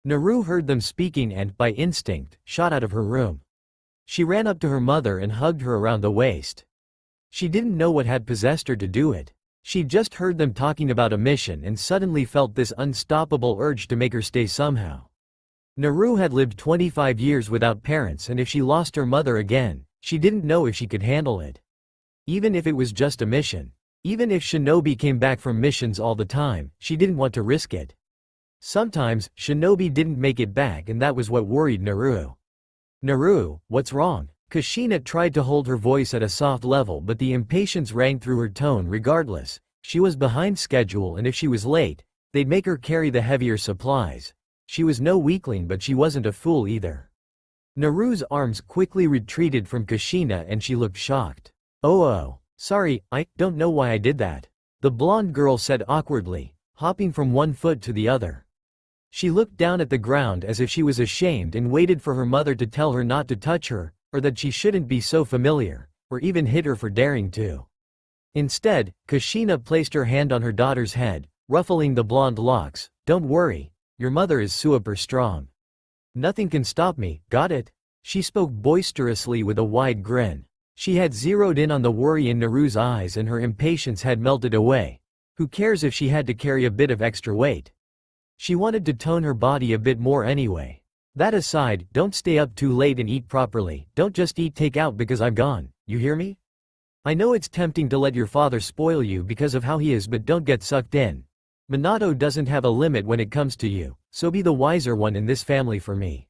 Naru heard them speaking and, by instinct, shot out of her room. She ran up to her mother and hugged her around the waist. She didn't know what had possessed her to do it. She'd just heard them talking about a mission and suddenly felt this unstoppable urge to make her stay somehow. Naru had lived 25 years without parents and if she lost her mother again, she didn't know if she could handle it. Even if it was just a mission. Even if Shinobi came back from missions all the time, she didn't want to risk it. Sometimes, Shinobi didn't make it back and that was what worried Naru. Naru, what's wrong? Kushina tried to hold her voice at a soft level but the impatience rang through her tone regardless. She was behind schedule and if she was late, they'd make her carry the heavier supplies. She was no weakling but she wasn't a fool either. Naru's arms quickly retreated from Kushina and she looked shocked. Oh, sorry, I don't know why I did that. The blonde girl said awkwardly, hopping from one foot to the other. She looked down at the ground as if she was ashamed and waited for her mother to tell her not to touch her, or that she shouldn't be so familiar, or even hit her for daring to. Instead, Kushina placed her hand on her daughter's head, ruffling the blonde locks. "Don't worry, your mother is super strong. Nothing can stop me, got it?" She spoke boisterously with a wide grin. She had zeroed in on the worry in Naru's eyes and her impatience had melted away. Who cares if she had to carry a bit of extra weight? She wanted to tone her body a bit more anyway. That aside, don't stay up too late and eat properly. Don't just eat takeout because I'm gone, you hear me? I know it's tempting to let your father spoil you because of how he is, but don't get sucked in. Minato doesn't have a limit when it comes to you, so be the wiser one in this family for me.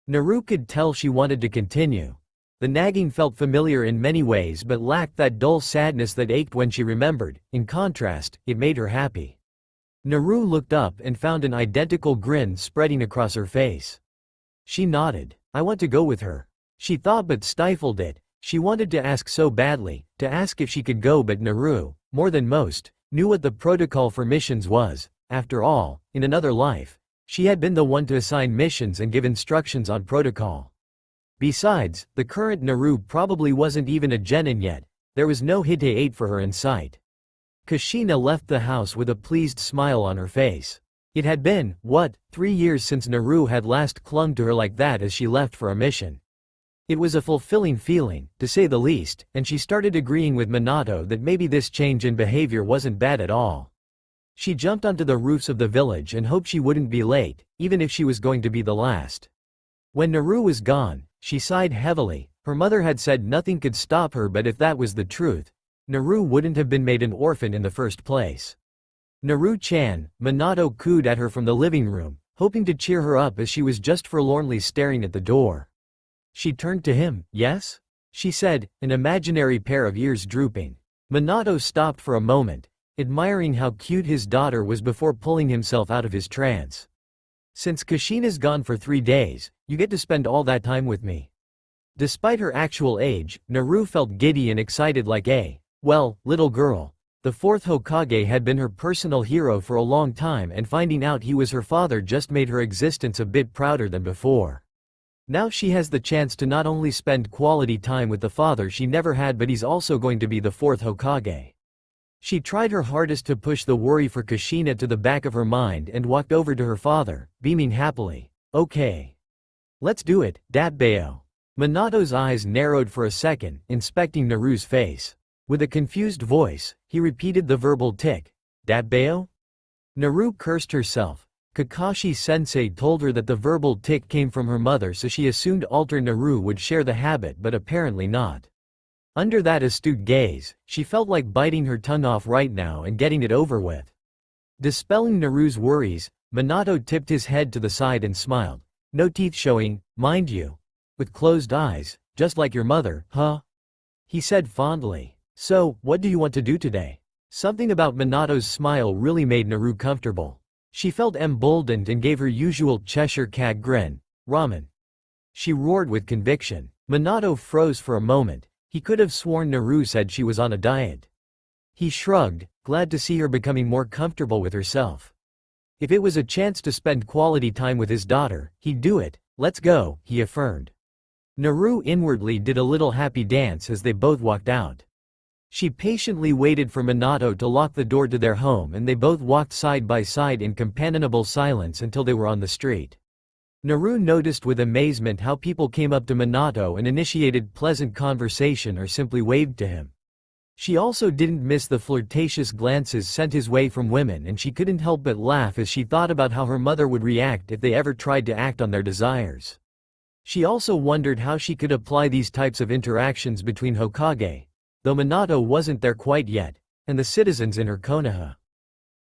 Naru could tell she wanted to continue. The nagging felt familiar in many ways but lacked that dull sadness that ached when she remembered. In contrast, it made her happy. Naru looked up and found an identical grin spreading across her face. She nodded. I want to go with her. She thought but stifled it. She wanted to ask so badly, to ask if she could go, but Naru, more than most, knew what the protocol for missions was. After all, in another life, she had been the one to assign missions and give instructions on protocol. Besides, the current Naru probably wasn't even a genin yet. There was no Hite 8 for her in sight. Kushina left the house with a pleased smile on her face. It had been, 3 years since Naru had last clung to her like that as she left for a mission. It was a fulfilling feeling, to say the least, and she started agreeing with Minato that maybe this change in behavior wasn't bad at all. She jumped onto the roofs of the village and hoped she wouldn't be late, even if she was going to be the last. When Naru was gone, she sighed heavily. Her mother had said nothing could stop her, but if that was the truth, Naru wouldn't have been made an orphan in the first place. Naru-chan, Minato cooed at her from the living room, hoping to cheer her up as she was just forlornly staring at the door. She turned to him. Yes? She said, an imaginary pair of ears drooping. Minato stopped for a moment, admiring how cute his daughter was before pulling himself out of his trance. Since Kushina's gone for 3 days, you get to spend all that time with me. Despite her actual age, Naru felt giddy and excited like a, little girl. The 4th Hokage had been her personal hero for a long time, and finding out he was her father just made her existence a bit prouder than before. Now she has the chance to not only spend quality time with the father she never had, but he's also going to be the 4th Hokage. She tried her hardest to push the worry for Kushina to the back of her mind and walked over to her father, beaming happily. Okay. Let's do it, Datbeo. Minato's eyes narrowed for a second, inspecting Naru's face. With a confused voice, he repeated the verbal tick. Datbeo? Naru cursed herself. Kakashi-sensei told her that the verbal tick came from her mother, so she assumed Alter Naru would share the habit, but apparently not. Under that astute gaze, she felt like biting her tongue off right now and getting it over with. Dispelling Naru's worries, Minato tipped his head to the side and smiled. No teeth showing, mind you. With closed eyes, just like your mother, huh? He said fondly. So, what do you want to do today? Something about Minato's smile really made Naru comfortable. She felt emboldened and gave her usual Cheshire cat grin. Ramen. She roared with conviction. Minato froze for a moment. He could have sworn Naru said she was on a diet. He shrugged, glad to see her becoming more comfortable with herself. If it was a chance to spend quality time with his daughter, he'd do it. Let's go, he affirmed. Naru inwardly did a little happy dance as they both walked out. She patiently waited for Minato to lock the door to their home, and they both walked side by side in companionable silence until they were on the street. Naru noticed with amazement how people came up to Minato and initiated pleasant conversation or simply waved to him. She also didn't miss the flirtatious glances sent his way from women, and she couldn't help but laugh as she thought about how her mother would react if they ever tried to act on their desires. She also wondered how she could apply these types of interactions between Hokage, though Minato wasn't there quite yet, and the citizens in her Konoha.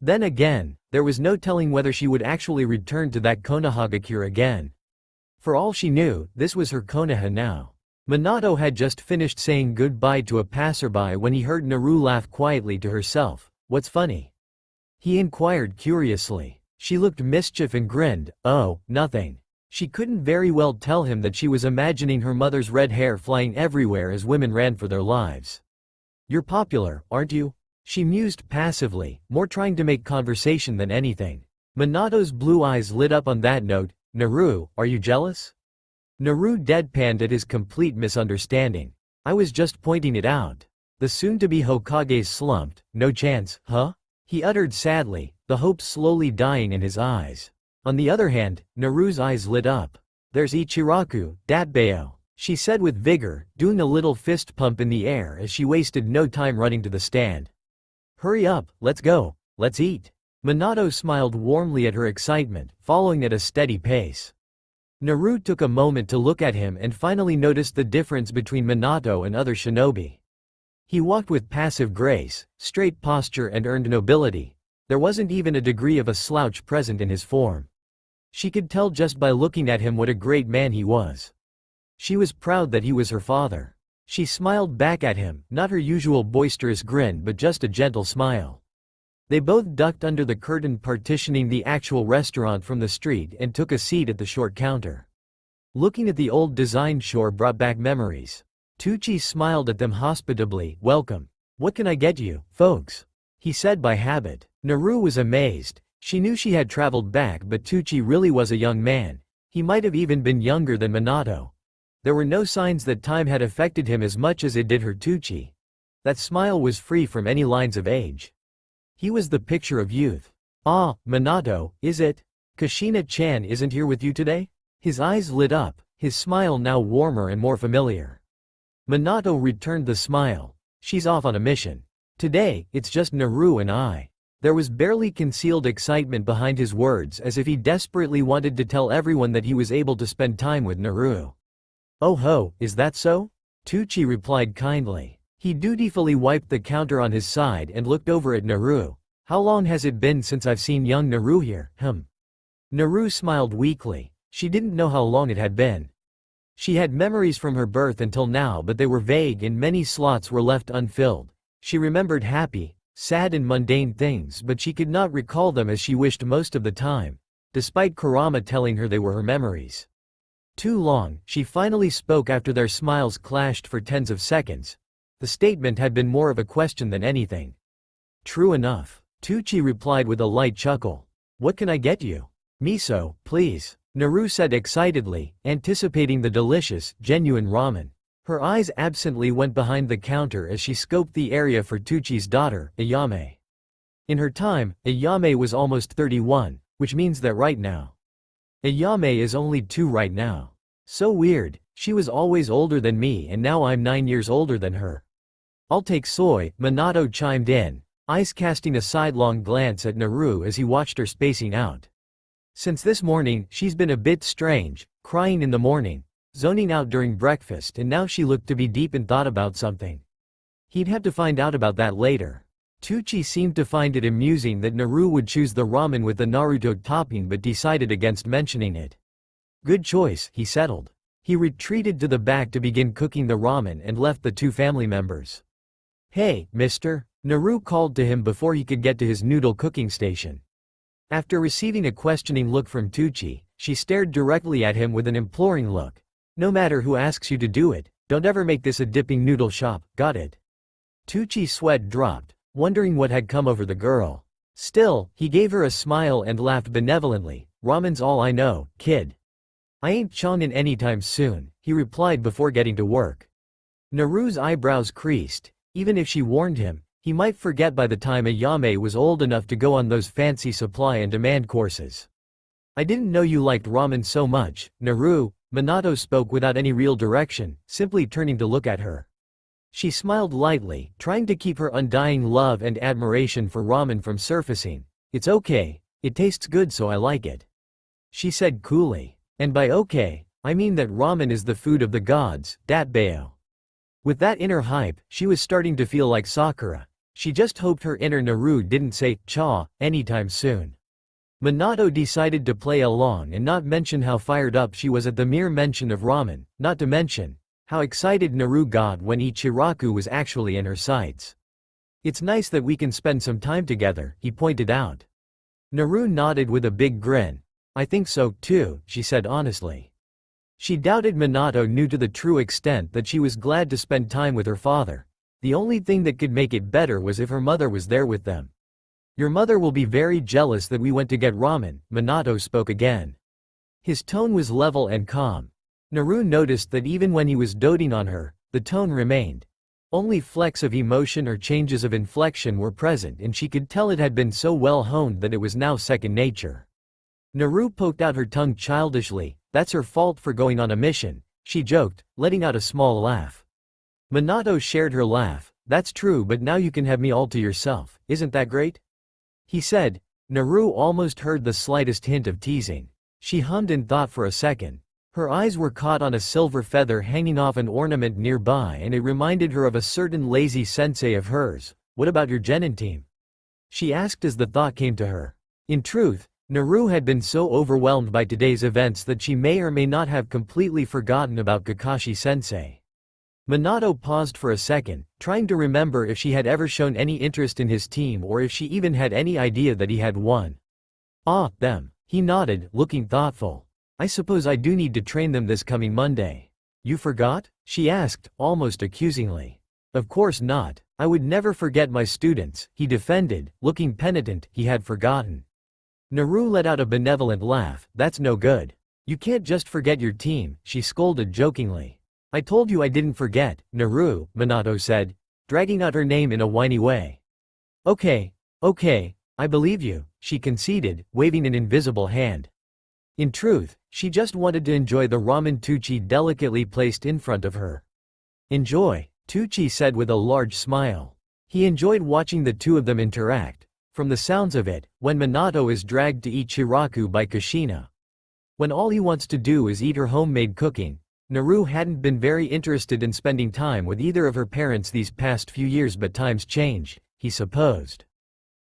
Then again, there was no telling whether she would actually return to that Konohagakure again. For all she knew, this was her Konoha now. Minato had just finished saying goodbye to a passerby when he heard Naru laugh quietly to herself. What's funny? He inquired curiously. She looked mischief and grinned. Oh, nothing. She couldn't very well tell him that she was imagining her mother's red hair flying everywhere as women ran for their lives. You're popular, aren't you? She mused passively, more trying to make conversation than anything. Minato's blue eyes lit up on that note. Naru, are you jealous? Naru deadpanned at his complete misunderstanding. I was just pointing it out. The soon-to-be Hokage slumped. "No chance, huh?" he uttered sadly, the hope slowly dying in his eyes. On the other hand, Naru's eyes lit up. "There's Ichiraku, Datbeo," she said with vigor, doing a little fist pump in the air as she wasted no time running to the stand. "Hurry up, let's go, let's eat." Minato smiled warmly at her excitement, following at a steady pace. Naru took a moment to look at him and finally noticed the difference between Minato and other shinobi. He walked with passive grace, straight posture and earned nobility. There wasn't even a degree of a slouch present in his form. She could tell just by looking at him what a great man he was. She was proud that he was her father. She smiled back at him, not her usual boisterous grin but just a gentle smile. They both ducked under the curtain partitioning the actual restaurant from the street and took a seat at the short counter. Looking at the old design shore brought back memories. Tucci smiled at them hospitably. "Welcome. What can I get you, folks?" he said by habit. Naru was amazed. She knew she had traveled back, but Tucci really was a young man. He might have even been younger than Minato. There were no signs that time had affected him as much as it did her Tucci. That smile was free from any lines of age. He was the picture of youth. "Ah, Minato, is it? Kushina-chan isn't here with you today?" His eyes lit up, his smile now warmer and more familiar. Minato returned the smile. "She's off on a mission. Today, it's just Naru and I." There was barely concealed excitement behind his words, as if he desperately wanted to tell everyone that he was able to spend time with Naru. "Oh ho, is that so?" Tucci replied kindly. He dutifully wiped the counter on his side and looked over at Naru. "How long has it been since I've seen young Naru here, Naru smiled weakly. She didn't know how long it had been. She had memories from her birth until now, but they were vague and many slots were left unfilled. She remembered happy, sad and mundane things, but she could not recall them as she wished most of the time, despite Kurama telling her they were her memories. Too long, she finally spoke after their smiles clashed for tens of seconds. The statement had been more of a question than anything. "True enough," Tucci replied with a light chuckle. "What can I get you?" "Miso, please," Naru said excitedly, anticipating the delicious, genuine ramen. Her eyes absently went behind the counter as she scoped the area for Tucci's daughter, Ayame. In her time, Ayame was almost 31, which means that right now. Ayame is only 2 right now. So weird, she was always older than me and now I'm 9 years older than her. "I'll take soy," Minato chimed in, eyes casting a sidelong glance at Naru as he watched her spacing out. Since this morning, she's been a bit strange, crying in the morning, zoning out during breakfast, and now she looked to be deep in thought about something. He'd have to find out about that later. Tucci seemed to find it amusing that Naru would choose the ramen with the Naruto topping but decided against mentioning it. "Good choice," he settled. He retreated to the back to begin cooking the ramen and left the 2 family members. "Hey, mister," Naru called to him before he could get to his noodle cooking station. After receiving a questioning look from Tucci, she stared directly at him with an imploring look. "No matter who asks you to do it, don't ever make this a dipping noodle shop, got it?" Tucci's sweat dropped, wondering what had come over the girl. Still, he gave her a smile and laughed benevolently. "Ramen's all I know, kid. I ain't chonin' anytime soon," he replied before getting to work. Naru's eyebrows creased. Even if she warned him, he might forget by the time Ayame was old enough to go on those fancy supply and demand courses. "I didn't know you liked ramen so much, Naru," Minato spoke without any real direction, simply turning to look at her. She smiled lightly, trying to keep her undying love and admiration for ramen from surfacing. "It's okay, it tastes good so I like it," she said coolly. "And by okay, I mean that ramen is the food of the gods, Datbeo." With that inner hype, she was starting to feel like Sakura. She just hoped her inner Naru didn't say, "Cha," anytime soon. Minato decided to play along and not mention how fired up she was at the mere mention of ramen, not to mention how excited Naru got when Ichiraku was actually in her sights. "It's nice that we can spend some time together," he pointed out. Naru nodded with a big grin. "I think so, too," she said honestly. She doubted Minato knew to the true extent that she was glad to spend time with her father. The only thing that could make it better was if her mother was there with them. "Your mother will be very jealous that we went to get ramen," Minato spoke again. His tone was level and calm. Naru noticed that even when he was doting on her, the tone remained. Only flecks of emotion or changes of inflection were present, and she could tell it had been so well honed that it was now second nature. Naru poked out her tongue childishly. That's her fault for going on a mission, she joked, letting out a small laugh. Minato shared her laugh. That's true, but now you can have me all to yourself, isn't that great? He said. Naru almost heard the slightest hint of teasing. She hummed in thought for a second. Her eyes were caught on a silver feather hanging off an ornament nearby, and it reminded her of a certain lazy sensei of hers. What about your genin team? She asked as the thought came to her. In truth, Naru had been so overwhelmed by today's events that she may or may not have completely forgotten about Kakashi sensei. Minato paused for a second, trying to remember if she had ever shown any interest in his team or if she even had any idea that he had one. Ah, them. He nodded, looking thoughtful. I suppose I do need to train them this coming Monday. You forgot? She asked, almost accusingly. Of course not. I would never forget my students, he defended, looking penitent. He had forgotten. Naru let out a benevolent laugh. That's no good. You can't just forget your team, she scolded jokingly. I told you I didn't forget, Naru, Minato said, dragging out her name in a whiny way. Okay, I believe you, she conceded, waving an invisible hand. In truth, she just wanted to enjoy the ramen Tucci delicately placed in front of her. Enjoy, Tucci said with a large smile. He enjoyed watching the two of them interact, from the sounds of it, when Minato is dragged to Ichiraku by Kushina. When all he wants to do is eat her homemade cooking, Naru hadn't been very interested in spending time with either of her parents these past few years, but times change, he supposed.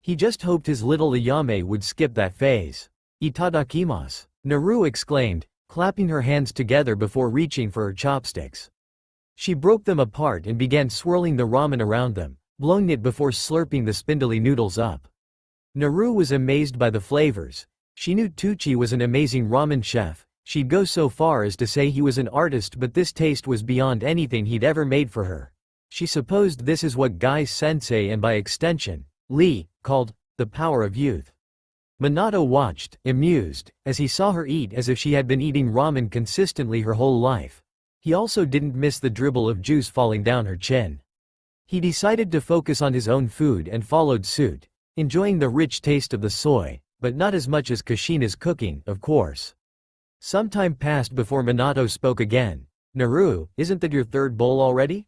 He just hoped his little Ayame would skip that phase. Itadakimasu, Naru exclaimed, clapping her hands together before reaching for her chopsticks. She broke them apart and began swirling the ramen around them, blowing it before slurping the spindly noodles up. Naru was amazed by the flavors. She knew Tucci was an amazing ramen chef. She'd go so far as to say he was an artist, but this taste was beyond anything he'd ever made for her. She supposed this is what Guy Sensei, and by extension, Lee, called the power of youth. Minato watched, amused, as he saw her eat as if she had been eating ramen consistently her whole life. He also didn't miss the dribble of juice falling down her chin. He decided to focus on his own food and followed suit, enjoying the rich taste of the soy, but not as much as Kushina's cooking, of course. Some time passed before Minato spoke again. Naru, isn't that your third bowl already?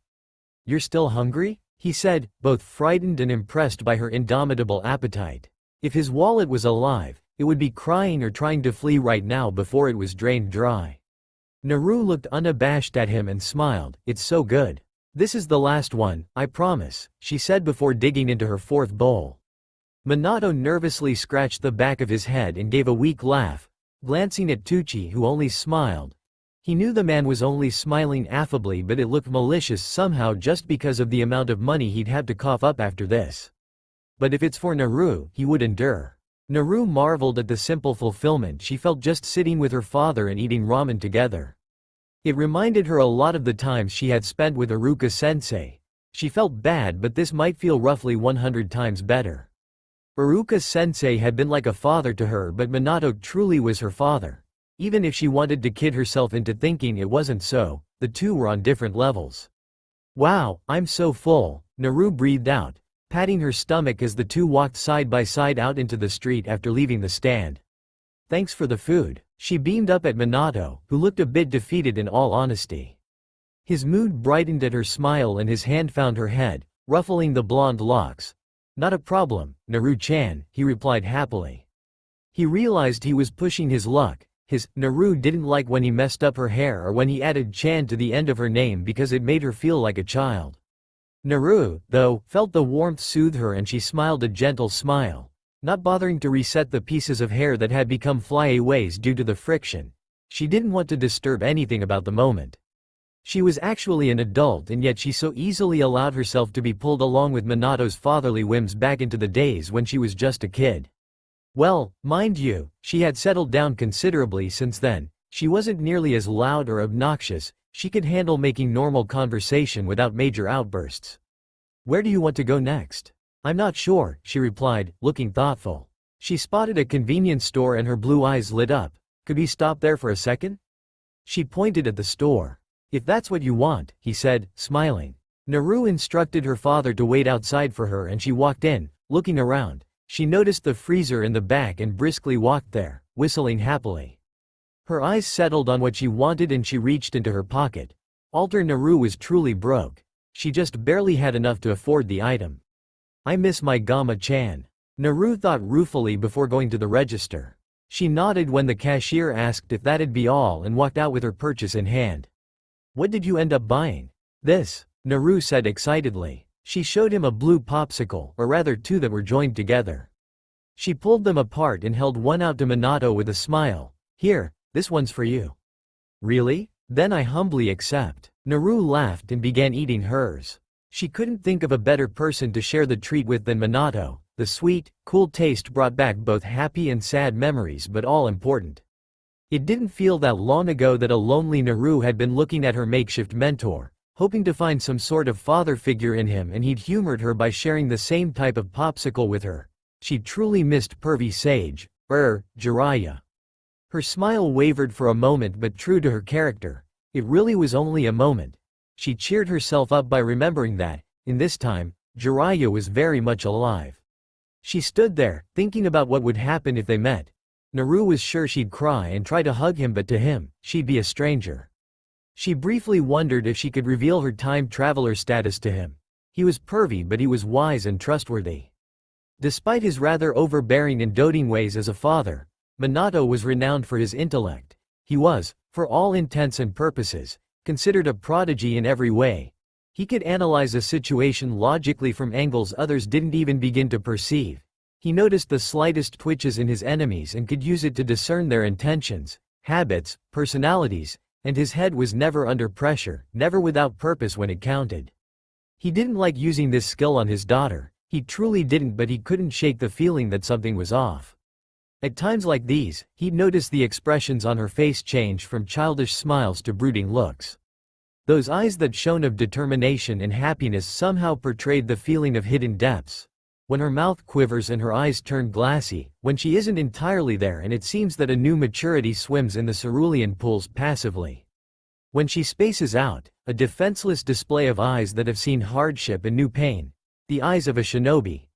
You're still hungry? He said, both frightened and impressed by her indomitable appetite. If his wallet was alive, it would be crying or trying to flee right now before it was drained dry. Naru looked unabashed at him and smiled. It's so good. This is the last one, I promise, she said before digging into her fourth bowl. Minato nervously scratched the back of his head and gave a weak laugh, glancing at Tucci, who only smiled. He knew the man was only smiling affably, but it looked malicious somehow just because of the amount of money he'd have to cough up after this. But if it's for Naru, he would endure. Naru marveled at the simple fulfillment she felt just sitting with her father and eating ramen together. It reminded her a lot of the times she had spent with Iruka sensei. She felt bad, but this might feel roughly 100 times better. Iruka sensei had been like a father to her, but Minato truly was her father. Even if she wanted to kid herself into thinking it wasn't so, the two were on different levels. Wow, I'm so full, Naru breathed out, patting her stomach as the two walked side by side out into the street after leaving the stand. Thanks for the food, she beamed up at Minato, who looked a bit defeated in all honesty. His mood brightened at her smile and his hand found her head, ruffling the blonde locks. Not a problem, Naru-chan, he replied happily. He realized he was pushing his luck. Naru didn't like when he messed up her hair or when he added chan to the end of her name because it made her feel like a child. Naru, though, felt the warmth soothe her and she smiled a gentle smile, not bothering to reset the pieces of hair that had become flyaways due to the friction. She didn't want to disturb anything about the moment. She was actually an adult, and yet she so easily allowed herself to be pulled along with Minato's fatherly whims back into the days when she was just a kid. Well, mind you, she had settled down considerably since then. She wasn't nearly as loud or obnoxious. She could handle making normal conversation without major outbursts. Where do you want to go next? I'm not sure, she replied, looking thoughtful. She spotted a convenience store and her blue eyes lit up. Could we stop there for a second? She pointed at the store. If that's what you want, he said, smiling. Naru instructed her father to wait outside for her and she walked in. Looking around, she noticed the freezer in the back and briskly walked there, whistling happily. Her eyes settled on what she wanted and she reached into her pocket. Alter Naru was truly broke. She just barely had enough to afford the item. I miss my Gamma-chan. Naru thought ruefully before going to the register. She nodded when the cashier asked if that'd be all and walked out with her purchase in hand. What did you end up buying? This, Naru said excitedly. She showed him a blue popsicle, or rather two that were joined together. She pulled them apart and held one out to Minato with a smile. Here, this one's for you. Really? Then I humbly accept. Naru laughed and began eating hers. She couldn't think of a better person to share the treat with than Minato. The sweet, cool taste brought back both happy and sad memories, but all important. It didn't feel that long ago that a lonely Naru had been looking at her makeshift mentor, hoping to find some sort of father figure in him, and he'd humored her by sharing the same type of popsicle with her. She truly missed pervy sage, Jiraiya. Her smile wavered for a moment, but true to her character, it really was only a moment. She cheered herself up by remembering that, in this time, Jiraiya was very much alive. She stood there, thinking about what would happen if they met. Naru was sure she'd cry and try to hug him, but to him, she'd be a stranger. She briefly wondered if she could reveal her time traveler status to him. He was pervy, but he was wise and trustworthy. Despite his rather overbearing and doting ways as a father, Minato was renowned for his intellect. He was, for all intents and purposes, considered a prodigy in every way. He could analyze a situation logically from angles others didn't even begin to perceive. He noticed the slightest twitches in his enemies and could use it to discern their intentions, habits, personalities, and his head was never under pressure, never without purpose when it counted. He didn't like using this skill on his daughter. He truly didn't, but he couldn't shake the feeling that something was off. At times like these, he'd notice the expressions on her face change from childish smiles to brooding looks. Those eyes that shone of determination and happiness somehow portrayed the feeling of hidden depths. When her mouth quivers and her eyes turn glassy, when she isn't entirely there, and it seems that a new maturity swims in the cerulean pools passively. When she spaces out, a defenseless display of eyes that have seen hardship and new pain. The eyes of a shinobi.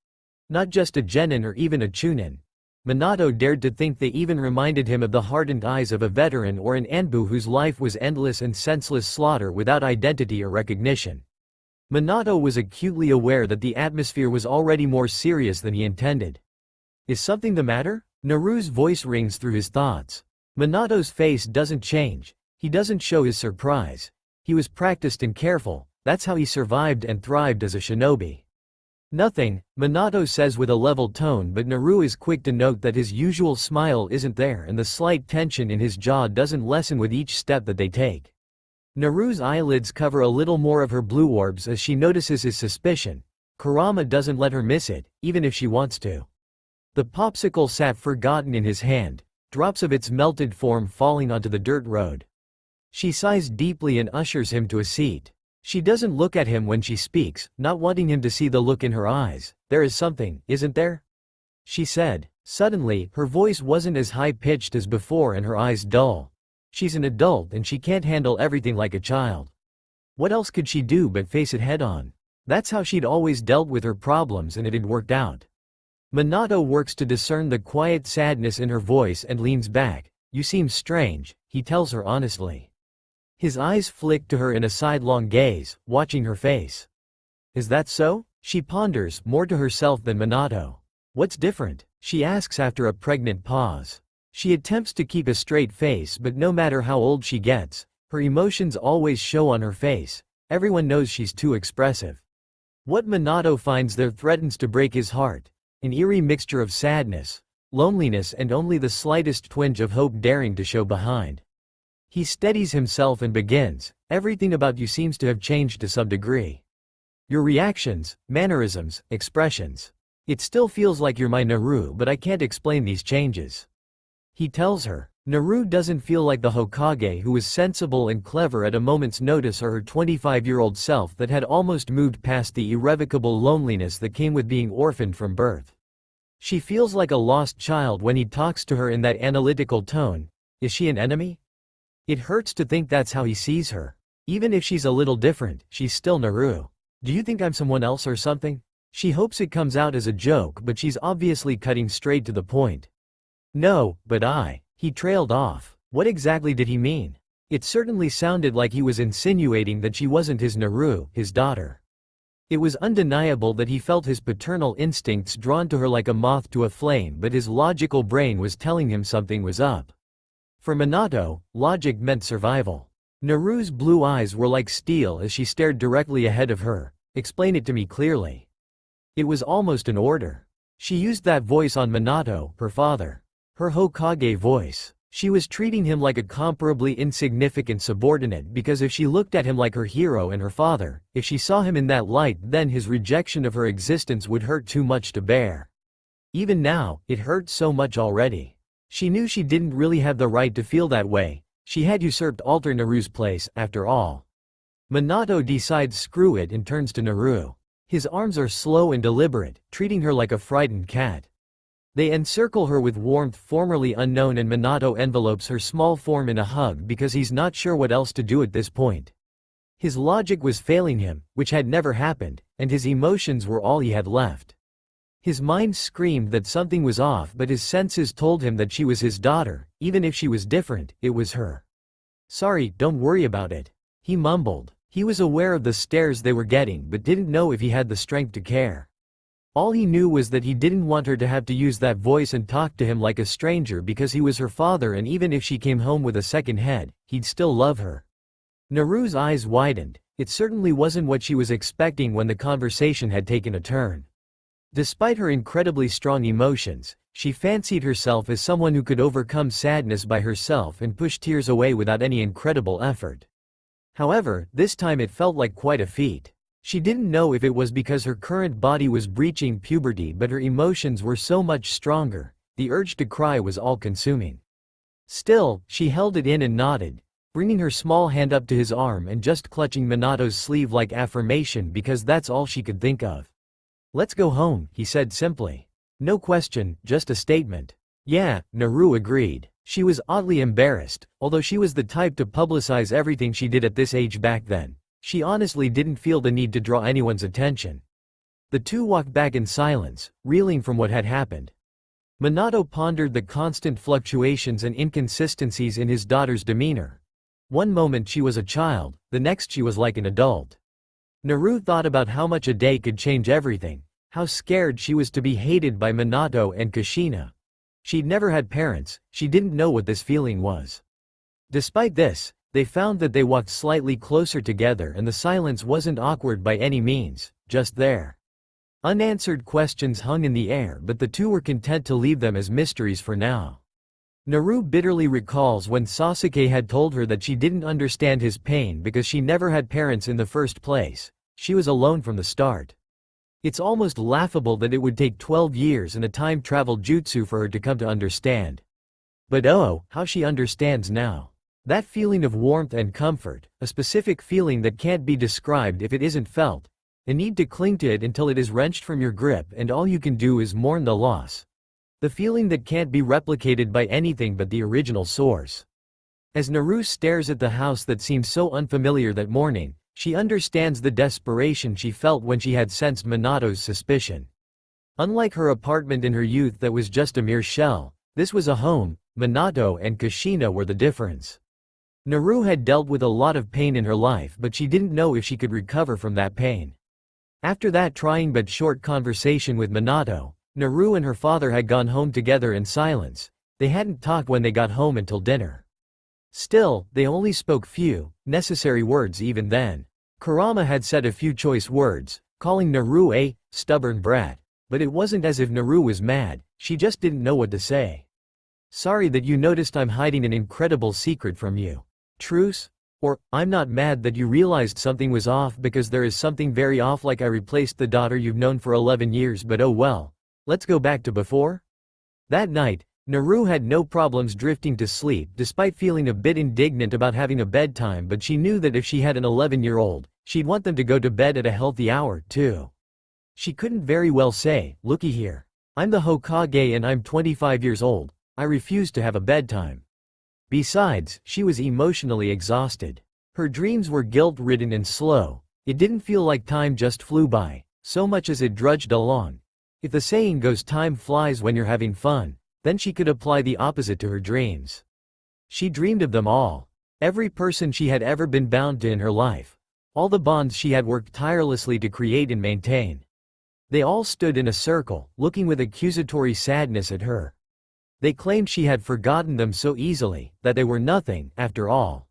Not just a genin or even a chunin. Minato dared to think they even reminded him of the hardened eyes of a veteran or an Anbu whose life was endless and senseless slaughter without identity or recognition. Minato was acutely aware that the atmosphere was already more serious than he intended. Is something the matter? Naru's voice rings through his thoughts. Minato's face doesn't change. He doesn't show his surprise. He was practiced and careful. That's how he survived and thrived as a shinobi. Nothing, Minato says with a level tone, but Naru is quick to note that his usual smile isn't there and the slight tension in his jaw doesn't lessen with each step that they take. Naru's eyelids cover a little more of her blue orbs as she notices his suspicion. Kurama doesn't let her miss it, even if she wants to. The popsicle sat forgotten in his hand, drops of its melted form falling onto the dirt road. She sighs deeply and ushers him to a seat. She doesn't look at him when she speaks, not wanting him to see the look in her eyes. There is something, isn't there? She said. Suddenly, her voice wasn't as high-pitched as before and her eyes dull. She's an adult and she can't handle everything like a child. What else could she do but face it head-on? That's how she'd always dealt with her problems and it had worked out. Minato works to discern the quiet sadness in her voice and leans back. You seem strange, he tells her honestly. His eyes flick to her in a sidelong gaze, watching her face. Is that so? She ponders, more to herself than Minato. What's different? She asks after a pregnant pause. She attempts to keep a straight face, but no matter how old she gets, her emotions always show on her face. Everyone knows she's too expressive. What Minato finds there threatens to break his heart. An eerie mixture of sadness, loneliness and only the slightest twinge of hope daring to show behind. He steadies himself and begins. Everything about you seems to have changed to some degree. Your reactions, mannerisms, expressions. It still feels like you're my Naru, but I can't explain these changes. He tells her. Naru doesn't feel like the Hokage who was sensible and clever at a moment's notice or her 25-year-old self that had almost moved past the irrevocable loneliness that came with being orphaned from birth. She feels like a lost child when he talks to her in that analytical tone. Is she an enemy? It hurts to think that's how he sees her. Even if she's a little different, she's still Naru. Do you think I'm someone else or something? She hopes it comes out as a joke, but she's obviously cutting straight to the point. No, but he trailed off. What exactly did he mean? It certainly sounded like he was insinuating that she wasn't his Naru, his daughter. It was undeniable that he felt his paternal instincts drawn to her like a moth to a flame, but his logical brain was telling him something was up. For Minato, logic meant survival. Naru's blue eyes were like steel as she stared directly ahead of her. Explain it to me clearly. It was almost an order. She used that voice on Minato, her father. Her Hokage voice. She was treating him like a comparably insignificant subordinate because if she looked at him like her hero and her father, if she saw him in that light, then his rejection of her existence would hurt too much to bear. Even now, it hurt so much already. She knew she didn't really have the right to feel that way. She had usurped Alter Naru's place, after all. Minato decides screw it and turns to Naru. His arms are slow and deliberate, treating her like a frightened cat. They encircle her with warmth formerly unknown and Minato envelopes her small form in a hug because he's not sure what else to do at this point. His logic was failing him, which had never happened, and his emotions were all he had left. His mind screamed that something was off, but his senses told him that she was his daughter. Even if she was different, it was her. Sorry, don't worry about it. He mumbled. He was aware of the stares they were getting but didn't know if he had the strength to care. All he knew was that he didn't want her to have to use that voice and talk to him like a stranger because he was her father, and even if she came home with a second head, he'd still love her. Naru's eyes widened. It certainly wasn't what she was expecting when the conversation had taken a turn. Despite her incredibly strong emotions, she fancied herself as someone who could overcome sadness by herself and push tears away without any incredible effort. However, this time it felt like quite a feat. She didn't know if it was because her current body was breaching puberty, but her emotions were so much stronger. The urge to cry was all-consuming. Still, she held it in and nodded, bringing her small hand up to his arm and just clutching Minato's sleeve like affirmation because that's all she could think of. Let's go home, he said simply. No question, just a statement. Yeah, Naru agreed. She was oddly embarrassed, although she was the type to publicize everything she did at this age back then. She honestly didn't feel the need to draw anyone's attention. The two walked back in silence, reeling from what had happened. Minato pondered the constant fluctuations and inconsistencies in his daughter's demeanor. One moment she was a child, the next she was like an adult. Naru thought about how much a day could change everything, how scared she was to be hated by Minato and Kushina. She'd never had parents, she didn't know what this feeling was. Despite this, they found that they walked slightly closer together and the silence wasn't awkward by any means, just there. Unanswered questions hung in the air, but the two were content to leave them as mysteries for now. Naru bitterly recalls when Sasuke had told her that she didn't understand his pain because she never had parents in the first place. She was alone from the start. It's almost laughable that it would take 12 years and a time travel jutsu for her to come to understand. But oh, how she understands now. That feeling of warmth and comfort, a specific feeling that can't be described if it isn't felt, a need to cling to it until it is wrenched from your grip and all you can do is mourn the loss. The feeling that can't be replicated by anything but the original source. As Naru stares at the house that seemed so unfamiliar that morning, she understands the desperation she felt when she had sensed Minato's suspicion. Unlike her apartment in her youth that was just a mere shell, this was a home. Minato and Kushina were the difference. Naru had dealt with a lot of pain in her life, but she didn't know if she could recover from that pain. After that trying but short conversation with Minato, Naru and her father had gone home together in silence. They hadn't talked when they got home until dinner. Still, they only spoke few, necessary words even then. Kurama had said a few choice words, calling Naru a stubborn brat, but it wasn't as if Naru was mad, she just didn't know what to say. Sorry that you noticed I'm hiding an incredible secret from you. Truce? Or, I'm not mad that you realized something was off because there is something very off, like I replaced the daughter you've known for 11 years, but oh well. Let's go back to before? That night, Naru had no problems drifting to sleep despite feeling a bit indignant about having a bedtime, but she knew that if she had an 11-year-old, she'd want them to go to bed at a healthy hour, too. She couldn't very well say, looky here. I'm the Hokage and I'm 25 years old. I refuse to have a bedtime. Besides, she was emotionally exhausted. Her dreams were guilt-ridden and slow. It didn't feel like time just flew by, so much as it drudged along. If the saying goes time flies when you're having fun, then she could apply the opposite to her dreams. She dreamed of them all. Every person she had ever been bound to in her life. All the bonds she had worked tirelessly to create and maintain. They all stood in a circle, looking with accusatory sadness at her. They claimed she had forgotten them so easily, that they were nothing, after all.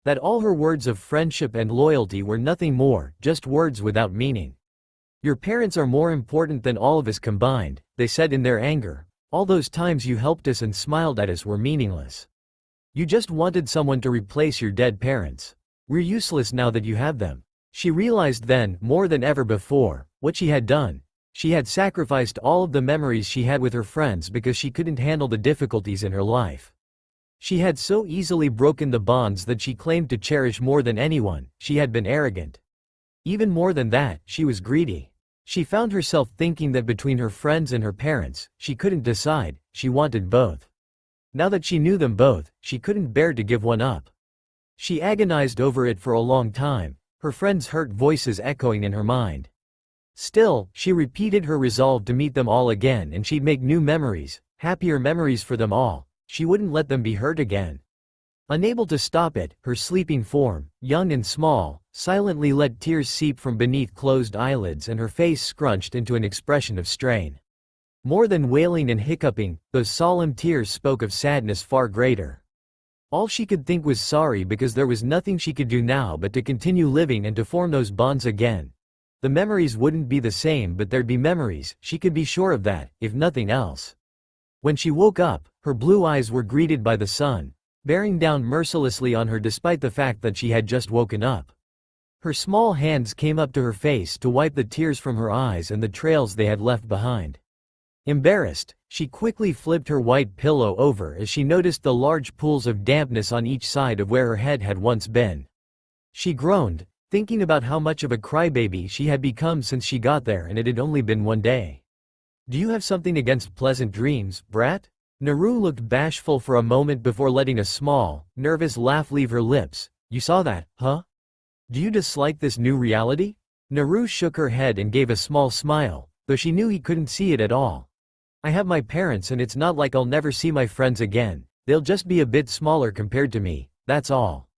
That all her words of friendship and loyalty were nothing more, just words without meaning. Your parents are more important than all of us combined, they said in their anger. All those times you helped us and smiled at us were meaningless. You just wanted someone to replace your dead parents. We're useless now that you have them. She realized then, more than ever before, what she had done. She had sacrificed all of the memories she had with her friends because she couldn't handle the difficulties in her life. She had so easily broken the bonds that she claimed to cherish more than anyone. She had been arrogant. Even more than that, she was greedy. She found herself thinking that between her friends and her parents, she couldn't decide, she wanted both. Now that she knew them both, she couldn't bear to give one up. She agonized over it for a long time, her friends' hurt voices echoing in her mind. Still, she repeated her resolve to meet them all again, and she'd make new memories, happier memories for them all. She wouldn't let them be hurt again. Unable to stop it, her sleeping form, young and small, silently let tears seep from beneath closed eyelids and her face scrunched into an expression of strain. More than wailing and hiccuping, those solemn tears spoke of sadness far greater. All she could think was sorry because there was nothing she could do now but to continue living and to form those bonds again. The memories wouldn't be the same, but there'd be memories, she could be sure of that, if nothing else. When she woke up, her blue eyes were greeted by the sun, bearing down mercilessly on her despite the fact that she had just woken up. Her small hands came up to her face to wipe the tears from her eyes and the trails they had left behind. Embarrassed, she quickly flipped her white pillow over as she noticed the large pools of dampness on each side of where her head had once been. She groaned, thinking about how much of a crybaby she had become since she got there, and it had only been one day. Do you have something against pleasant dreams, brat? Naru looked bashful for a moment before letting a small, nervous laugh leave her lips. You saw that, huh? Do you dislike this new reality? Naru shook her head and gave a small smile, though she knew he couldn't see it at all. I have my parents, and it's not like I'll never see my friends again. They'll just be a bit smaller compared to me, that's all.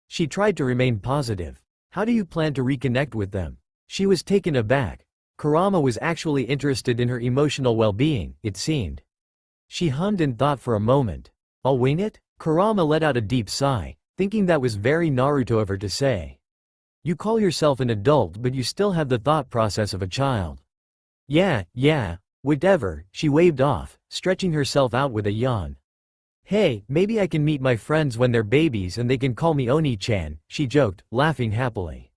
She tried to remain positive. How do you plan to reconnect with them? She was taken aback. Kurama was actually interested in her emotional well-being, it seemed. She hummed and thought for a moment. I'll wing it? Kurama let out a deep sigh, thinking that was very Naruto of her to say. You call yourself an adult, but you still have the thought process of a child. Yeah, whatever, she waved off, stretching herself out with a yawn. Hey, maybe I can meet my friends when they're babies and they can call me Oni-chan, she joked, laughing happily.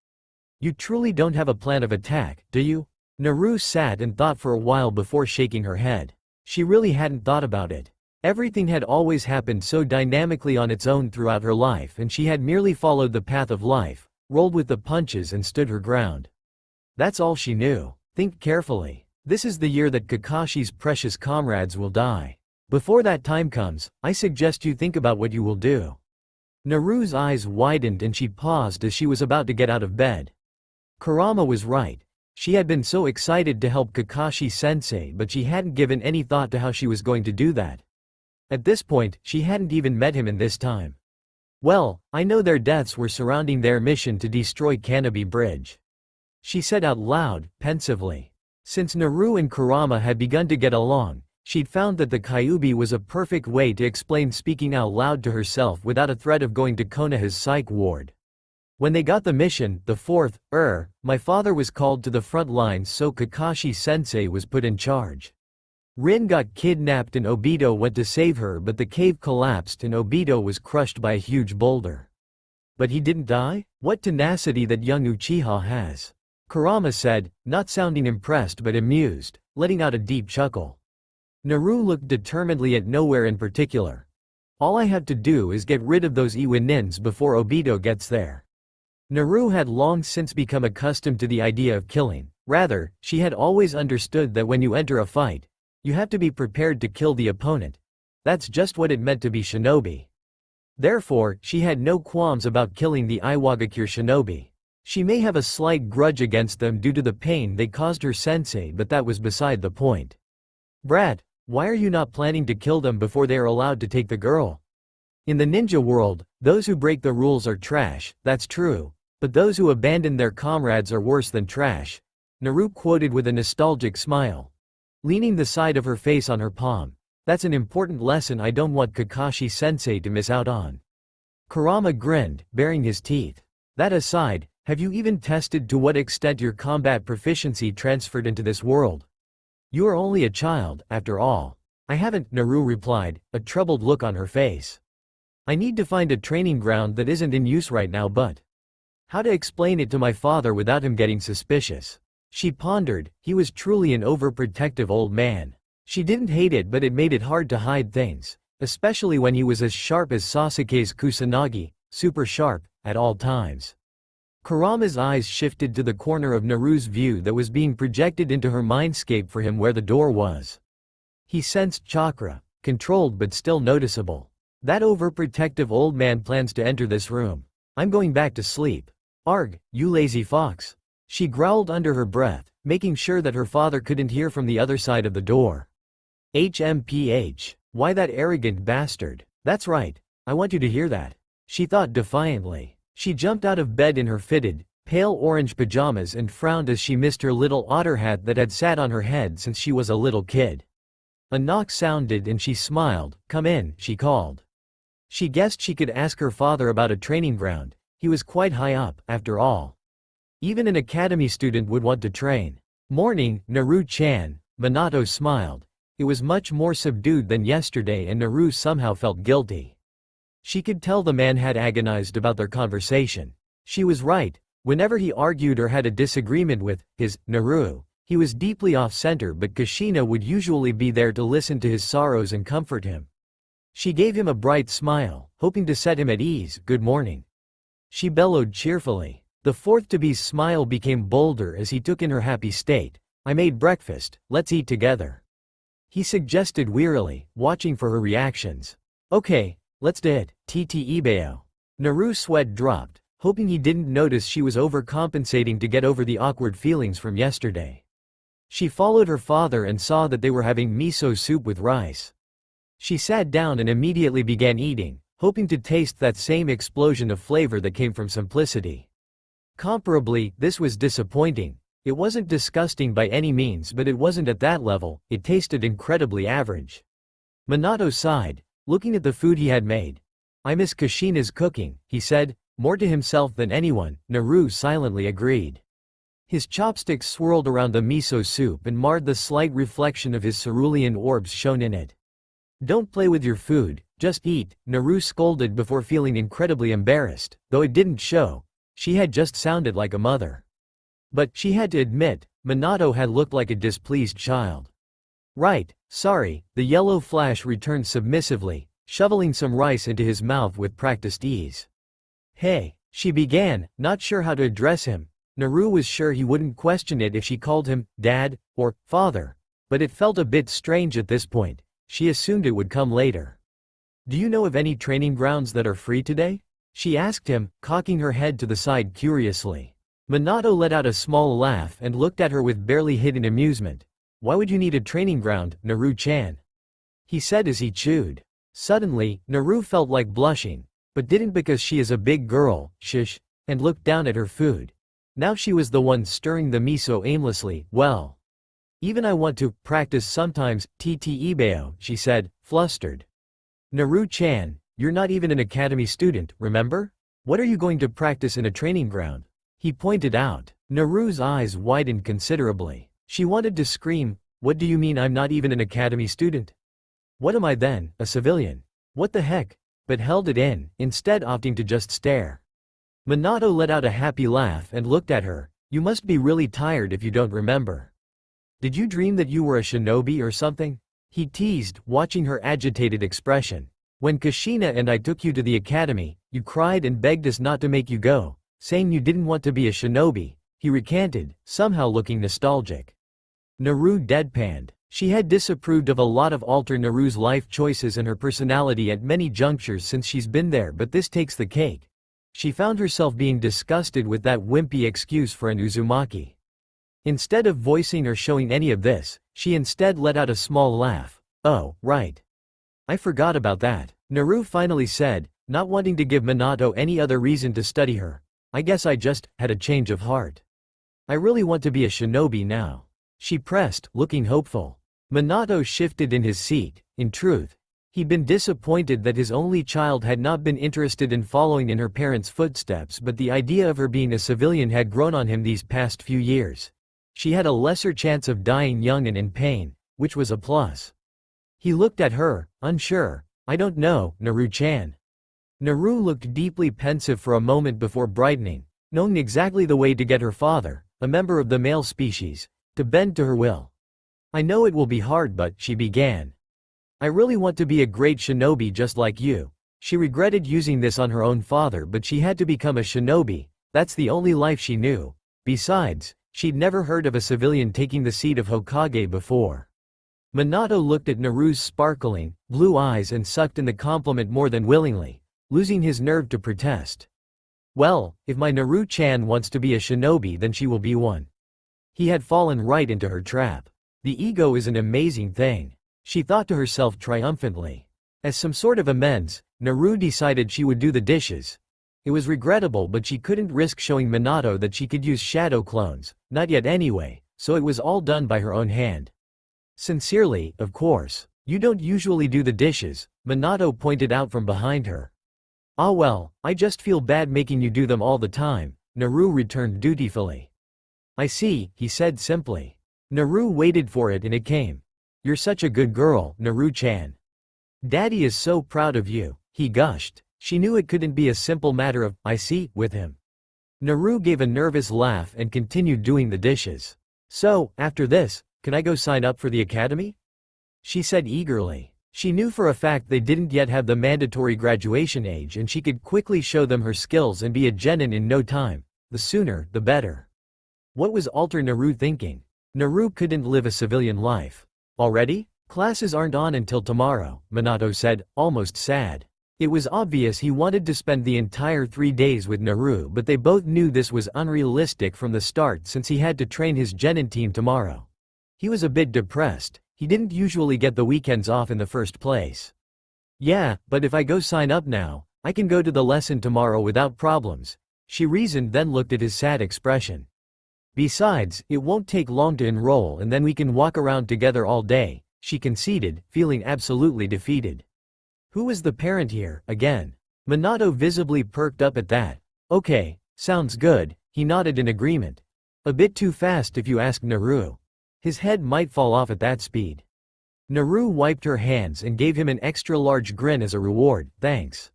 You truly don't have a plan of attack, do you? Naru sat and thought for a while before shaking her head. She really hadn't thought about it. Everything had always happened so dynamically on its own throughout her life, and she had merely followed the path of life, rolled with the punches and stood her ground. That's all she knew. Think carefully. This is the year that Kakashi's precious comrades will die. Before that time comes, I suggest you think about what you will do. Naru's eyes widened and she paused as she was about to get out of bed. Kurama was right. She had been so excited to help Kakashi-sensei, but she hadn't given any thought to how she was going to do that. At this point, she hadn't even met him in this time. Well, I know their deaths were surrounding their mission to destroy Canopy Bridge. She said out loud, pensively. Since Naru and Kurama had begun to get along, she'd found that the Kyuubi was a perfect way to explain speaking out loud to herself without a threat of going to Konoha's psych ward. When they got the mission, the fourth, my father was called to the front lines, so Kakashi-sensei was put in charge. Rin got kidnapped and Obito went to save her, but the cave collapsed and Obito was crushed by a huge boulder. But he didn't die? What tenacity that young Uchiha has. Kurama said, not sounding impressed but amused, letting out a deep chuckle. Naru looked determinedly at nowhere in particular. All I have to do is get rid of those Iwanins before Obito gets there. Naru had long since become accustomed to the idea of killing. Rather, she had always understood that when you enter a fight, you have to be prepared to kill the opponent. That's just what it meant to be shinobi. Therefore, she had no qualms about killing the Iwagakure shinobi. She may have a slight grudge against them due to the pain they caused her sensei, but that was beside the point. Brat, why are you not planning to kill them before they are allowed to take the girl? In the ninja world, those who break the rules are trash, that's true, but those who abandon their comrades are worse than trash, Naru quoted with a nostalgic smile, leaning the side of her face on her palm. That's an important lesson I don't want Kakashi-sensei to miss out on. Kurama grinned, baring his teeth. That aside, have you even tested to what extent your combat proficiency transferred into this world? You are only a child, after all. I haven't, Naru replied, a troubled look on her face. I need to find a training ground that isn't in use right now, but how to explain it to my father without him getting suspicious? She pondered. He was truly an overprotective old man. She didn't hate it, but it made it hard to hide things, especially when he was as sharp as Sasuke's Kusanagi, super sharp, at all times. Kurama's eyes shifted to the corner of Naru's view that was being projected into her mindscape for him where the door was. He sensed chakra, controlled but still noticeable. That overprotective old man plans to enter this room. I'm going back to sleep. Arg, you lazy fox. She growled under her breath, making sure that her father couldn't hear from the other side of the door. HMPH. Why that arrogant bastard? That's right. I want you to hear that. She thought defiantly. She jumped out of bed in her fitted, pale orange pajamas and frowned as she missed her little otter hat that had sat on her head since she was a little kid. A knock sounded and she smiled. Come in, she called. She guessed she could ask her father about a training ground. He was quite high up, after all. Even an academy student would want to train. Morning, Naru-chan, Minato smiled. It was much more subdued than yesterday and Naru somehow felt guilty. She could tell the man had agonized about their conversation. She was right. Whenever he argued or had a disagreement with Naru, he was deeply off-center, but Kushina would usually be there to listen to his sorrows and comfort him. She gave him a bright smile, hoping to set him at ease. Good morning. She bellowed cheerfully. The fourth-to-be's smile became bolder as he took in her happy state. I made breakfast, let's eat together. He suggested wearily, watching for her reactions. Okay, let's do it, Ibeo. Naru's sweat dropped, hoping he didn't notice she was overcompensating to get over the awkward feelings from yesterday. She followed her father and saw that they were having miso soup with rice. She sat down and immediately began eating, hoping to taste that same explosion of flavor that came from simplicity. Comparably, this was disappointing. It wasn't disgusting by any means, but it wasn't at that level. It tasted incredibly average. Minato sighed, looking at the food he had made. I miss Kushina's cooking, he said, more to himself than anyone. Naru silently agreed. His chopsticks swirled around the miso soup and marred the slight reflection of his cerulean orbs shown in it. Don't play with your food, just eat, Naru scolded before feeling incredibly embarrassed, though it didn't show. She had just sounded like a mother. But, she had to admit, Minato had looked like a displeased child. Right, sorry, the yellow flash returned submissively, shoveling some rice into his mouth with practiced ease. Hey, she began, not sure how to address him. Naru was sure he wouldn't question it if she called him dad or father, but it felt a bit strange at this point. She assumed it would come later. Do you know of any training grounds that are free today? She asked him, cocking her head to the side curiously. Minato let out a small laugh and looked at her with barely hidden amusement. Why would you need a training ground, Naru-chan? He said as he chewed. Suddenly, Naru felt like blushing, but didn't because she is a big girl, shush, and looked down at her food. Now she was the one stirring the miso aimlessly. Well, even I want to practice sometimes, Ibeo, she said, flustered. Naru-chan, you're not even an academy student, remember? What are you going to practice in a training ground? He pointed out. Naru's eyes widened considerably. She wanted to scream, what do you mean I'm not even an academy student? What am I then, a civilian? What the heck? But held it in, instead opting to just stare. Minato let out a happy laugh and looked at her. You must be really tired if you don't remember. Did you dream that you were a shinobi or something? He teased, watching her agitated expression. When Kushina and I took you to the academy, you cried and begged us not to make you go, saying you didn't want to be a shinobi, he recanted, somehow looking nostalgic. Naru deadpanned. She had disapproved of a lot of alter Naru's life choices and her personality at many junctures since she's been there, but this takes the cake. She found herself being disgusted with that wimpy excuse for an Uzumaki. Instead of voicing or showing any of this, she instead let out a small laugh. Oh, right. I forgot about that. Naru finally said, not wanting to give Minato any other reason to study her. I guess I just had a change of heart. I really want to be a shinobi now. She pressed, looking hopeful. Minato shifted in his seat. In truth, he'd been disappointed that his only child had not been interested in following in her parents' footsteps, but the idea of her being a civilian had grown on him these past few years. She had a lesser chance of dying young and in pain, which was a plus. He looked at her, unsure. I don't know, Naru-chan. Naru looked deeply pensive for a moment before brightening, knowing exactly the way to get her father, a member of the male species, to bend to her will. I know it will be hard, but, she began. I really want to be a great shinobi just like you. She regretted using this on her own father, but she had to become a shinobi. That's the only life she knew. Besides, she'd never heard of a civilian taking the seat of Hokage before. Minato looked at Naru's sparkling, blue eyes and sucked in the compliment more than willingly, losing his nerve to protest. Well, if my Naru-chan wants to be a shinobi, then she will be one. He had fallen right into her trap. The ego is an amazing thing, she thought to herself triumphantly. As some sort of amends, Naru decided she would do the dishes. It was regrettable, but she couldn't risk showing Minato that she could use shadow clones, not yet anyway, so it was all done by her own hand. Sincerely, of course. You don't usually do the dishes, Minato pointed out from behind her. Ah well, I just feel bad making you do them all the time, Naru returned dutifully. I see, he said simply. Naru waited for it and it came. You're such a good girl, Naru-chan. Daddy is so proud of you, he gushed. She knew it couldn't be a simple matter of, I see, with him. Naru gave a nervous laugh and continued doing the dishes. So, after this, can I go sign up for the academy? She said eagerly. She knew for a fact they didn't yet have the mandatory graduation age and she could quickly show them her skills and be a genin in no time. The sooner, the better. What was Alter Naru thinking? Naru couldn't live a civilian life. Already? Classes aren't on until tomorrow, Minato said, almost sad. It was obvious he wanted to spend the entire 3 days with Naru, but they both knew this was unrealistic from the start since he had to train his genin team tomorrow. He was a bit depressed. He didn't usually get the weekends off in the first place. Yeah, but if I go sign up now, I can go to the lesson tomorrow without problems, she reasoned, then looked at his sad expression. Besides, it won't take long to enroll and then we can walk around together all day, she conceded, feeling absolutely defeated. Who was the parent here, again? Minato visibly perked up at that. Okay, sounds good, he nodded in agreement. A bit too fast if you ask Naru. His head might fall off at that speed. Naru wiped her hands and gave him an extra-large grin as a reward, thanks.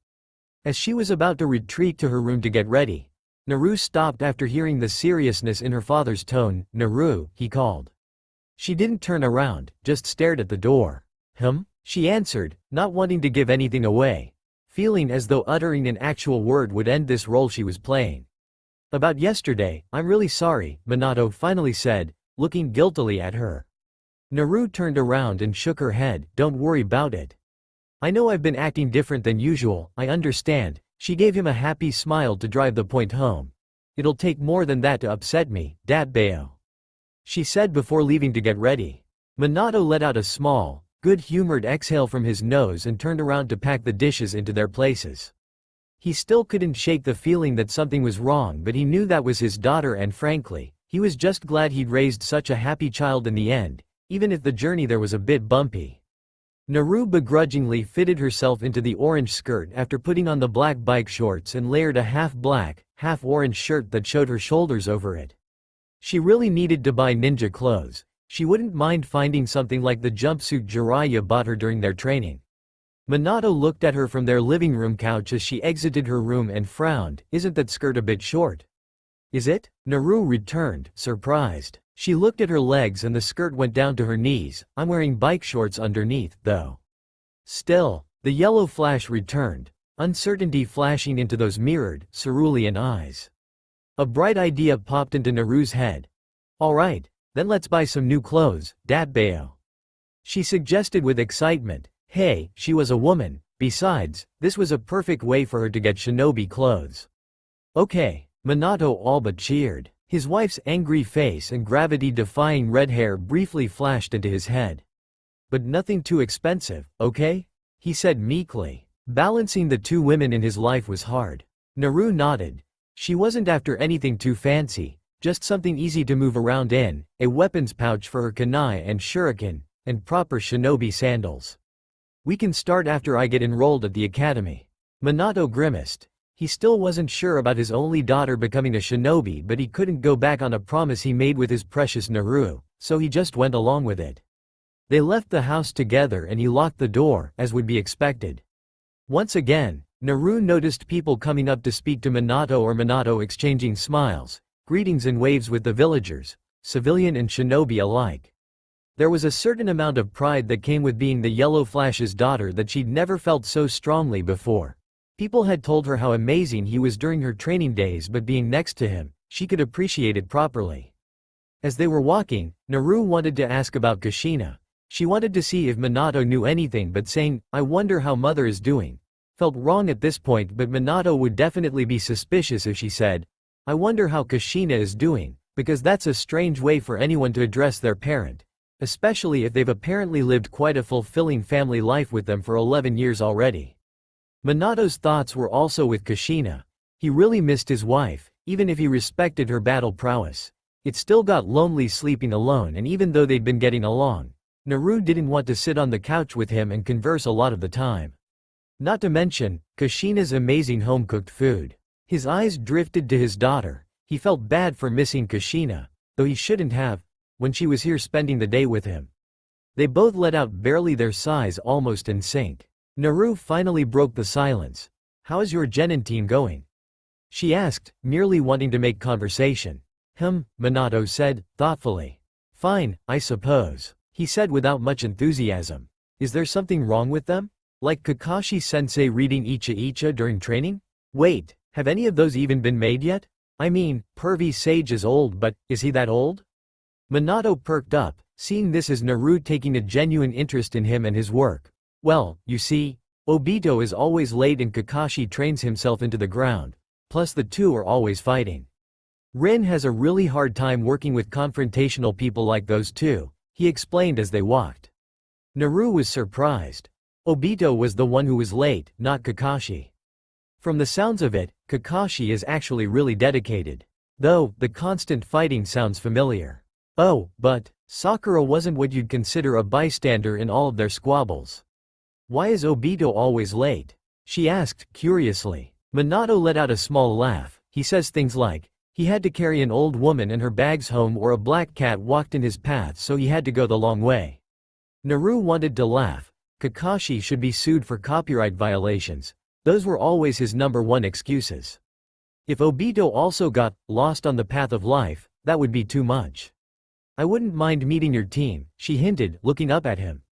As she was about to retreat to her room to get ready, Naru stopped after hearing the seriousness in her father's tone. Naru, he called. She didn't turn around, just stared at the door. She answered, not wanting to give anything away, feeling as though uttering an actual word would end this role she was playing. About yesterday, I'm really sorry, Minato finally said, looking guiltily at her. Naru turned around and shook her head. Don't worry about it. I know I've been acting different than usual, I understand. She gave him a happy smile to drive the point home. It'll take more than that to upset me, Datbeo, she said before leaving to get ready. Minato let out a small, good-humored exhale from his nose and turned around to pack the dishes into their places. He still couldn't shake the feeling that something was wrong, but he knew that was his daughter and frankly, he was just glad he'd raised such a happy child in the end, even if the journey there was a bit bumpy. Naru begrudgingly fitted herself into the orange skirt after putting on the black bike shorts and layered a half-black, half-orange shirt that showed her shoulders over it. She really needed to buy ninja clothes. She wouldn't mind finding something like the jumpsuit Jiraiya bought her during their training. Minato looked at her from their living room couch as she exited her room and frowned. Isn't that skirt a bit short? Is it? Naru returned, surprised. She looked at her legs and the skirt went down to her knees. I'm wearing bike shorts underneath, though. Still, the yellow flash returned, uncertainty flashing into those mirrored, cerulean eyes. A bright idea popped into Naru's head. Alright, then let's buy some new clothes, Datbeo, she suggested with excitement. Hey, she was a woman. Besides, this was a perfect way for her to get shinobi clothes. Okay, Minato all but cheered. His wife's angry face and gravity-defying red hair briefly flashed into his head. But nothing too expensive, okay? He said meekly. Balancing the two women in his life was hard. Naru nodded. She wasn't after anything too fancy, just something easy to move around in, a weapons pouch for her kunai and shuriken, and proper shinobi sandals. We can start after I get enrolled at the academy. Minato grimaced. He still wasn't sure about his only daughter becoming a shinobi, but he couldn't go back on a promise he made with his precious Naru, so he just went along with it. They left the house together and he locked the door, as would be expected. Once again, Naru noticed people coming up to speak to Minato or Minato exchanging smiles, greetings and waves with the villagers, civilian and shinobi alike. There was a certain amount of pride that came with being the Yellow Flash's daughter that she'd never felt so strongly before. People had told her how amazing he was during her training days, but being next to him, she could appreciate it properly. As they were walking, Naru wanted to ask about Kushina. She wanted to see if Minato knew anything, but saying, "I wonder how mother is doing," felt wrong at this point, but Minato would definitely be suspicious if she said, "I wonder how Kushina is doing," because that's a strange way for anyone to address their parent, especially if they've apparently lived quite a fulfilling family life with them for 11 years already. Minato's thoughts were also with Kushina. He really missed his wife, even if he respected her battle prowess. It still got lonely sleeping alone, and even though they'd been getting along, Naru didn't want to sit on the couch with him and converse a lot of the time. Not to mention, Kushina's amazing home-cooked food. His eyes drifted to his daughter. He felt bad for missing Kushina, though he shouldn't have, when she was here spending the day with him. They both let out barely their sighs, almost in sync. Naru finally broke the silence. "How is your genin team going?" she asked, merely wanting to make conversation. Minato said, thoughtfully. "Fine, I suppose," he said without much enthusiasm. "Is there something wrong with them? Like Kakashi-sensei reading Ichiraku during training? Wait, have any of those even been made yet? I mean, Pervy Sage is old, but is he that old?" Minato perked up, seeing this as Naru taking a genuine interest in him and his work. "Well, you see, Obito is always late and Kakashi trains himself into the ground. Plus the two are always fighting. Rin has a really hard time working with confrontational people like those two," he explained as they walked. Naru was surprised. Obito was the one who was late, not Kakashi. From the sounds of it, Kakashi is actually really dedicated. Though, the constant fighting sounds familiar. Oh, but Sakura wasn't what you'd consider a bystander in all of their squabbles. "Why is Obito always late?" she asked, curiously. Minato let out a small laugh. He says things like, he had to carry an old woman and her bags home, or a black cat walked in his path, so he had to go the long way. Naru wanted to laugh. Kakashi should be sued for copyright violations. Those were always his #1 excuses. If Obito also got lost on the path of life, that would be too much. "I wouldn't mind meeting your team," she hinted, looking up at him.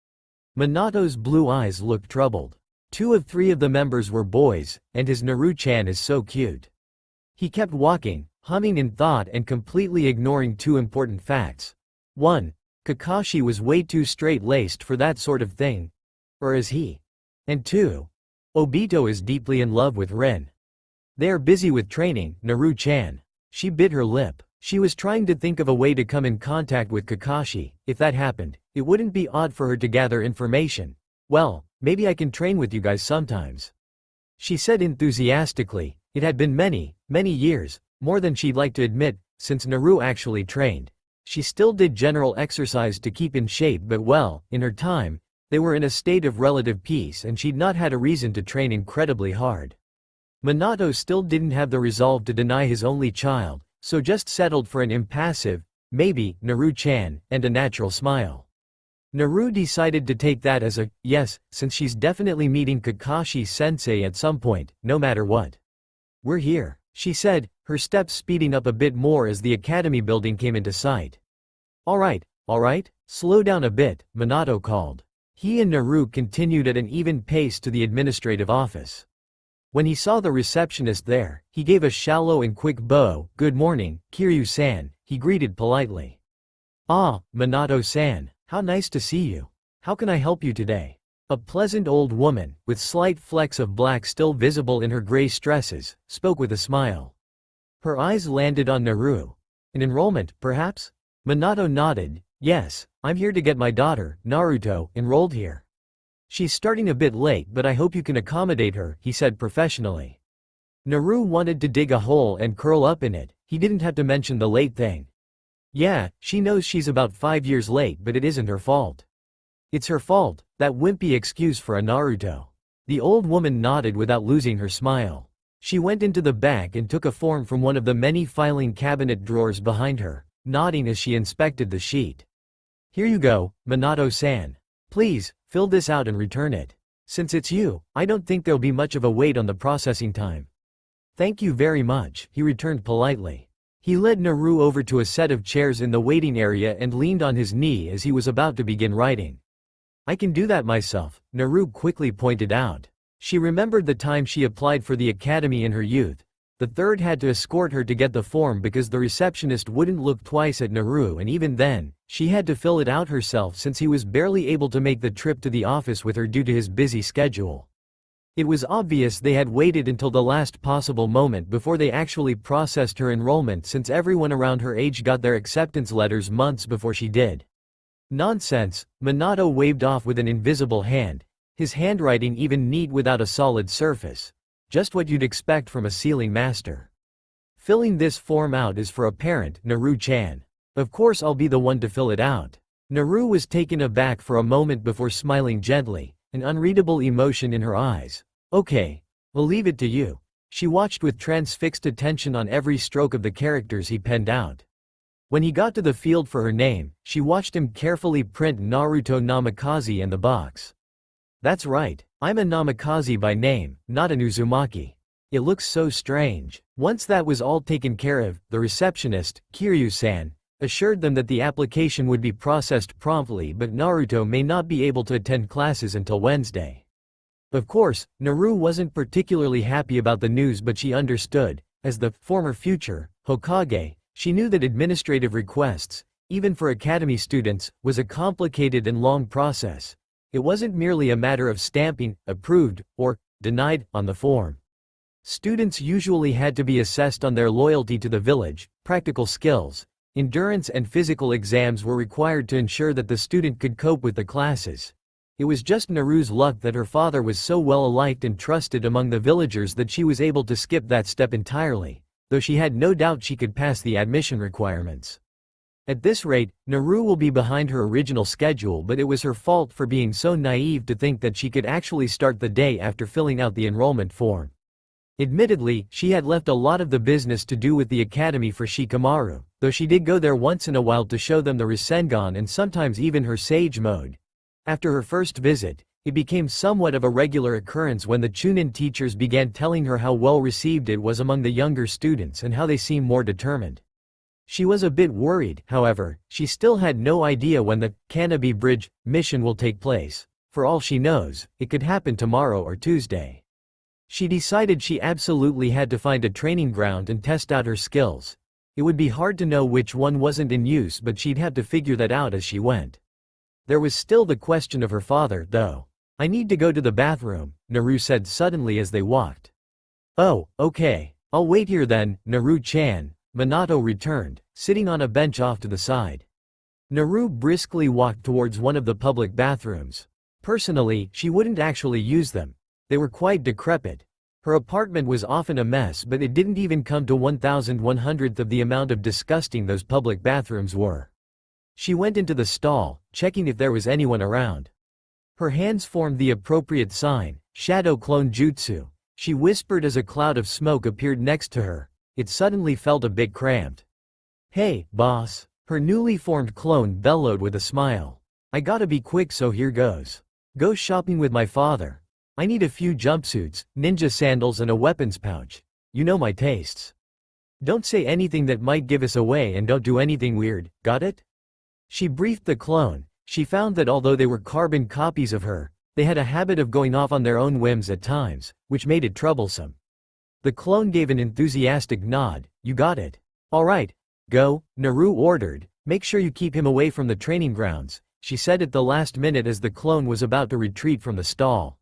Minato's blue eyes looked troubled. 2 of 3 of the members were boys, and his Naru-chan is so cute. He kept walking, humming in thought and completely ignoring 2 important facts. 1. Kakashi was way too straight-laced for that sort of thing. Or is he? And 2. Obito is deeply in love with Rin. They are busy with training, Naru-chan. She bit her lip. She was trying to think of a way to come in contact with Kakashi. If that happened, it wouldn't be odd for her to gather information. "Well, maybe I can train with you guys sometimes," she said enthusiastically. It had been many, many years, more than she'd like to admit, since Naru actually trained. She still did general exercise to keep in shape, but well, in her time, they were in a state of relative peace and she'd not had a reason to train incredibly hard. Minato still didn't have the resolve to deny his only child, so just settled for an impassive, maybe, Naru-chan, and a natural smile. Naru decided to take that as a yes, since she's definitely meeting Kakashi-sensei at some point, no matter what. "We're here," she said, her steps speeding up a bit more as the academy building came into sight. All right, slow down a bit," Minato called. He and Naru continued at an even pace to the administrative office. When he saw the receptionist there, he gave a shallow and quick bow. "Good morning, Kiryu-san," he greeted politely. "Ah, Minato-san, how nice to see you. How can I help you today?" A pleasant old woman, with slight flecks of black still visible in her gray tresses, spoke with a smile. Her eyes landed on Naru. An enrollment, perhaps? Minato nodded. Yes, I'm here to get my daughter, Naruto, enrolled here. She's starting a bit late but I hope you can accommodate her, he said professionally. Naru wanted to dig a hole and curl up in it. He didn't have to mention the late thing. Yeah, she knows she's about 5 years late but it isn't her fault. It's her fault, that wimpy excuse for a Naruto. The old woman nodded without losing her smile. She went into the back and took a form from one of the many filing cabinet drawers behind her, nodding as she inspected the sheet. Here you go, Minato-san. Please, fill this out and return it. Since it's you, I don't think there'll be much of a wait on the processing time. Thank you very much, he returned politely. He led Naru over to a set of chairs in the waiting area and leaned on his knee as he was about to begin writing. I can do that myself, Naru quickly pointed out. She remembered the time she applied for the academy in her youth. The third had to escort her to get the form because the receptionist wouldn't look twice at Naru, and even then, she had to fill it out herself since he was barely able to make the trip to the office with her due to his busy schedule. It was obvious they had waited until the last possible moment before they actually processed her enrollment since everyone around her age got their acceptance letters months before she did. Nonsense, Minato waved off with an invisible hand, his handwriting even neat without a solid surface. Just what you'd expect from a sealing master. Filling this form out is for a parent, Naru-chan. Of course I'll be the one to fill it out. Naru was taken aback for a moment before smiling gently, an unreadable emotion in her eyes. Okay, we'll leave it to you. She watched with transfixed attention on every stroke of the characters he penned out. When he got to the field for her name, she watched him carefully print Naruto Namikaze in the box. That's right, I'm a Namikaze by name, not an Uzumaki. It looks so strange. Once that was all taken care of, the receptionist, Kiryu-san, assured them that the application would be processed promptly but Naruto may not be able to attend classes until Wednesday. Of course, Naru wasn't particularly happy about the news but she understood. As the former future Hokage, she knew that administrative requests, even for academy students, was a complicated and long process. It wasn't merely a matter of stamping, approved, or denied, on the form. Students usually had to be assessed on their loyalty to the village, practical skills, endurance and physical exams were required to ensure that the student could cope with the classes. It was just Naru's luck that her father was so well liked and trusted among the villagers that she was able to skip that step entirely, though she had no doubt she could pass the admission requirements. At this rate, Naru will be behind her original schedule but it was her fault for being so naive to think that she could actually start the day after filling out the enrollment form. Admittedly, she had left a lot of the business to do with the academy for Shikamaru, though she did go there once in a while to show them the Rasengan and sometimes even her Sage mode. After her first visit, it became somewhat of a regular occurrence when the Chunin teachers began telling her how well received it was among the younger students and how they seemed more determined. She was a bit worried, however. She still had no idea when the Kanabi Bridge mission will take place. For all she knows, it could happen tomorrow or Tuesday. She decided she absolutely had to find a training ground and test out her skills. It would be hard to know which one wasn't in use but she'd have to figure that out as she went. There was still the question of her father, though. I need to go to the bathroom, Naru said suddenly as they walked. Oh, okay. I'll wait here then, Naru-chan, Minato returned, sitting on a bench off to the side. Naru briskly walked towards one of the public bathrooms. Personally, she wouldn't actually use them. They were quite decrepit. Her apartment was often a mess but it didn't even come to 1/100th of the amount of disgusting those public bathrooms were. She went into the stall, checking if there was anyone around. Her hands formed the appropriate sign, Shadow Clone Jutsu. She whispered as a cloud of smoke appeared next to her. It suddenly felt a bit cramped. Hey, boss. Her newly formed clone bellowed with a smile. I gotta be quick so here goes. Go shopping with my father. I need a few jumpsuits, ninja sandals and a weapons pouch. You know my tastes. Don't say anything that might give us away and don't do anything weird, got it? She briefed the clone. She found that although they were carbon copies of her, they had a habit of going off on their own whims at times, which made it troublesome. The clone gave an enthusiastic nod. You got it. All right. Go, Naru ordered. Make sure you keep him away from the training grounds, she said at the last minute as the clone was about to retreat from the stall.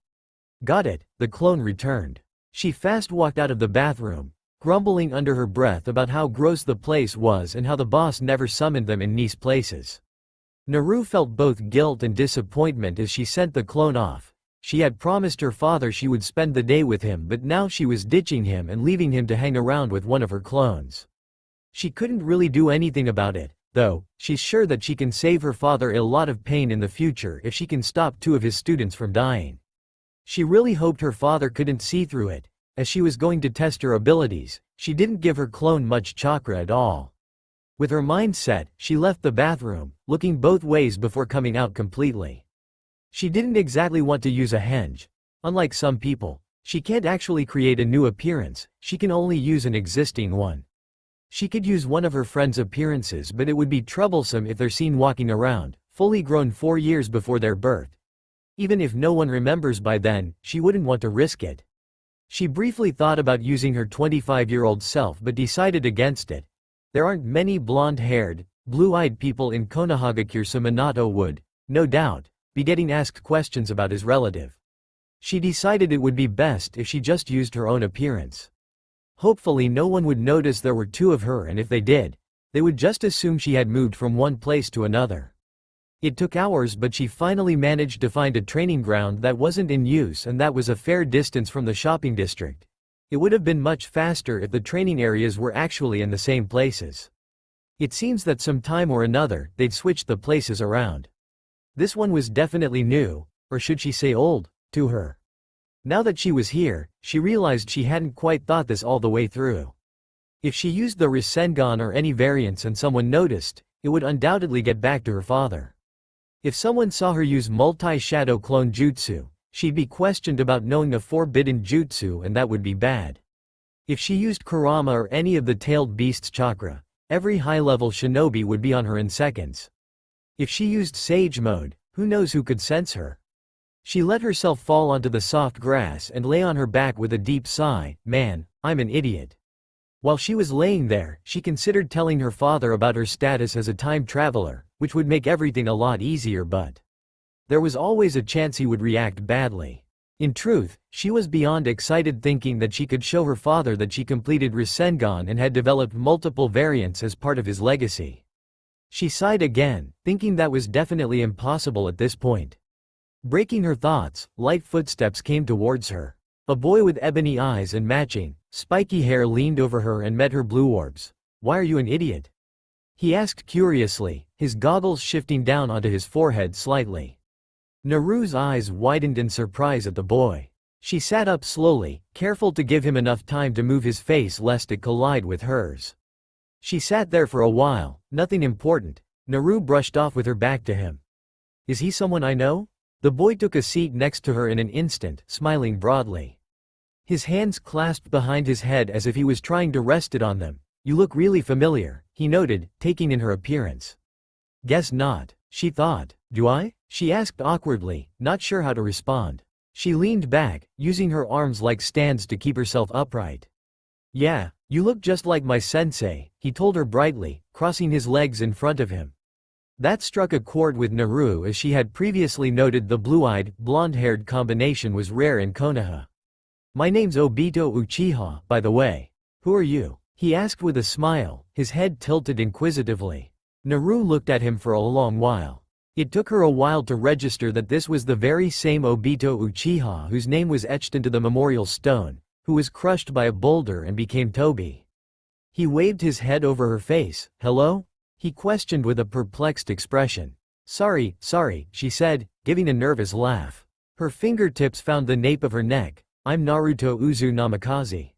Got it, the clone returned. She fast walked out of the bathroom. grumbling under her breath about how gross the place was and how the boss never summoned them in nice places. Naru felt both guilt and disappointment as she sent the clone off. She had promised her father she would spend the day with him, but now she was ditching him and leaving him to hang around with one of her clones. She couldn't really do anything about it, though. She's sure that she can save her father a lot of pain in the future if she can stop two of his students from dying. She really hoped her father couldn't see through it. As she was going to test her abilities, she didn't give her clone much chakra at all. With her mind set, she left the bathroom, looking both ways before coming out completely. She didn't exactly want to use a henge. Unlike some people, she can't actually create a new appearance, she can only use an existing one. She could use one of her friend's appearances, but it would be troublesome if they're seen walking around, fully grown 4 years before their birth. Even if no one remembers by then, she wouldn't want to risk it. She briefly thought about using her 25-year-old self but decided against it. There aren't many blonde-haired, blue-eyed people in Konohagakure, so Minato would, no doubt, be getting asked questions about his relative. She decided it would be best if she just used her own appearance. Hopefully no one would notice there were two of her, and if they did, they would just assume she had moved from one place to another. It took hours, but she finally managed to find a training ground that wasn't in use, and that was a fair distance from the shopping district. It would have been much faster if the training areas were actually in the same places. It seems that some time or another, they'd switched the places around. This one was definitely new, or should she say old, to her. Now that she was here, she realized she hadn't quite thought this all the way through. If she used the Rasengan or any variants and someone noticed, it would undoubtedly get back to her father. If someone saw her use multi-shadow clone jutsu, she'd be questioned about knowing a forbidden jutsu, and that would be bad. If she used Kurama or any of the tailed beast's chakra, every high-level shinobi would be on her in seconds. If she used sage mode, who knows who could sense her? She let herself fall onto the soft grass and lay on her back with a deep sigh. Man, I'm an idiot. While she was laying there, she considered telling her father about her status as a time traveler, which would make everything a lot easier, but there was always a chance he would react badly. In truth, she was beyond excited, thinking that she could show her father that she completed Rasengan and had developed multiple variants as part of his legacy. She sighed again, thinking that was definitely impossible at this point. Breaking her thoughts, light footsteps came towards her. A boy with ebony eyes and matching, spiky hair leaned over her and met her blue orbs. "Why are you an idiot?" he asked curiously, his goggles shifting down onto his forehead slightly. Naru's eyes widened in surprise at the boy. She sat up slowly, careful to give him enough time to move his face lest it collide with hers. She sat there for a while, nothing important. Naru brushed off with her back to him. "Is he someone I know?" The boy took a seat next to her in an instant, smiling broadly. His hands clasped behind his head as if he was trying to rest it on them. "You look really familiar," he noted, taking in her appearance. "Guess not," she thought. "Do I?" she asked awkwardly, not sure how to respond. She leaned back, using her arms like stands to keep herself upright. "Yeah, you look just like my sensei," he told her brightly, crossing his legs in front of him. That struck a chord with Naru, as she had previously noted the blue-eyed, blonde-haired combination was rare in Konoha. "My name's Obito Uchiha, by the way. Who are you?" he asked with a smile, his head tilted inquisitively. Naru looked at him for a long while. It took her a while to register that this was the very same Obito Uchiha whose name was etched into the memorial stone, who was crushed by a boulder and became Tobi. He waved his head over her face. "Hello?" he questioned with a perplexed expression. Sorry, she said, giving a nervous laugh. Her fingertips found the nape of her neck. "I'm Naruto Uzumaki."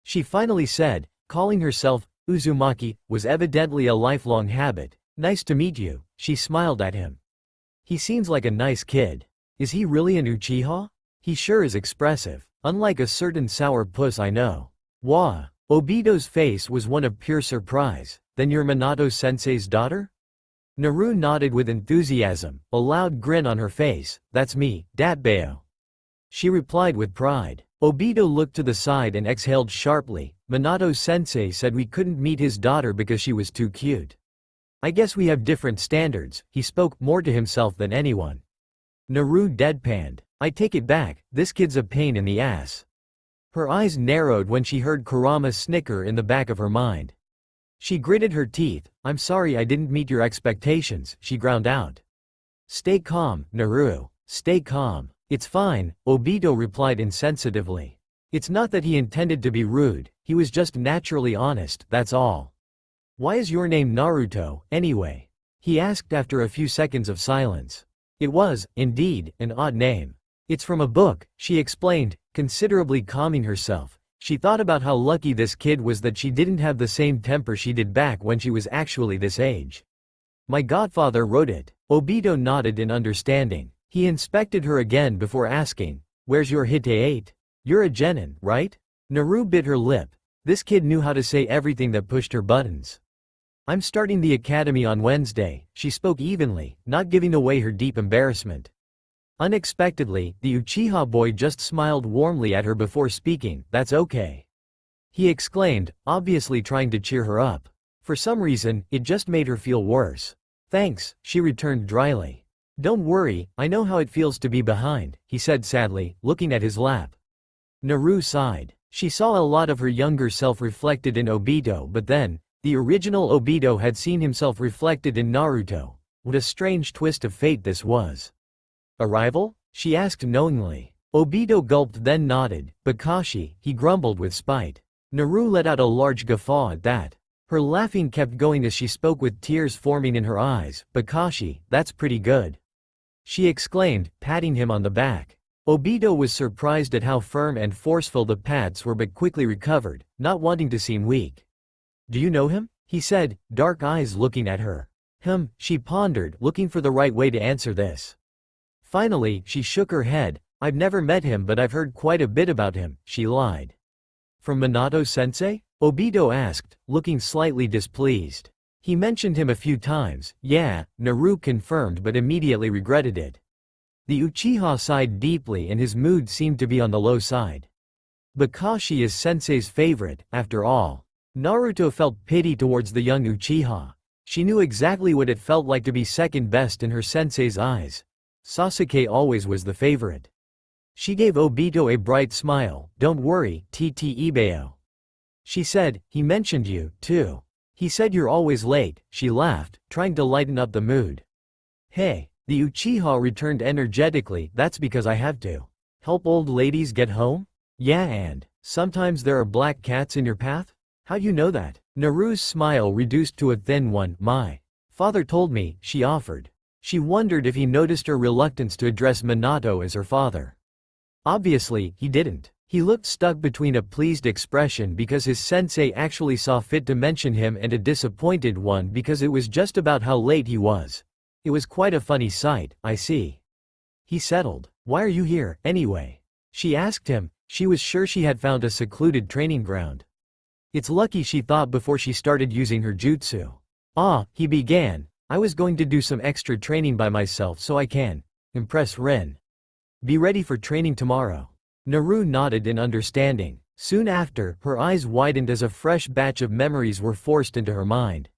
She finally said, calling herself Uzumaki was evidently a lifelong habit. "Nice to meet you," she smiled at him. "He seems like a nice kid. Is he really an Uchiha? He sure is expressive, unlike a certain sour puss I know." Wah! Obito's face was one of pure surprise. "Then you're Minato-sensei's daughter?" Naru nodded with enthusiasm, a loud grin on her face. "That's me, Datbeo," she replied with pride. Obito looked to the side and exhaled sharply. "Minato-sensei said we couldn't meet his daughter because she was too cute. I guess we have different standards," he spoke, more to himself than anyone. Naru deadpanned. "I take it back, this kid's a pain in the ass." Her eyes narrowed when she heard Kurama snicker in the back of her mind. She gritted her teeth. "I'm sorry I didn't meet your expectations," she ground out. "Stay calm, Naru. Stay calm. It's fine," Obito replied insensitively. It's not that he intended to be rude, he was just naturally honest, that's all. "Why is your name Naruto, anyway?" he asked after a few seconds of silence. It was, indeed, an odd name. "It's from a book," she explained, considerably calming herself. She thought about how lucky this kid was that she didn't have the same temper she did back when she was actually this age. "My godfather wrote it." Obito nodded in understanding. He inspected her again before asking, "Where's your Hite-8? You're a genin, right?" Naru bit her lip. This kid knew how to say everything that pushed her buttons. "I'm starting the academy on Wednesday," she spoke evenly, not giving away her deep embarrassment. Unexpectedly, the Uchiha boy just smiled warmly at her before speaking. "That's okay," he exclaimed, obviously trying to cheer her up. For some reason, it just made her feel worse. "Thanks," she returned dryly. "Don't worry, I know how it feels to be behind," he said sadly, looking at his lap. Naru sighed. She saw a lot of her younger self reflected in Obito, but then, the original Obito had seen himself reflected in Naruto. What a strange twist of fate this was. "Arrival?" she asked knowingly. Obito gulped then nodded. "Kakashi," he grumbled with spite. Naru let out a large guffaw at that. Her laughing kept going as she spoke with tears forming in her eyes. "Kakashi, that's pretty good," she exclaimed, patting him on the back. Obito was surprised at how firm and forceful the pats were but quickly recovered, not wanting to seem weak. "Do you know him?" he said, dark eyes looking at her. She pondered, looking for the right way to answer this. Finally, she shook her head. "I've never met him but I've heard quite a bit about him," she lied. "From Minato-sensei?" Obito asked, looking slightly displeased. "He mentioned him a few times." "Yeah," Naru confirmed but immediately regretted it. The Uchiha sighed deeply and his mood seemed to be on the low side. Kakashi is sensei's favorite, after all. Naruto felt pity towards the young Uchiha. She knew exactly what it felt like to be second best in her sensei's eyes. Sasuke always was the favorite. She gave Obito a bright smile. "Don't worry, Ibeo," she said, "he mentioned you, too. He said you're always late." She laughed, trying to lighten up the mood. "Hey," the Uchiha returned energetically, "that's because I have to. Help old ladies get home? Yeah, and sometimes there are black cats in your path? How you know that?" Naru's smile reduced to a thin one. "My father told me," she offered. She wondered if he noticed her reluctance to address Minato as her father. Obviously, he didn't. He looked stuck between a pleased expression because his sensei actually saw fit to mention him and a disappointed one because it was just about how late he was. It was quite a funny sight. "I see," he settled. "Why are you here, anyway?" she asked him. She was sure she had found a secluded training ground. It's lucky, she thought before she started using her jutsu. He began. "I was going to do some extra training by myself so I can impress Rin. Be ready for training tomorrow." Naru nodded in understanding. Soon after, her eyes widened as a fresh batch of memories were forced into her mind.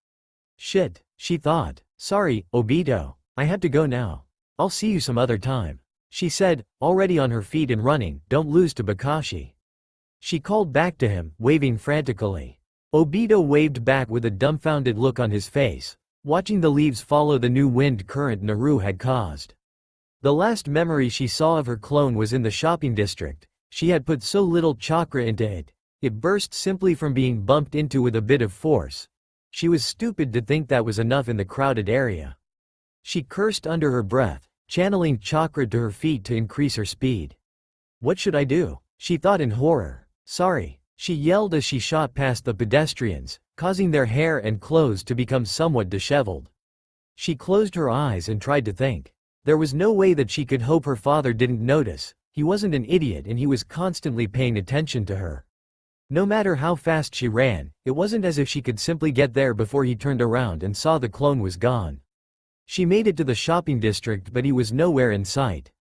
"Shit," she thought. "Sorry, Obito. I have to go now. I'll see you some other time," she said, already on her feet and running. "Don't lose to Kakashi," she called back to him, waving frantically. Obito waved back with a dumbfounded look on his face, watching the leaves follow the new wind current Naru had caused. The last memory she saw of her clone was in the shopping district. She had put so little chakra into it. It burst simply from being bumped into with a bit of force. She was stupid to think that was enough in the crowded area. She cursed under her breath, channeling chakra to her feet to increase her speed. "What should I do?" she thought in horror. "Sorry," she yelled as she shot past the pedestrians, causing their hair and clothes to become somewhat disheveled. She closed her eyes and tried to think. There was no way that she could hope her father didn't notice. He wasn't an idiot and he was constantly paying attention to her. No matter how fast she ran, it wasn't as if she could simply get there before he turned around and saw the clone was gone. She made it to the shopping district but he was nowhere in sight.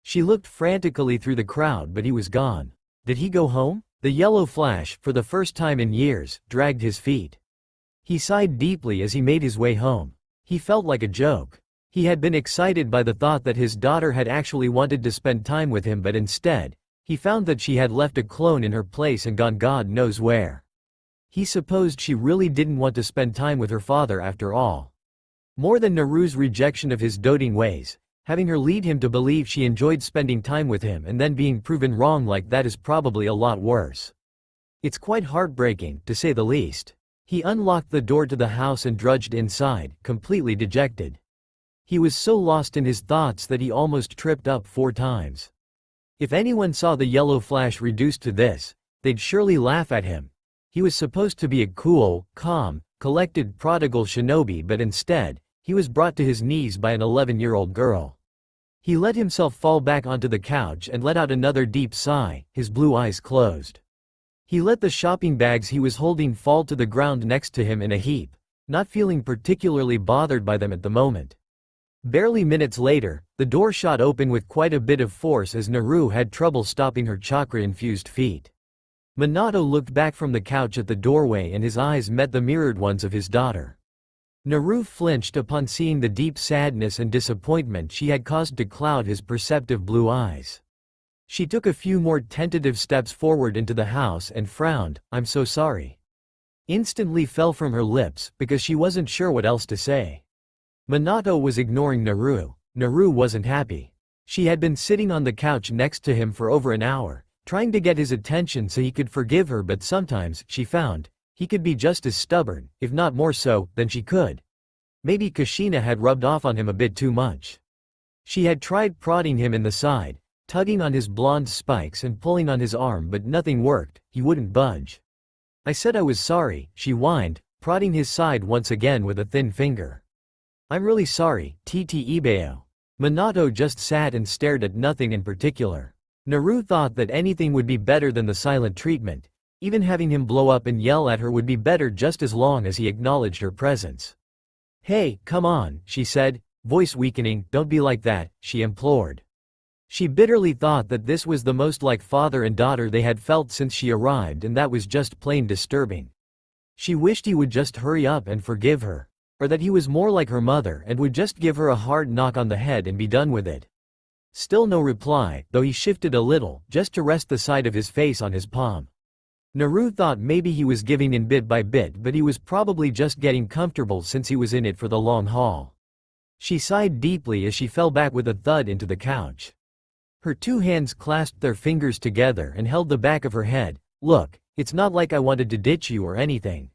She looked frantically through the crowd but he was gone. Did he go home? The yellow flash, for the first time in years, dragged his feet. He sighed deeply as he made his way home. He felt like a joke. He had been excited by the thought that his daughter had actually wanted to spend time with him but instead, He found that she had left a clone in her place and gone God knows where. He supposed she really didn't want to spend time with her father after all. More than Naru's rejection of his doting ways, having her lead him to believe she enjoyed spending time with him and then being proven wrong like that is probably a lot worse. It's quite heartbreaking, to say the least. He unlocked the door to the house and drudged inside, completely dejected. He was so lost in his thoughts that he almost tripped up 4 times. If anyone saw the yellow flash reduced to this, they'd surely laugh at him. He was supposed to be a cool, calm, collected prodigal shinobi, but instead, he was brought to his knees by an 11-year-old girl. He let himself fall back onto the couch and let out another deep sigh, his blue eyes closed. He let the shopping bags he was holding fall to the ground next to him in a heap, not feeling particularly bothered by them at the moment. Barely minutes later, the door shot open with quite a bit of force as Naru had trouble stopping her chakra-infused feet. Minato looked back from the couch at the doorway and his eyes met the mirrored ones of his daughter. Naru flinched upon seeing the deep sadness and disappointment she had caused to cloud his perceptive blue eyes. She took a few more tentative steps forward into the house and frowned, "I'm so sorry." Instantly fell from her lips because she wasn't sure what else to say. Minato was ignoring Naru. Naru wasn't happy. She had been sitting on the couch next to him for over an hour, trying to get his attention so he could forgive her, but sometimes, she found, he could be just as stubborn, if not more so, than she could. Maybe Kushina had rubbed off on him a bit too much. She had tried prodding him in the side, tugging on his blonde spikes and pulling on his arm, but nothing worked, he wouldn't budge. "I said I was sorry," she whined, prodding his side once again with a thin finger. "I'm really sorry, Ibeo." Minato just sat and stared at nothing in particular. Naru thought that anything would be better than the silent treatment. Even having him blow up and yell at her would be better just as long as he acknowledged her presence. "Hey, come on," she said, voice weakening. "Don't be like that," she implored. She bitterly thought that this was the most like father and daughter they had felt since she arrived, and that was just plain disturbing. She wished he would just hurry up and forgive her. Or that he was more like her mother and would just give her a hard knock on the head and be done with it. Still no reply, though he shifted a little, just to rest the side of his face on his palm. Naru thought maybe he was giving in bit by bit, but he was probably just getting comfortable since he was in it for the long haul. She sighed deeply as she fell back with a thud into the couch. Her 2 hands clasped their fingers together and held the back of her head. "Look, it's not like I wanted to ditch you or anything."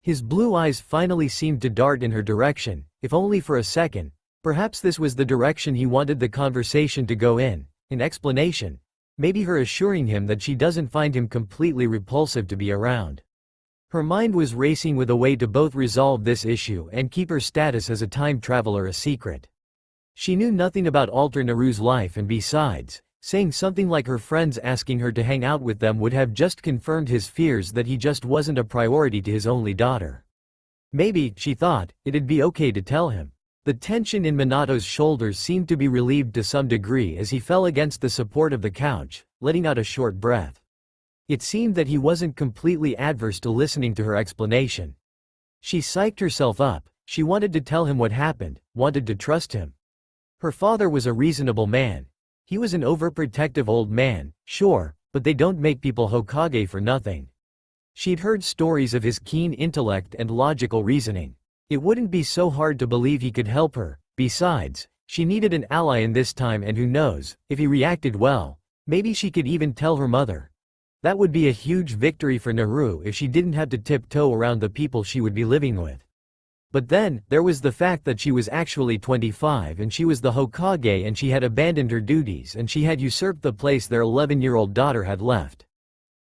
His blue eyes finally seemed to dart in her direction, if only for a second. Perhaps this was the direction he wanted the conversation to go in explanation. Maybe her assuring him that she doesn't find him completely repulsive to be around. Her mind was racing with a way to both resolve this issue and keep her status as a time traveler a secret. She knew nothing about Alter Naru's life, and besides, saying something like her friends asking her to hang out with them would have just confirmed his fears that he just wasn't a priority to his only daughter. Maybe, she thought, it'd be okay to tell him. The tension in Minato's shoulders seemed to be relieved to some degree as he fell against the support of the couch, letting out a short breath. It seemed that he wasn't completely adverse to listening to her explanation. She psyched herself up. She wanted to tell him what happened, wanted to trust him. Her father was a reasonable man. He was an overprotective old man, sure, but they don't make people Hokage for nothing. She'd heard stories of his keen intellect and logical reasoning. It wouldn't be so hard to believe he could help her. Besides, she needed an ally in this time, and who knows, if he reacted well, maybe she could even tell her mother. That would be a huge victory for Naru if she didn't have to tiptoe around the people she would be living with. But then, there was the fact that she was actually 25 and she was the Hokage, and she had abandoned her duties and she had usurped the place their 11-year-old daughter had left.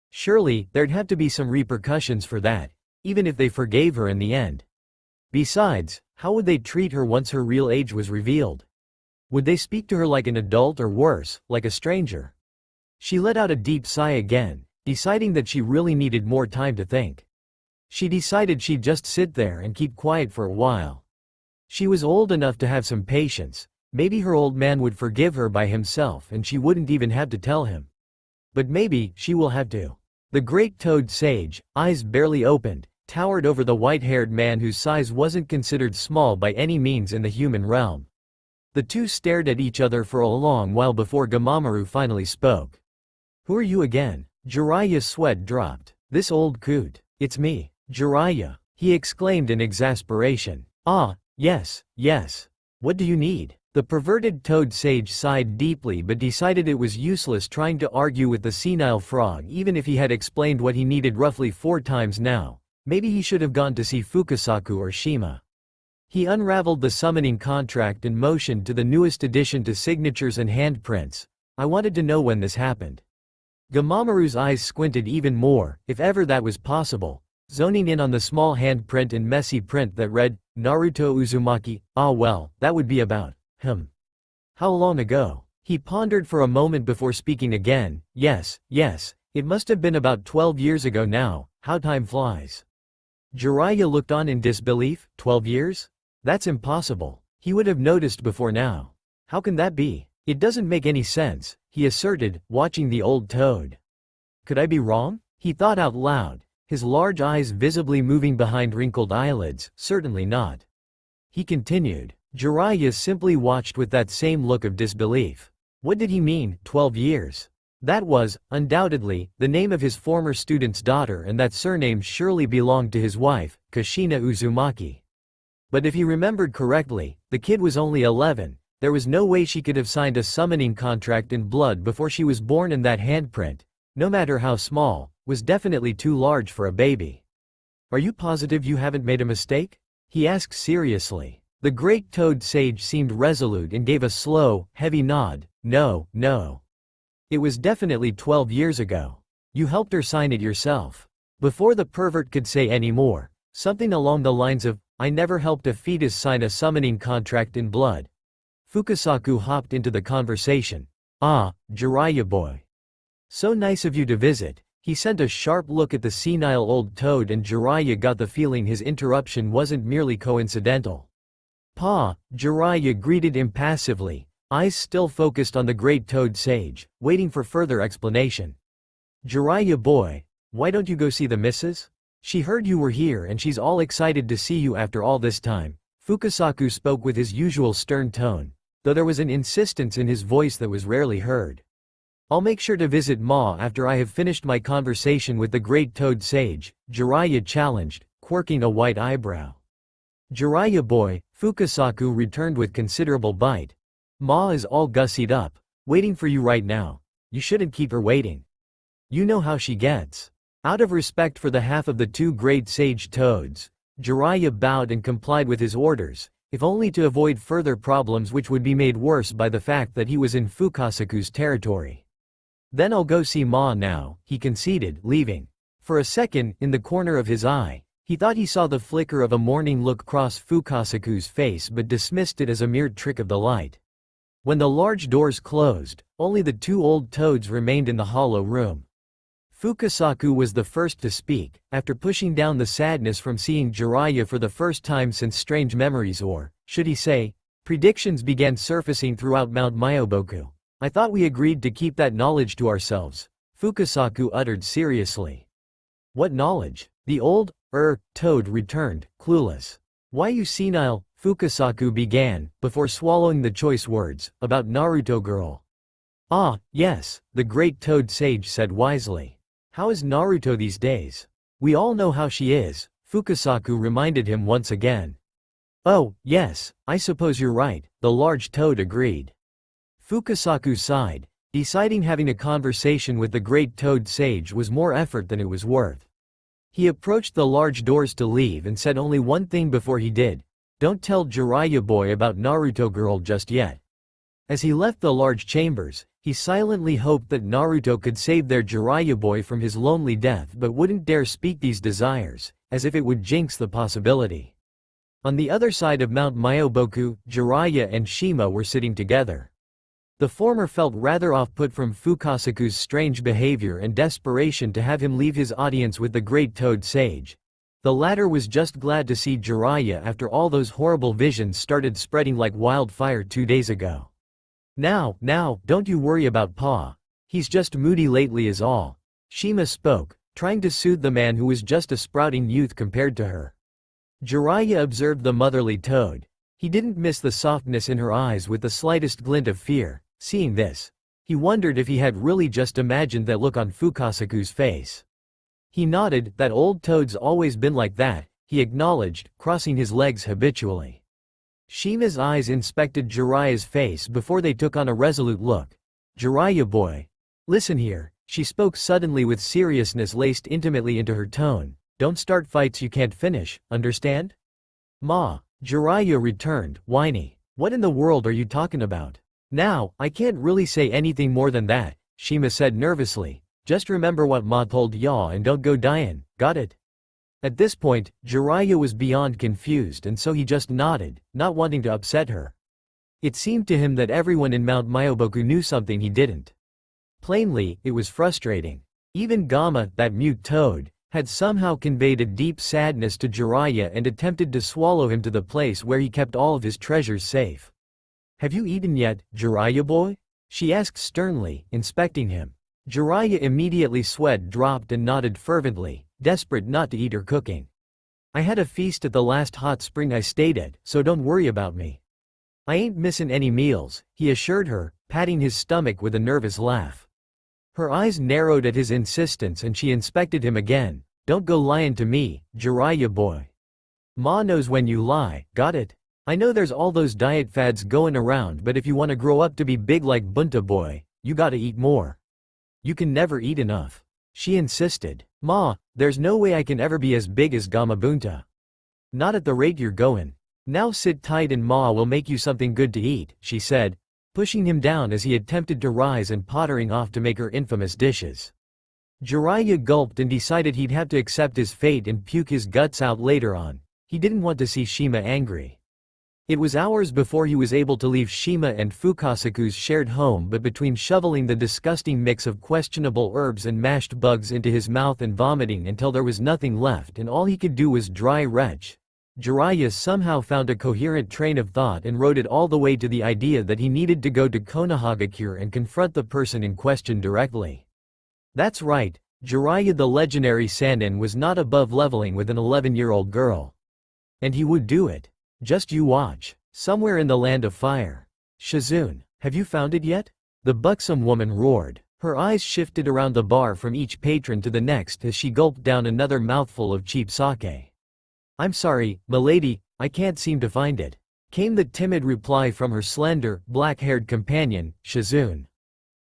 Surely, there'd have to be some repercussions for that, even if they forgave her in the end. Besides, how would they treat her once her real age was revealed? Would they speak to her like an adult, or worse, like a stranger? She let out a deep sigh again, deciding that she really needed more time to think. She decided she'd just sit there and keep quiet for a while. She was old enough to have some patience. Maybe her old man would forgive her by himself and she wouldn't even have to tell him. But maybe she will have to. The great toad sage, eyes barely opened, towered over the white-haired man whose size wasn't considered small by any means in the human realm. The two stared at each other for a long while before Gamamaru finally spoke. Who are you again? Jiraiya's sweat dropped. This old coot. It's me, Jiraiya, he exclaimed in exasperation. Ah, yes, yes. What do you need? The perverted toad sage sighed deeply but decided it was useless trying to argue with the senile frog even if he had explained what he needed roughly 4 times now. Maybe he should have gone to see Fukasaku or Shima. He unraveled the summoning contract and motioned to the newest addition to signatures and handprints. I wanted to know when this happened. Gamamaru's eyes squinted even more, if ever that was possible, zoning in on the small handprint and messy print that read, Naruto Uzumaki. Ah well, that would be about, How long ago? He pondered for a moment before speaking again. Yes, it must have been about 12 years ago now, how time flies. Jiraiya looked on in disbelief. 12 years? That's impossible. He would have noticed before now. How can that be? It doesn't make any sense, he asserted, watching the old toad. Could I be wrong? He thought out loud, his large eyes visibly moving behind wrinkled eyelids. Certainly not. He continued. Jiraiya simply watched with that same look of disbelief. What did he mean, 12 years? That was, undoubtedly, the name of his former student's daughter, and that surname surely belonged to his wife, Kushina Uzumaki. But if he remembered correctly, the kid was only 11, there was no way she could have signed a summoning contract in blood before she was born, and that handprint, no matter how small, was definitely too large for a baby. Are you positive you haven't made a mistake? He asked seriously. The great toad sage seemed resolute and gave a slow, heavy nod. No. It was definitely 12 years ago. You helped her sign it yourself. Before the pervert could say any more, something along the lines of, I never helped a fetus sign a summoning contract in blood, Fukasaku hopped into the conversation. Ah, Jiraiya boy. So nice of you to visit. He sent a sharp look at the senile old toad, and Jiraiya got the feeling his interruption wasn't merely coincidental. Pa, Jiraiya greeted impassively, eyes still focused on the great toad sage, waiting for further explanation. Jiraiya boy, why don't you go see the missus? She heard you were here and she's all excited to see you after all this time. Fukasaku spoke with his usual stern tone, though there was an insistence in his voice that was rarely heard. I'll make sure to visit Ma after I have finished my conversation with the great toad sage, Jiraiya challenged, quirking a white eyebrow. Jiraiya boy, Fukasaku returned with considerable bite. Ma is all gussied up, waiting for you right now. You shouldn't keep her waiting. You know how she gets. Out of respect for the half of the 2 great sage toads, Jiraiya bowed and complied with his orders, if only to avoid further problems which would be made worse by the fact that he was in Fukasaku's territory. Then I'll go see Ma now, he conceded, leaving. For a second, in the corner of his eye, he thought he saw the flicker of a morning look cross Fukasaku's face, but dismissed it as a mere trick of the light. When the large doors closed, only the 2 old toads remained in the hollow room. Fukasaku was the first to speak, after pushing down the sadness from seeing Jiraiya for the first time since strange memories, or, should he say, predictions began surfacing throughout Mount Myoboku. I thought we agreed to keep that knowledge to ourselves, Fukasaku uttered seriously. What knowledge? The old, toad returned, clueless. Why you senile, Fukasaku began, before swallowing the choice words, about Naruto girl. Ah, yes, the great toad sage said wisely. How is Naruto these days? We all know how she is, Fukasaku reminded him once again. Oh, yes, I suppose you're right, the large toad agreed. Fukasaku sighed, deciding having a conversation with the great toad sage was more effort than it was worth. He approached the large doors to leave and said only one thing before he did. Don't tell Jiraiya boy about Naruto girl just yet. As he left the large chambers, he silently hoped that Naruto could save their Jiraiya boy from his lonely death, but wouldn't dare speak these desires, as if it would jinx the possibility. On the other side of Mount Myoboku, Jiraiya and Shima were sitting together. The former felt rather off-put from Fukasaku's strange behavior and desperation to have him leave his audience with the great toad sage. The latter was just glad to see Jiraiya after all those horrible visions started spreading like wildfire 2 days ago. Now, don't you worry about Pa. He's just moody lately is all. Shima spoke, trying to soothe the man who was just a sprouting youth compared to her. Jiraiya observed the motherly toad. He didn't miss the softness in her eyes with the slightest glint of fear. Seeing this, He wondered if he had really just imagined that look on Fukasaku's face. He nodded. That old toad's always been like that, he acknowledged, crossing his legs habitually. Shima's eyes inspected Jiraiya's face before they took on a resolute look. Jiraiya boy. Listen here, she spoke suddenly with seriousness laced intimately into her tone. Don't start fights you can't finish, understand? Ma. Jiraiya returned, whiny. What in the world are you talking about? Now, I can't really say anything more than that, Shima said nervously. Just remember what Ma told ya and don't go dying, got it? At this point, Jiraiya was beyond confused and so he just nodded, not wanting to upset her. It seemed to him that everyone in Mount Myoboku knew something he didn't. Plainly, it was frustrating. Even Gamma, that mute toad, had somehow conveyed a deep sadness to Jiraiya and attempted to swallow him to the place where he kept all of his treasures safe. Have you eaten yet, Jiraiya boy? She asked sternly, inspecting him. Jiraiya immediately sweat dropped and nodded fervently, desperate not to eat her cooking. I had a feast at the last hot spring I stayed at, so don't worry about me. I ain't missin' any meals, he assured her, patting his stomach with a nervous laugh. Her eyes narrowed at his insistence and she inspected him again. Don't go lying to me, Jiraiya boy. Ma knows when you lie, got it? I know there's all those diet fads going around, but if you want to grow up to be big like Bunta boy, you gotta eat more. You can never eat enough. She insisted. Ma, there's no way I can ever be as big as Gamma Bunta. Not at the rate you're going. Now sit tight and Ma will make you something good to eat, she said, pushing him down as he attempted to rise and pottering off to make her infamous dishes. Jiraiya gulped and decided he'd have to accept his fate and puke his guts out later on. He didn't want to see Shima angry. It was hours before he was able to leave Shima and Fukasaku's shared home, but between shoveling the disgusting mix of questionable herbs and mashed bugs into his mouth and vomiting until there was nothing left and all he could do was dry retch, Jiraiya somehow found a coherent train of thought and rode it all the way to the idea that he needed to go to Konohagakure and confront the person in question directly. That's right, Jiraiya the legendary Sannin was not above leveling with an 11-year-old girl. And he would do it. Just you watch. Somewhere in the land of fire. Shizune, have you found it yet? The buxom woman roared. Her eyes shifted around the bar from each patron to the next as she gulped down another mouthful of cheap sake. I'm sorry, milady, I can't seem to find it, came the timid reply from her slender, black-haired companion, Shizune.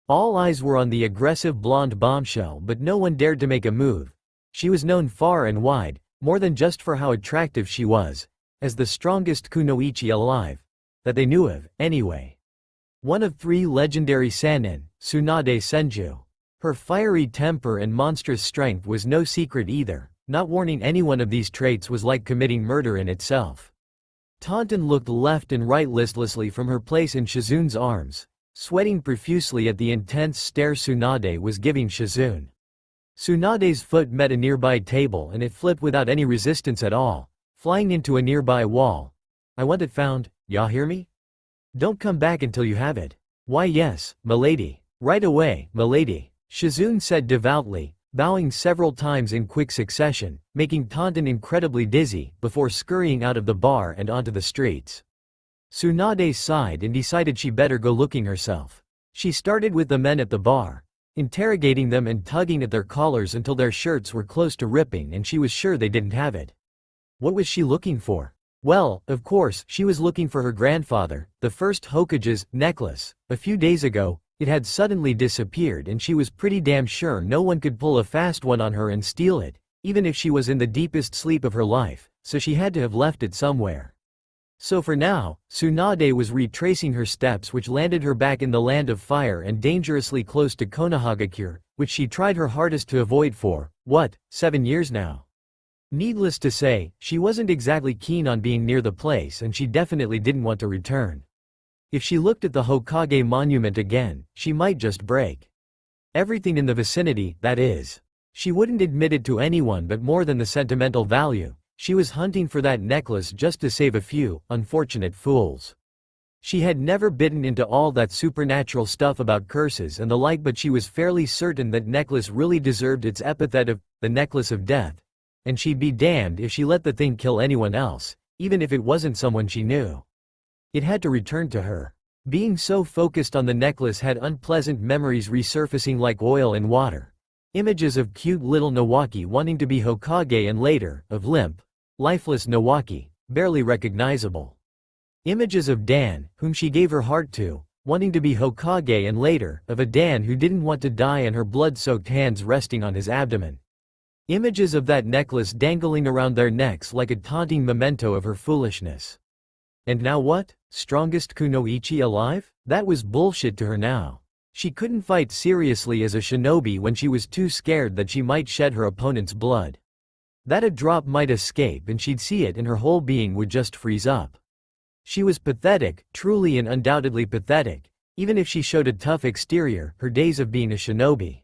All eyes were on the aggressive blonde bombshell, but no one dared to make a move. She was known far and wide, more than just for how attractive she was, as the strongest kunoichi alive. That they knew of, anyway. One of 3 legendary Sannin, Tsunade Senju. Her fiery temper and monstrous strength was no secret either. Not warning any one of these traits was like committing murder in itself. Taunton looked left and right listlessly from her place in Shizune's arms, sweating profusely at the intense stare Tsunade was giving Shizune. Tsunade's foot met a nearby table and it flipped without any resistance at all, flying into a nearby wall. I want it found, ya hear me? Don't come back until you have it. Why yes, milady. Right away, milady, Shizune said devoutly, bowing several times in quick succession, making Taunton incredibly dizzy, before scurrying out of the bar and onto the streets. Tsunade sighed and decided she better go looking herself. She started with the men at the bar, interrogating them and tugging at their collars until their shirts were close to ripping and she was sure they didn't have it. What was she looking for? Well, of course, she was looking for her grandfather, the first Hokage's necklace. A few days ago, it had suddenly disappeared and she was pretty damn sure no one could pull a fast one on her and steal it, even if she was in the deepest sleep of her life, so she had to have left it somewhere. So for now, Tsunade was retracing her steps, which landed her back in the land of fire and dangerously close to Konohagakure, which she tried her hardest to avoid for, 7 years now. Needless to say, she wasn't exactly keen on being near the place and she definitely didn't want to return. If she looked at the Hokage monument again, she might just break. Everything in the vicinity, that is. She wouldn't admit it to anyone, but more than the sentimental value, she was hunting for that necklace just to save a few unfortunate fools. She had never bitten into all that supernatural stuff about curses and the like, but she was fairly certain that necklace really deserved its epithet of the necklace of death. And she'd be damned if she let the thing kill anyone else, even if it wasn't someone she knew. It had to return to her. Being so focused on the necklace had unpleasant memories resurfacing like oil in water. Images of cute little Nawaki wanting to be Hokage and later, of limp, lifeless Nawaki, barely recognizable. Images of Dan, whom she gave her heart to, wanting to be Hokage and later, of a Dan who didn't want to die and her blood-soaked hands resting on his abdomen. Images of that necklace dangling around their necks like a taunting memento of her foolishness. And now what? Strongest kunoichi alive? That was bullshit to her now. She couldn't fight seriously as a shinobi when she was too scared that she might shed her opponent's blood. That a drop might escape and she'd see it and her whole being would just freeze up. She was pathetic, truly and undoubtedly pathetic. Even if she showed a tough exterior, her days of being a shinobi,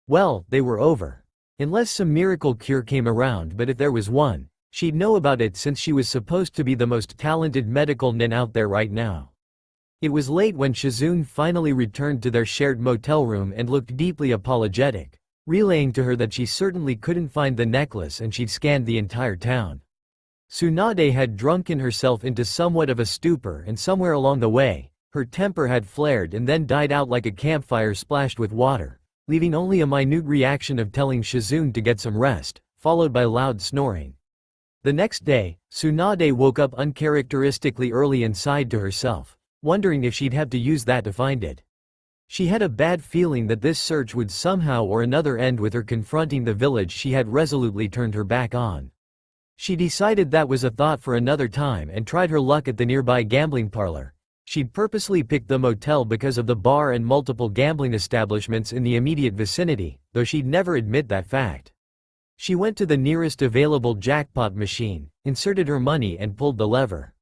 well, they were over. Unless some miracle cure came around, but if there was one, she'd know about it since she was supposed to be the most talented medical nin out there right now. It was late when Shizune finally returned to their shared motel room and looked deeply apologetic, relaying to her that she certainly couldn't find the necklace and she'd scanned the entire town. Tsunade had drunken herself into somewhat of a stupor and somewhere along the way, her temper had flared and then died out like a campfire splashed with water, leaving only a minute reaction of telling Shizune to get some rest, followed by loud snoring. The next day, Tsunade woke up uncharacteristically early and sighed to herself, wondering if she'd have to use that to find it. She had a bad feeling that this search would somehow or another end with her confronting the village she had resolutely turned her back on. She decided that was a thought for another time and tried her luck at the nearby gambling parlor. She'd purposely picked the motel because of the bar and multiple gambling establishments in the immediate vicinity, though she'd never admit that fact. She went to the nearest available jackpot machine, inserted her money and pulled the lever.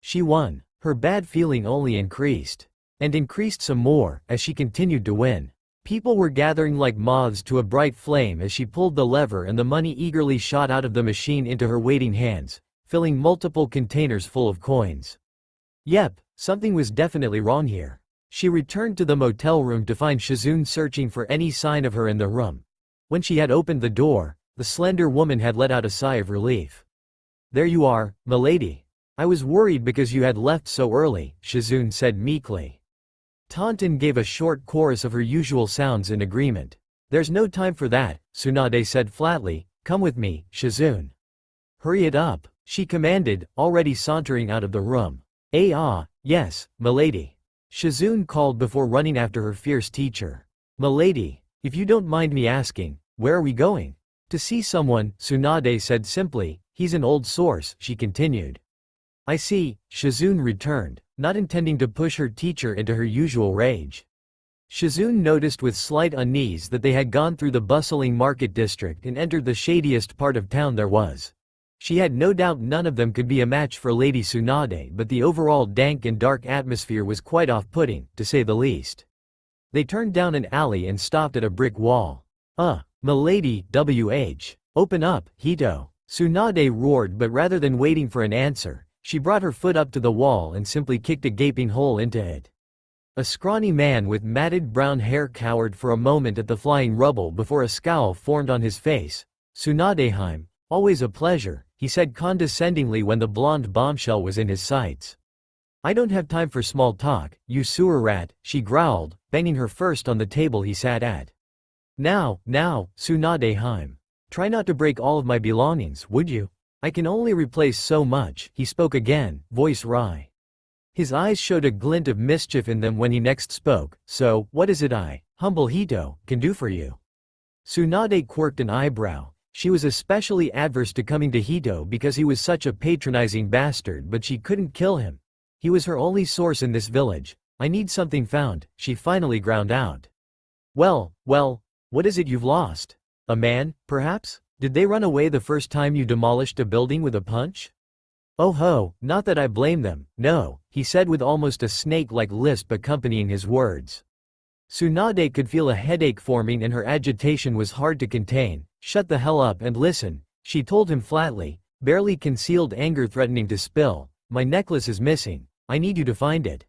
She won. Her bad feeling only increased. And increased some more, as she continued to win. People were gathering like moths to a bright flame as she pulled the lever and the money eagerly shot out of the machine into her waiting hands, filling multiple containers full of coins. Yep, something was definitely wrong here. She returned to the motel room to find Shizune searching for any sign of her in the room. When she had opened the door, the slender woman had let out a sigh of relief. "There you are, milady. I was worried because you had left so early," Shizune said meekly. Taunton gave a short chorus of her usual sounds in agreement. "There's no time for that," Tsunade said flatly. "Come with me, Shizune." "Hurry it up," she commanded, already sauntering out of the room. Yes, milady," Shizune called before running after her fierce teacher. "Milady, if you don't mind me asking, where are we going?" "To see someone," Tsunade said simply. "He's an old source," she continued. "I see," Shizune returned, not intending to push her teacher into her usual rage. Shizune noticed with slight unease that they had gone through the bustling market district and entered the shadiest part of town there was. She had no doubt none of them could be a match for Lady Tsunade, but the overall dank and dark atmosphere was quite off-putting, to say the least. They turned down an alley and stopped at a brick wall. Milady, open up, Heto," Tsunade roared, but rather than waiting for an answer, she brought her foot up to the wall and simply kicked a gaping hole into it. A scrawny man with matted brown hair cowered for a moment at the flying rubble before a scowl formed on his face. "Tsunadeheim, always a pleasure," he said condescendingly when the blonde bombshell was in his sights. "I don't have time for small talk, you sewer rat," she growled, banging her fist on the table he sat at. Now, Tsunadeheim. Try not to break all of my belongings, would you? I can only replace so much," he spoke again, voice wry. His eyes showed a glint of mischief in them when he next spoke. "So, what is it I, humble Heto, can do for you?" Tsunade quirked an eyebrow. She was especially adverse to coming to Heto because he was such a patronizing bastard, but she couldn't kill him. He was her only source in this village. "I need something found," she finally ground out. Well, what is it you've lost? A man, perhaps? Did they run away the first time you demolished a building with a punch?" "Oh ho, not that I blame them, no," he said with almost a snake-like lisp accompanying his words. Tsunade could feel a headache forming and her agitation was hard to contain. "Shut the hell up and listen," she told him flatly, barely concealed anger threatening to spill. "My necklace is missing. I need you to find it."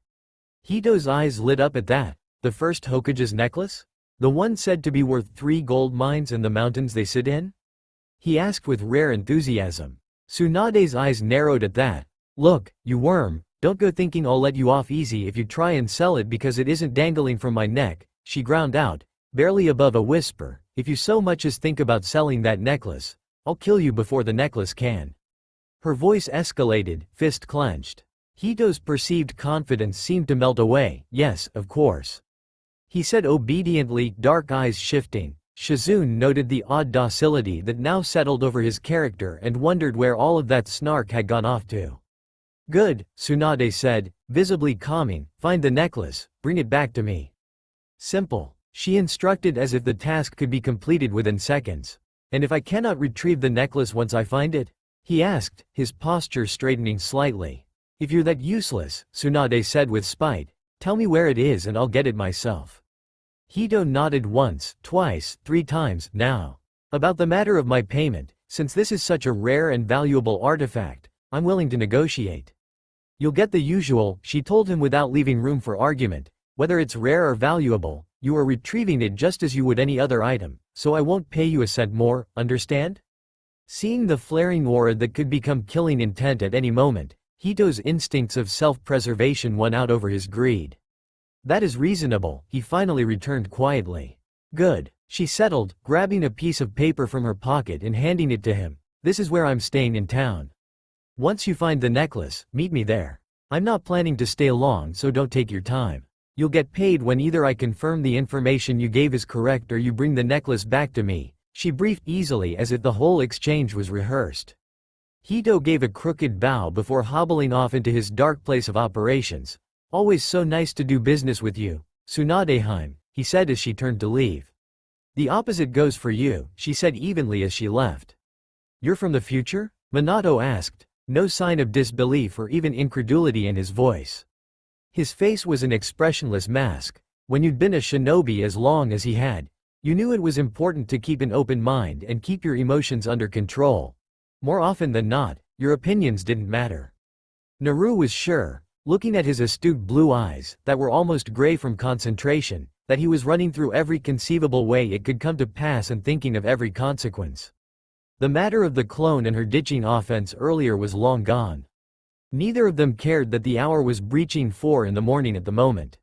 Hito's eyes lit up at that. The first Hokage's necklace? The one said to be worth 3 gold mines and the mountains they sit in? He asked with rare enthusiasm. Tsunade's eyes narrowed at that. "Look, you worm," Don't go thinking I'll let you off easy if you try and sell it because it isn't dangling from my neck, she ground out, barely above a whisper. If you so much as think about selling that necklace, I'll kill you before the necklace can. Her voice escalated, fist clenched. Hito's perceived confidence seemed to melt away. Yes, of course, he said obediently, dark eyes shifting. Shizune noted the odd docility that now settled over his character and wondered where all of that snark had gone off to. Good, Tsunade said, visibly calming. Find the necklace, bring it back to me. Simple, she instructed as if the task could be completed within seconds. And if I cannot retrieve the necklace once I find it? He asked, his posture straightening slightly. If you're that useless, Tsunade said with spite, tell me where it is and I'll get it myself. Hito nodded once, twice, 3 times. Now, about the matter of my payment, since this is such a rare and valuable artifact, I'm willing to negotiate. You'll get the usual, she told him without leaving room for argument. Whether it's rare or valuable, you are retrieving it just as you would any other item, so I won't pay you a cent more, understand? Seeing the flaring aura that could become killing intent at any moment, Hito's instincts of self-preservation won out over his greed. That is reasonable, he finally returned quietly. Good, she settled, grabbing a piece of paper from her pocket and handing it to him. This is where I'm staying in town. Once you find the necklace, meet me there. I'm not planning to stay long, so don't take your time. You'll get paid when either I confirm the information you gave is correct or you bring the necklace back to me, she briefed easily as if the whole exchange was rehearsed. Hito gave a crooked bow before hobbling off into his dark place of operations. Always so nice to do business with you, Tsunadeheim, he said as she turned to leave. The opposite goes for you, she said evenly as she left. You're from the future? Minato asked, no sign of disbelief or even incredulity in his voice. His face was an expressionless mask. When you'd been a shinobi as long as he had, you knew it was important to keep an open mind and keep your emotions under control. More often than not, your opinions didn't matter. Naru was sure, looking at his astute blue eyes, that were almost gray from concentration, that he was running through every conceivable way it could come to pass and thinking of every consequence. The matter of the clone and her ditching offense earlier was long gone. Neither of them cared that the hour was breaching 4 in the morning at the moment.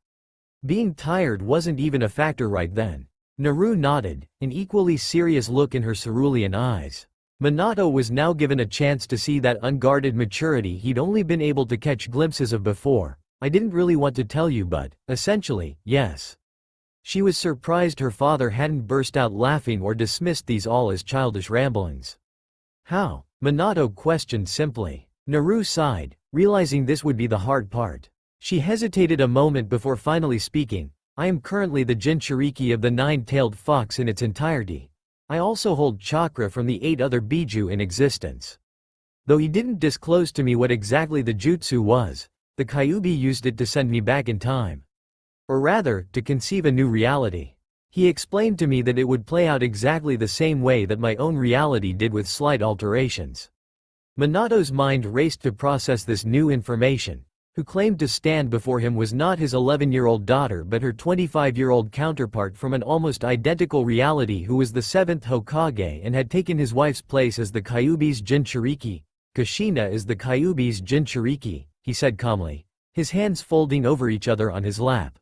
Being tired wasn't even a factor right then. Naru nodded, an equally serious look in her cerulean eyes. Minato was now given a chance to see that unguarded maturity he'd only been able to catch glimpses of before. I didn't really want to tell you but, essentially, yes. She was surprised her father hadn't burst out laughing or dismissed these all as childish ramblings. How? Minato questioned simply. Naru sighed, realizing this would be the hard part. She hesitated a moment before finally speaking. I am currently the Jinchuriki of the 9-tailed fox in its entirety. I also hold chakra from the 8 other Biju in existence. Though he didn't disclose to me what exactly the jutsu was, the Kyuubi used it to send me back in time. Or rather, to conceive a new reality. He explained to me that it would play out exactly the same way that my own reality did with slight alterations. Minato's mind raced to process this new information. Who claimed to stand before him was not his 11-year-old daughter but her 25-year-old counterpart from an almost identical reality who was the 7th Hokage and had taken his wife's place as the Kyuubi's Jinchuriki. Kushina is the Kyuubi's Jinchuriki, he said calmly, his hands folding over each other on his lap.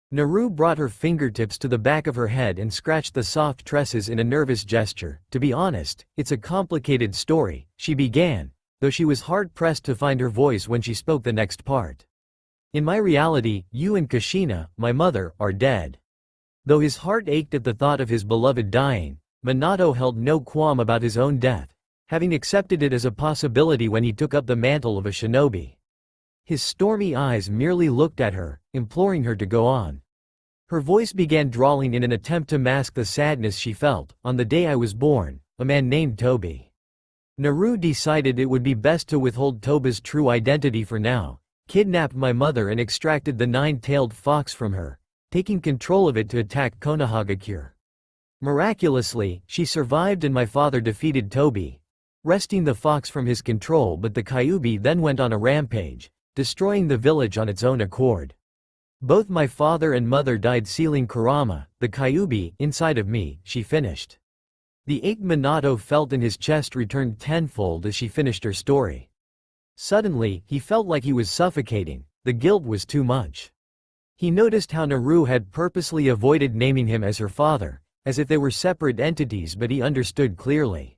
Naru brought her fingertips to the back of her head and scratched the soft tresses in a nervous gesture. To be honest, it's a complicated story, she began, though she was hard-pressed to find her voice when she spoke the next part. In my reality, you and Kushina, my mother, are dead. Though his heart ached at the thought of his beloved dying, Minato held no qualm about his own death, having accepted it as a possibility when he took up the mantle of a shinobi. His stormy eyes merely looked at her, imploring her to go on. Her voice began drawling in an attempt to mask the sadness she felt. On the day I was born, a man named Toby. Naru decided it would be best to withhold Toba's true identity for now, kidnapped my mother and extracted the 9-tailed fox from her, taking control of it to attack Konohagakure. Miraculously, she survived and my father defeated Toby, wresting the fox from his control, but the Kyuubi then went on a rampage, destroying the village on its own accord. Both my father and mother died sealing Kurama, the Kyuubi, inside of me, she finished. The ache Minato felt in his chest returned tenfold as she finished her story. Suddenly, he felt like he was suffocating. The guilt was too much. He noticed how Naru had purposely avoided naming him as her father, as if they were separate entities, but he understood clearly.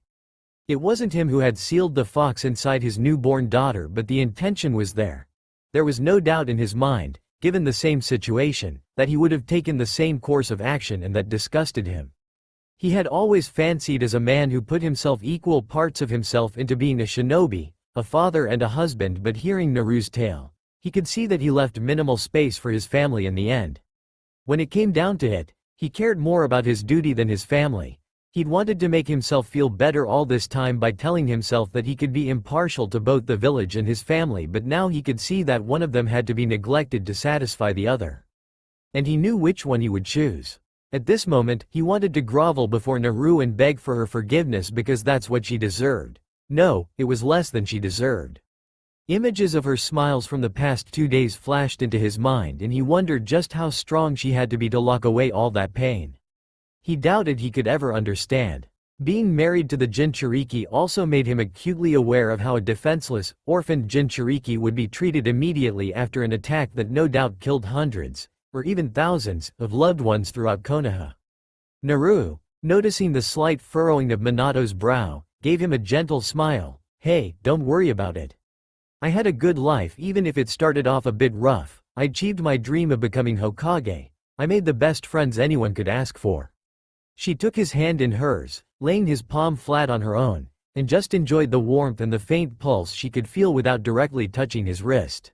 It wasn't him who had sealed the fox inside his newborn daughter, but the intention was there. There was no doubt in his mind, given the same situation, that he would have taken the same course of action, and that disgusted him. He had always fancied as a man who put himself equal parts of himself into being a shinobi, a father and a husband, but hearing Naru's tale, he could see that he left minimal space for his family in the end. When it came down to it, he cared more about his duty than his family. He'd wanted to make himself feel better all this time by telling himself that he could be impartial to both the village and his family, but now he could see that one of them had to be neglected to satisfy the other. And he knew which one he would choose. At this moment, he wanted to grovel before Naru and beg for her forgiveness because that's what she deserved. No, it was less than she deserved. Images of her smiles from the past 2 days flashed into his mind, and he wondered just how strong she had to be to lock away all that pain. He doubted he could ever understand. Being married to the Jinchuriki also made him acutely aware of how a defenseless, orphaned Jinchuriki would be treated immediately after an attack that no doubt killed hundreds, or even thousands, of loved ones throughout Konoha. Naru, noticing the slight furrowing of Minato's brow, gave him a gentle smile. "Hey, don't worry about it. I had a good life, even if it started off a bit rough. I achieved my dream of becoming Hokage. I made the best friends anyone could ask for." She took his hand in hers, laying his palm flat on her own, and just enjoyed the warmth and the faint pulse she could feel without directly touching his wrist.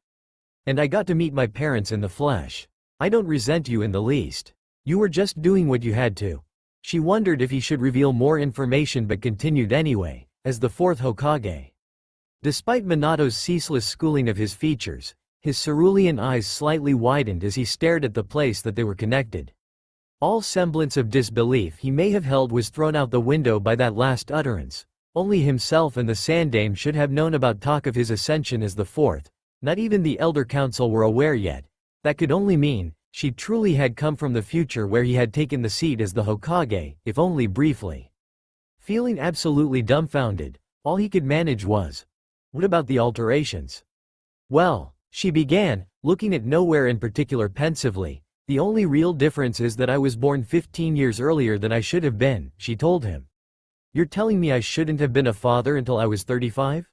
"And I got to meet my parents in the flesh. I don't resent you in the least. You were just doing what you had to." She wondered if he should reveal more information, but continued anyway. As the fourth Hokage. Despite Minato's ceaseless schooling of his features, his cerulean eyes slightly widened as he stared at the place that they were connected. All semblance of disbelief he may have held was thrown out the window by that last utterance. Only himself and the Sandaime should have known about talk of his ascension as the fourth. Not even the Elder Council were aware yet. That could only mean she truly had come from the future where he had taken the seat as the Hokage, if only briefly. Feeling absolutely dumbfounded, all he could manage was, "What about the alterations?" "Well," she began, looking at nowhere in particular pensively, "the only real difference is that I was born 15 years earlier than I should have been," she told him. "You're telling me I shouldn't have been a father until I was 35?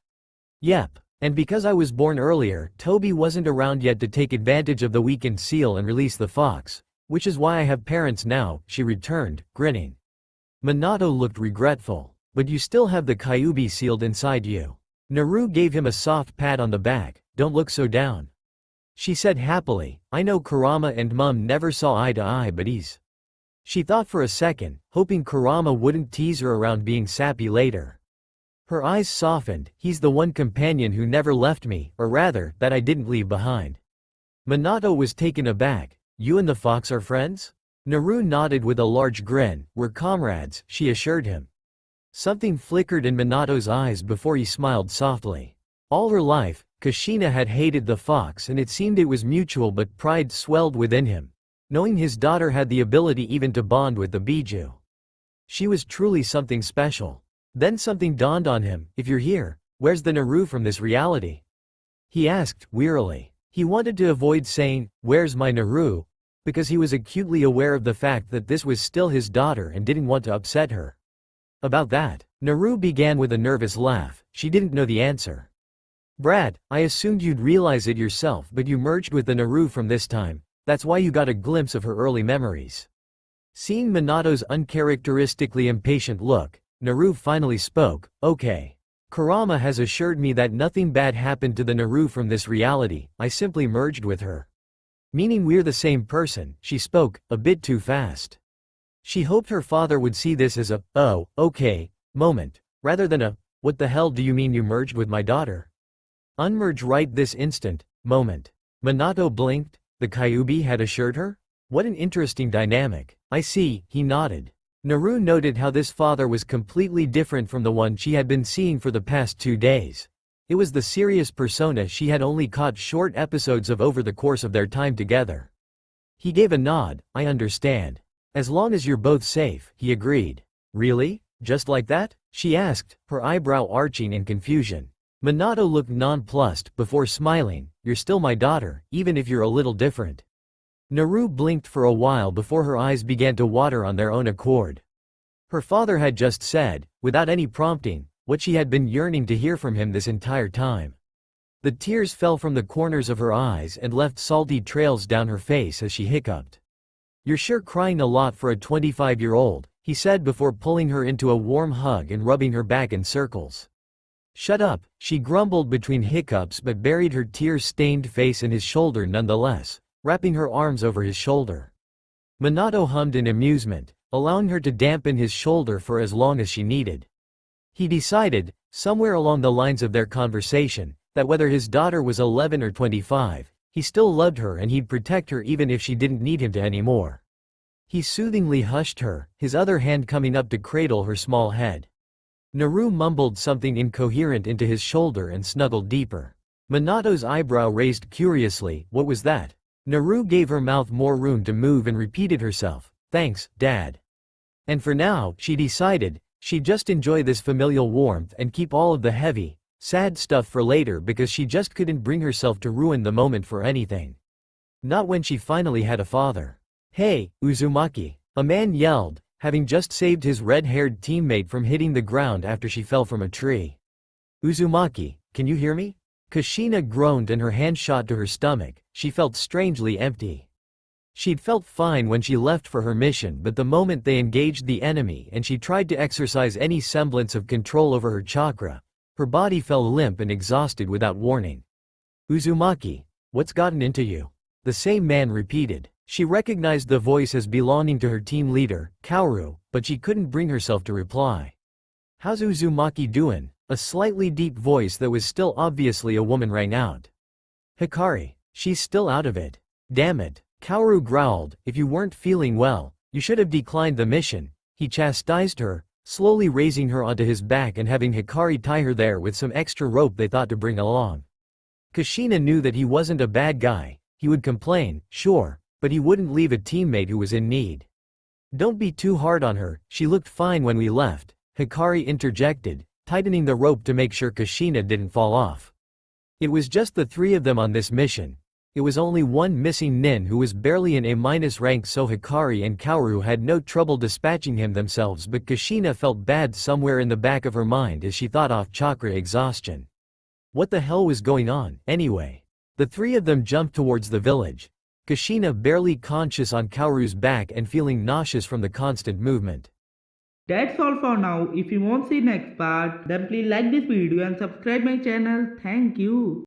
Yep. And because I was born earlier, Toby wasn't around yet to take advantage of the weakened seal and release the fox, which is why I have parents now," she returned, grinning. Minato looked regretful. "But you still have the Kyuubi sealed inside you." Naru gave him a soft pat on the back. "Don't look so down." She said happily, "I know Kurama and Mum never saw eye to eye, but he's—" She thought for a second, hoping Kurama wouldn't tease her around being sappy later. Her eyes softened. "He's the one companion who never left me, or rather, that I didn't leave behind." Minato was taken aback. "You and the fox are friends?" Naru nodded with a large grin. "We're comrades," she assured him. Something flickered in Minato's eyes before he smiled softly. All her life, Kushina had hated the fox, and it seemed it was mutual, but pride swelled within him, knowing his daughter had the ability even to bond with the Biju. She was truly something special. Then something dawned on him. "If you're here, where's the Naru from this reality?" he asked, wearily. He wanted to avoid saying, "Where's my Naru?" because he was acutely aware of the fact that this was still his daughter and didn't want to upset her. "About that," Naru began with a nervous laugh. She didn't know the answer. "Brad, I assumed you'd realize it yourself, but you merged with the Naru from this time. That's why you got a glimpse of her early memories." Seeing Minato's uncharacteristically impatient look, Naru finally spoke. "Okay. Kurama has assured me that nothing bad happened to the Naru from this reality. I simply merged with her." "Meaning we're the same person," she spoke, a bit too fast. She hoped her father would see this as a, "Oh, okay," moment, rather than a, "What the hell do you mean you merged with my daughter? Unmerge right this instant," moment. Minato blinked. The Kyuubi had assured her? What an interesting dynamic. "I see," he nodded. Naru noted how this father was completely different from the one she had been seeing for the past 2 days. It was the serious persona she had only caught short episodes of over the course of their time together. He gave a nod. "I understand. As long as you're both safe," he agreed. "Really? Just like that?" she asked, her eyebrow arching in confusion. Minato looked nonplussed before smiling. You're still my daughter, even if you're a little different. Naru blinked for a while before her eyes began to water on their own accord. Her father had just said, without any prompting, what she had been yearning to hear from him this entire time. The tears fell from the corners of her eyes and left salty trails down her face as she hiccuped. You're sure crying a lot for a 25-year-old, he said before pulling her into a warm hug and rubbing her back in circles. Shut up, she grumbled between hiccups but buried her tear-stained face in his shoulder nonetheless, wrapping her arms over his shoulder. Minato hummed in amusement, allowing her to dampen his shoulder for as long as she needed. He decided, somewhere along the lines of their conversation, that whether his daughter was 11 or 25, he still loved her and he'd protect her even if she didn't need him to anymore. He soothingly hushed her, his other hand coming up to cradle her small head. Naru mumbled something incoherent into his shoulder and snuggled deeper. Minato's eyebrow raised curiously. What was that? Naru gave her mouth more room to move and repeated herself. Thanks, Dad. And for now, she decided, she'd just enjoy this familial warmth and keep all of the heavy, sad stuff for later because she just couldn't bring herself to ruin the moment for anything. Not when she finally had a father. Hey, Uzumaki! A man yelled, having just saved his red-haired teammate from hitting the ground after she fell from a tree. Uzumaki, can you hear me? Kushina groaned and her hand shot to her stomach. She felt strangely empty. She'd felt fine when she left for her mission, but the moment they engaged the enemy and she tried to exercise any semblance of control over her chakra, her body fell limp and exhausted without warning. Uzumaki, what's gotten into you? The same man repeated. She recognized the voice as belonging to her team leader, Kaoru, but she couldn't bring herself to reply. How's Uzumaki doing? A slightly deep voice that was still obviously a woman rang out. Hikari, she's still out of it. Damn it, Kaoru growled, if you weren't feeling well, you should have declined the mission. He chastised her, slowly raising her onto his back and having Hikari tie her there with some extra rope they thought to bring along. Kushina knew that he wasn't a bad guy. He would complain, sure, but he wouldn't leave a teammate who was in need. Don't be too hard on her, she looked fine when we left, Hikari interjected, tightening the rope to make sure Kushina didn't fall off. It was just the three of them on this mission. It was only one missing nin who was barely in A- rank, so Hikari and Kaoru had no trouble dispatching him themselves, but Kushina felt bad somewhere in the back of her mind as she thought off chakra exhaustion. What the hell was going on, anyway? The three of them jumped towards the village. Kushina barely conscious on Kaoru's back and feeling nauseous from the constant movement. That's all for now. If you want to see next part, then please like this video and subscribe my channel. Thank you.